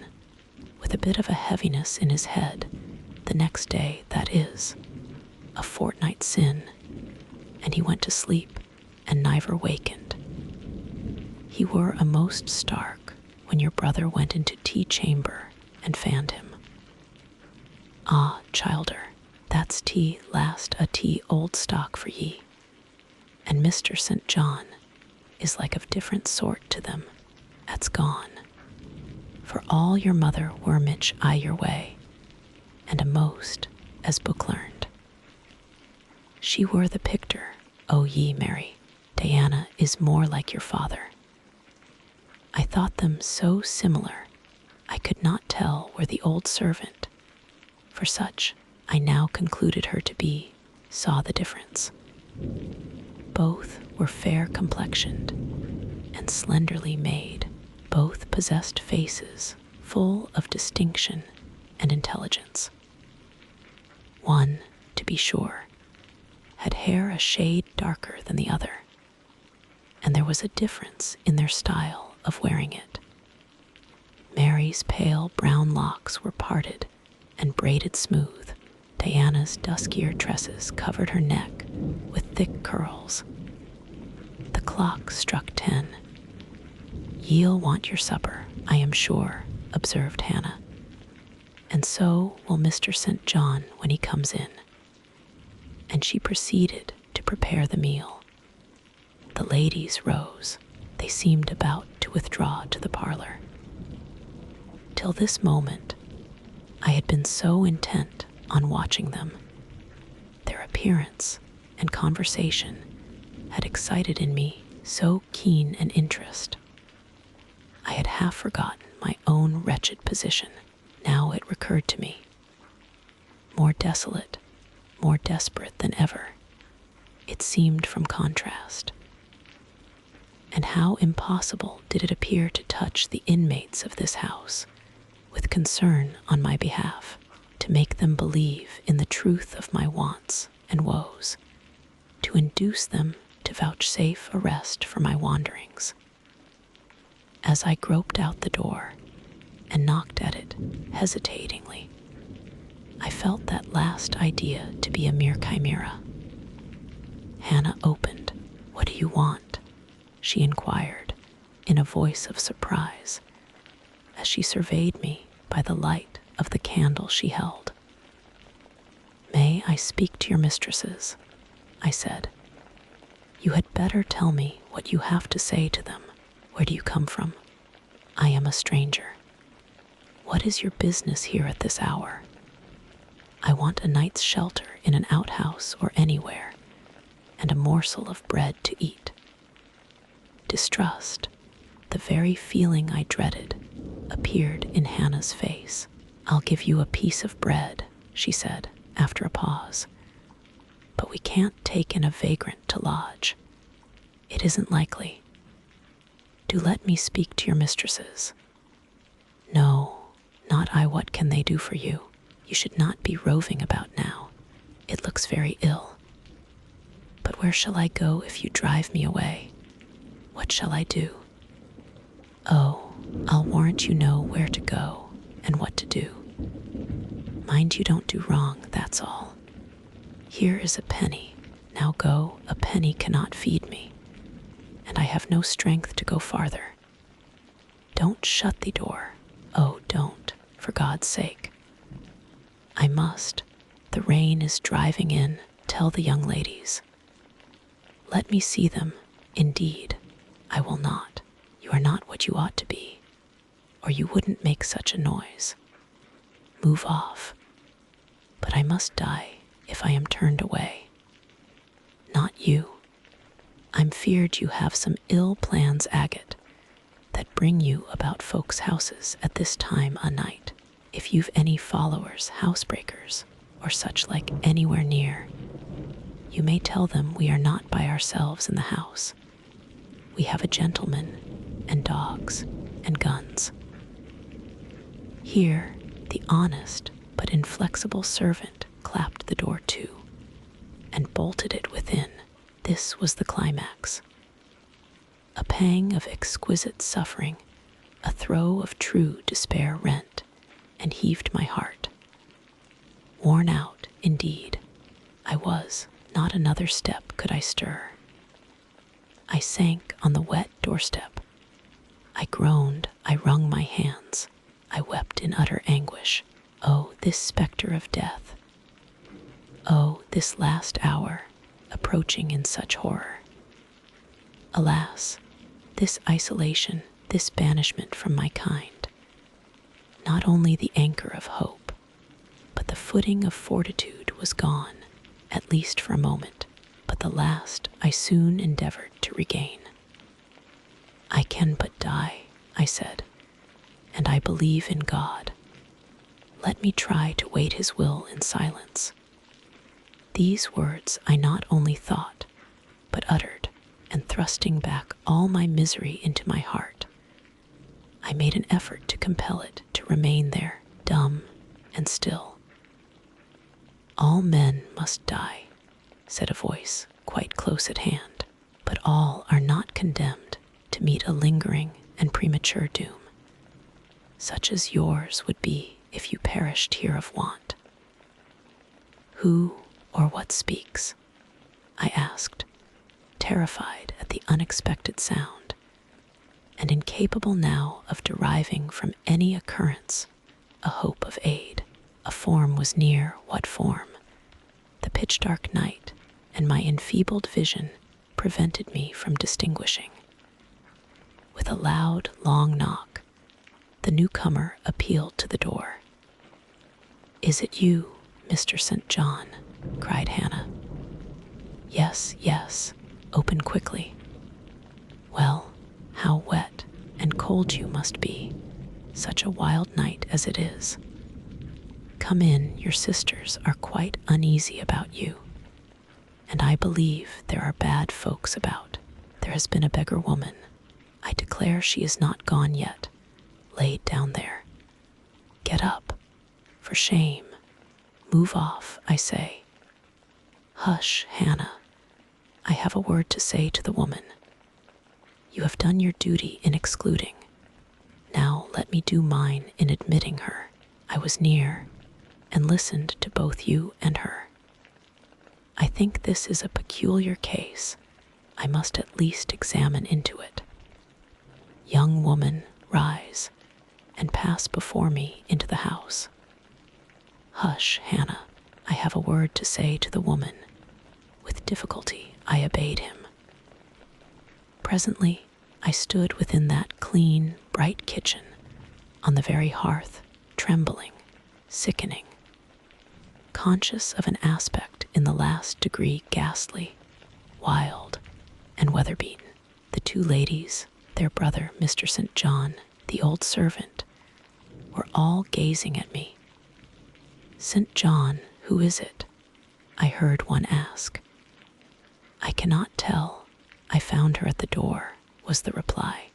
with a bit of a heaviness in his head, the next day, that is, a fortnight sin, and he went to sleep, and never wakened. He were a most stark when your brother went into tea chamber and fanned him. Ah, childer, that's tea last a tea old stock for ye, and Mr. St. John is like of different sort to them, at's gone. For all your mother were mich your way, and a most as book learned. She were the picter, O ye Mary, Diana is more like your father. I thought them so similar, I could not tell where the old servant, for such I now concluded her to be, saw the difference. Both were fair complexioned and slenderly made. Both possessed faces full of distinction and intelligence. One, to be sure, had hair a shade darker than the other, and there was a difference in their style of wearing it. Mary's pale brown locks were parted and braided smooth. Diana's duskier tresses covered her neck with thick curls. The clock struck 10. Ye'll want your supper, I am sure, observed Hannah, and so will Mr. St. John when he comes in. And she proceeded to prepare the meal. The ladies rose. They seemed about to withdraw to the parlor. Till this moment, I had been so intent on watching them. Their appearance and conversation had excited in me so keen an interest. I had half forgotten my own wretched position. Now it recurred to me. More desolate, more desperate than ever, it seemed from contrast. And how impossible did it appear to touch the inmates of this house with concern on my behalf, to make them believe in the truth of my wants and woes, to induce them to vouchsafe a rest for my wanderings. As I groped out the door and knocked at it hesitatingly, I felt that last idea to be a mere chimera. Hannah opened. "What do you want?" she inquired in a voice of surprise, as she surveyed me by the light of the candle she held. "May I speak to your mistresses?" I said. "You had better tell me what you have to say to them. Where do you come from?" "I am a stranger." "What is your business here at this hour?" "I want a night's shelter in an outhouse or anywhere, and a morsel of bread to eat." Distrust, the very feeling I dreaded, appeared in Hannah's face. "I'll give you a piece of bread," she said after a pause. "But we can't take in a vagrant to lodge. It isn't likely. Do let me speak to your mistresses." "No, not I. What can they do for you? You should not be roving about now. It looks very ill. But where shall I go if you drive me away? What shall I do?" "Oh, I'll warrant you know where to go and what to do. Mind you don't do wrong, that's all. Here is a penny. Now go, a penny cannot feed me, and I have no strength to go farther. Don't shut the door. Oh, don't, for God's sake." "I must. The rain is driving in. Tell the young ladies." "Let me see them. Indeed, I will not. You are not what you ought to be, or you wouldn't make such a noise. Move off. But I must die if I am turned away. Not you. I'm feared you have some ill plans, Agate, that bring you about folks' houses at this time o' night. If you've any followers, housebreakers, or such like anywhere near, you may tell them we are not by ourselves in the house. we have a gentleman and dogs and guns. Here, the honest but inflexible servant clapped the door to and bolted it within. This was the climax. A pang of exquisite suffering, a throe of true despair rent and heaved my heart. Worn out, indeed, I was. Not another step could I stir. I sank on the wet doorstep. I groaned, I wrung my hands. I wept in utter anguish. Oh, this specter of death. Oh, this last hour, approaching in such horror. Alas, this isolation, this banishment from my kind. Not only the anchor of hope, but the footing of fortitude was gone, at least for a moment, but the last I soon endeavored to regain. I can but die, I said, and I believe in God. Let me try to wait his will in silence. These words I not only thought, but uttered, and thrusting back all my misery into my heart, I made an effort to compel it to remain there, dumb and still. All men must die, said a voice quite close at hand, but all are not condemned to meet a lingering and premature doom, such as yours would be if you perished here of want. Who or what speaks? I asked, terrified at the unexpected sound, and incapable now of deriving from any occurrence a hope of aid. A form was near. What form? The pitch-dark night and my enfeebled vision prevented me from distinguishing. With a loud, long knock, the newcomer appealed to the door. "Is it you, Mr. St. John?" cried Hannah. "Yes, yes, open quickly." "Well, how wet and cold you must be, such a wild night as it is. Come in, your sisters are quite uneasy about you, and I believe there are bad folks about. There has been a beggar woman. I declare she is not gone yet, laid down there. Get up, for shame. Move off, I say." "Hush, Hannah. I have a word to say to the woman. You have done your duty in excluding. Now let me do mine in admitting her. I was near and listened to both you and her. I think this is a peculiar case. I must at least examine into it. Young woman, rise and pass before me into the house." "Hush, Hannah. I have a word to say to the woman." With difficulty, I obeyed him. Presently, I stood within that clean, bright kitchen, on the very hearth, trembling, sickening, conscious of an aspect in the last degree ghastly, wild, and weather-beaten. The two ladies, their brother, Mr. St. John, the old servant, were all gazing at me. "St. John, who is it?" I heard one ask. "I cannot tell. I found her at the door," was the reply.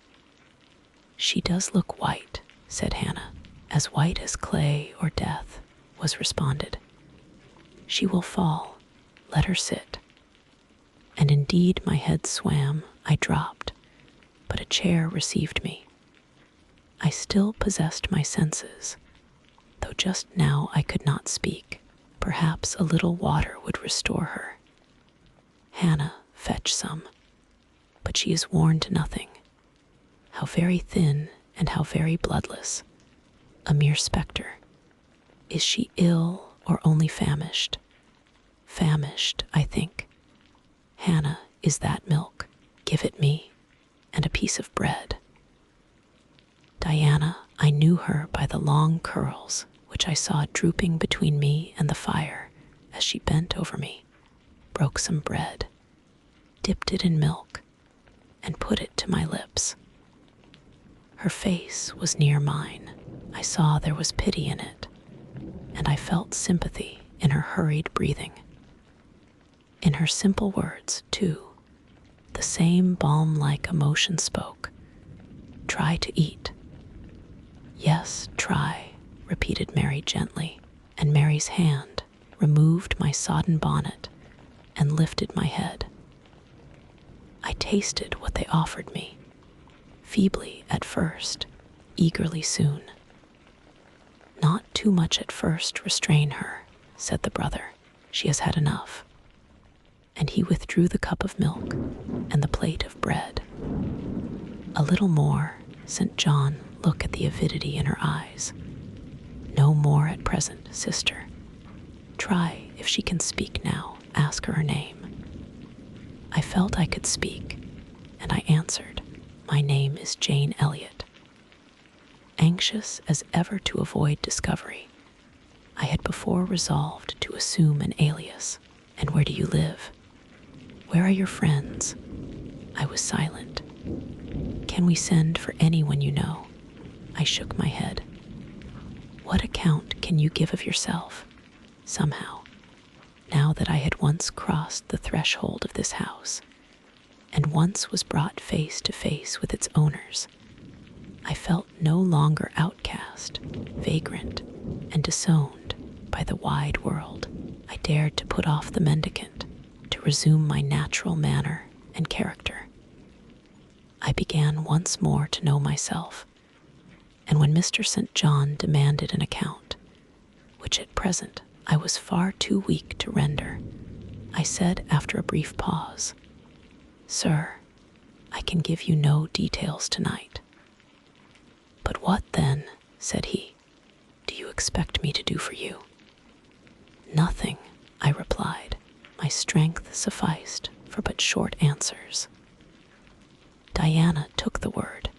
"She does look white," said Hannah. "As white as clay or death," was responded. "She will fall. Let her sit." And indeed my head swam. I dropped, but a chair received me. I still possessed my senses, though just now I could not speak. Perhaps a little water would restore her. "Hannah, fetch some." But she is worn to nothing. How very thin and how very bloodless. A mere spectre. Is she ill or only famished? Famished, I think. "Hannah, is that milk? Give it me, and a piece of bread." Diana, I knew her by the long curls which I saw drooping between me and the fire as she bent over me, broke some bread, dipped it in milk, and put it to my lips. Her face was near mine. I saw there was pity in it, and I felt sympathy in her hurried breathing. In her simple words, too, the same balm-like emotion spoke. "Try to eat." "Yes, try," repeated Mary gently, and Mary's hand removed my sodden bonnet and lifted my head. I tasted what they offered me, feebly at first, eagerly soon. "Not too much at first, restrain her," said the brother. "She has had enough." And he withdrew the cup of milk and the plate of bread. "A little more," St. John, look at the avidity in her eyes. "No more at present, sister. Try if she can speak now. Ask her name." I felt I could speak, and I answered, "My name is Jane Elliot." Anxious as ever to avoid discovery, I had before resolved to assume an alias. "And where do you live? Where are your friends?" I was silent. "Can we send for anyone you know?" I shook my head. "What account can you give of yourself?" Somehow, now that I had once crossed the threshold of this house, and once was brought face to face with its owners, I felt no longer outcast, vagrant, and disowned by the wide world. I dared to put off the mendicant, to resume my natural manner and character. I began once more to know myself, and when Mr. St. John demanded an account, which at present I was far too weak to render, I said after a brief pause, "Sir, I can give you no details tonight." "But what then," said he, "do you expect me to do for you?" "Nothing," I replied. My strength sufficed for but short answers. Diana took the word.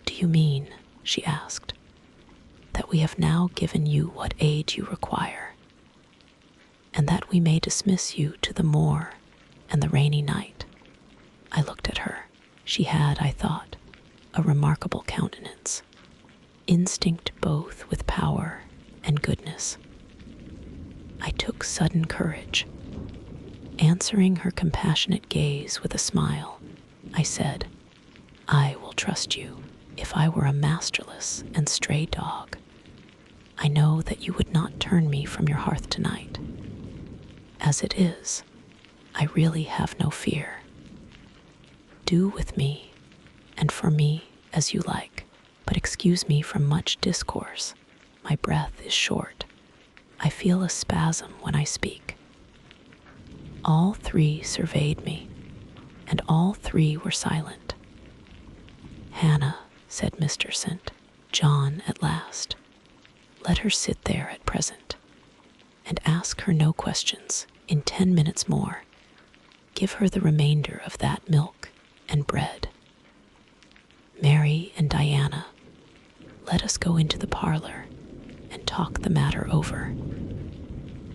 "Do you mean," she asked, "that we have now given you what aid you require, and that we may dismiss you to the moor and the rainy night?" I looked at her. She had, I thought, a remarkable countenance, instinct both with power and goodness. I took sudden courage. Answering her compassionate gaze with a smile, I said, "I will trust you. If I were a masterless and stray dog, I know that you would not turn me from your hearth tonight. As it is, I really have no fear. Do with me and for me as you like, but excuse me from much discourse. My breath is short. I feel a spasm when I speak." All three surveyed me, and all three were silent. "Hannah," said Mr. St. John at last, "let her sit there at present, and ask her no questions. In 10 minutes more, give her the remainder of that milk and bread. Mary and Diana, let us go into the parlor and talk the matter over."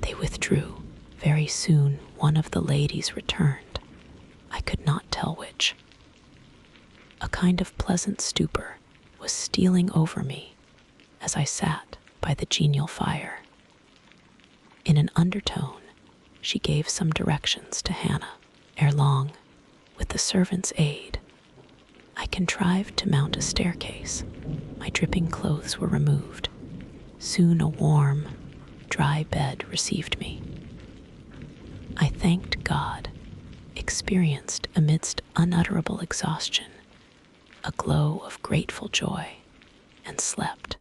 They withdrew. Very soon one of the ladies returned. I could not tell which. A kind of pleasant stupor was stealing over me as I sat by the genial fire. In an undertone, she gave some directions to Hannah. Ere long, with the servant's aid, I contrived to mount a staircase. My dripping clothes were removed. Soon a warm, dry bed received me. I thanked God, experienced amidst unutterable exhaustion a glow of grateful joy, and slept.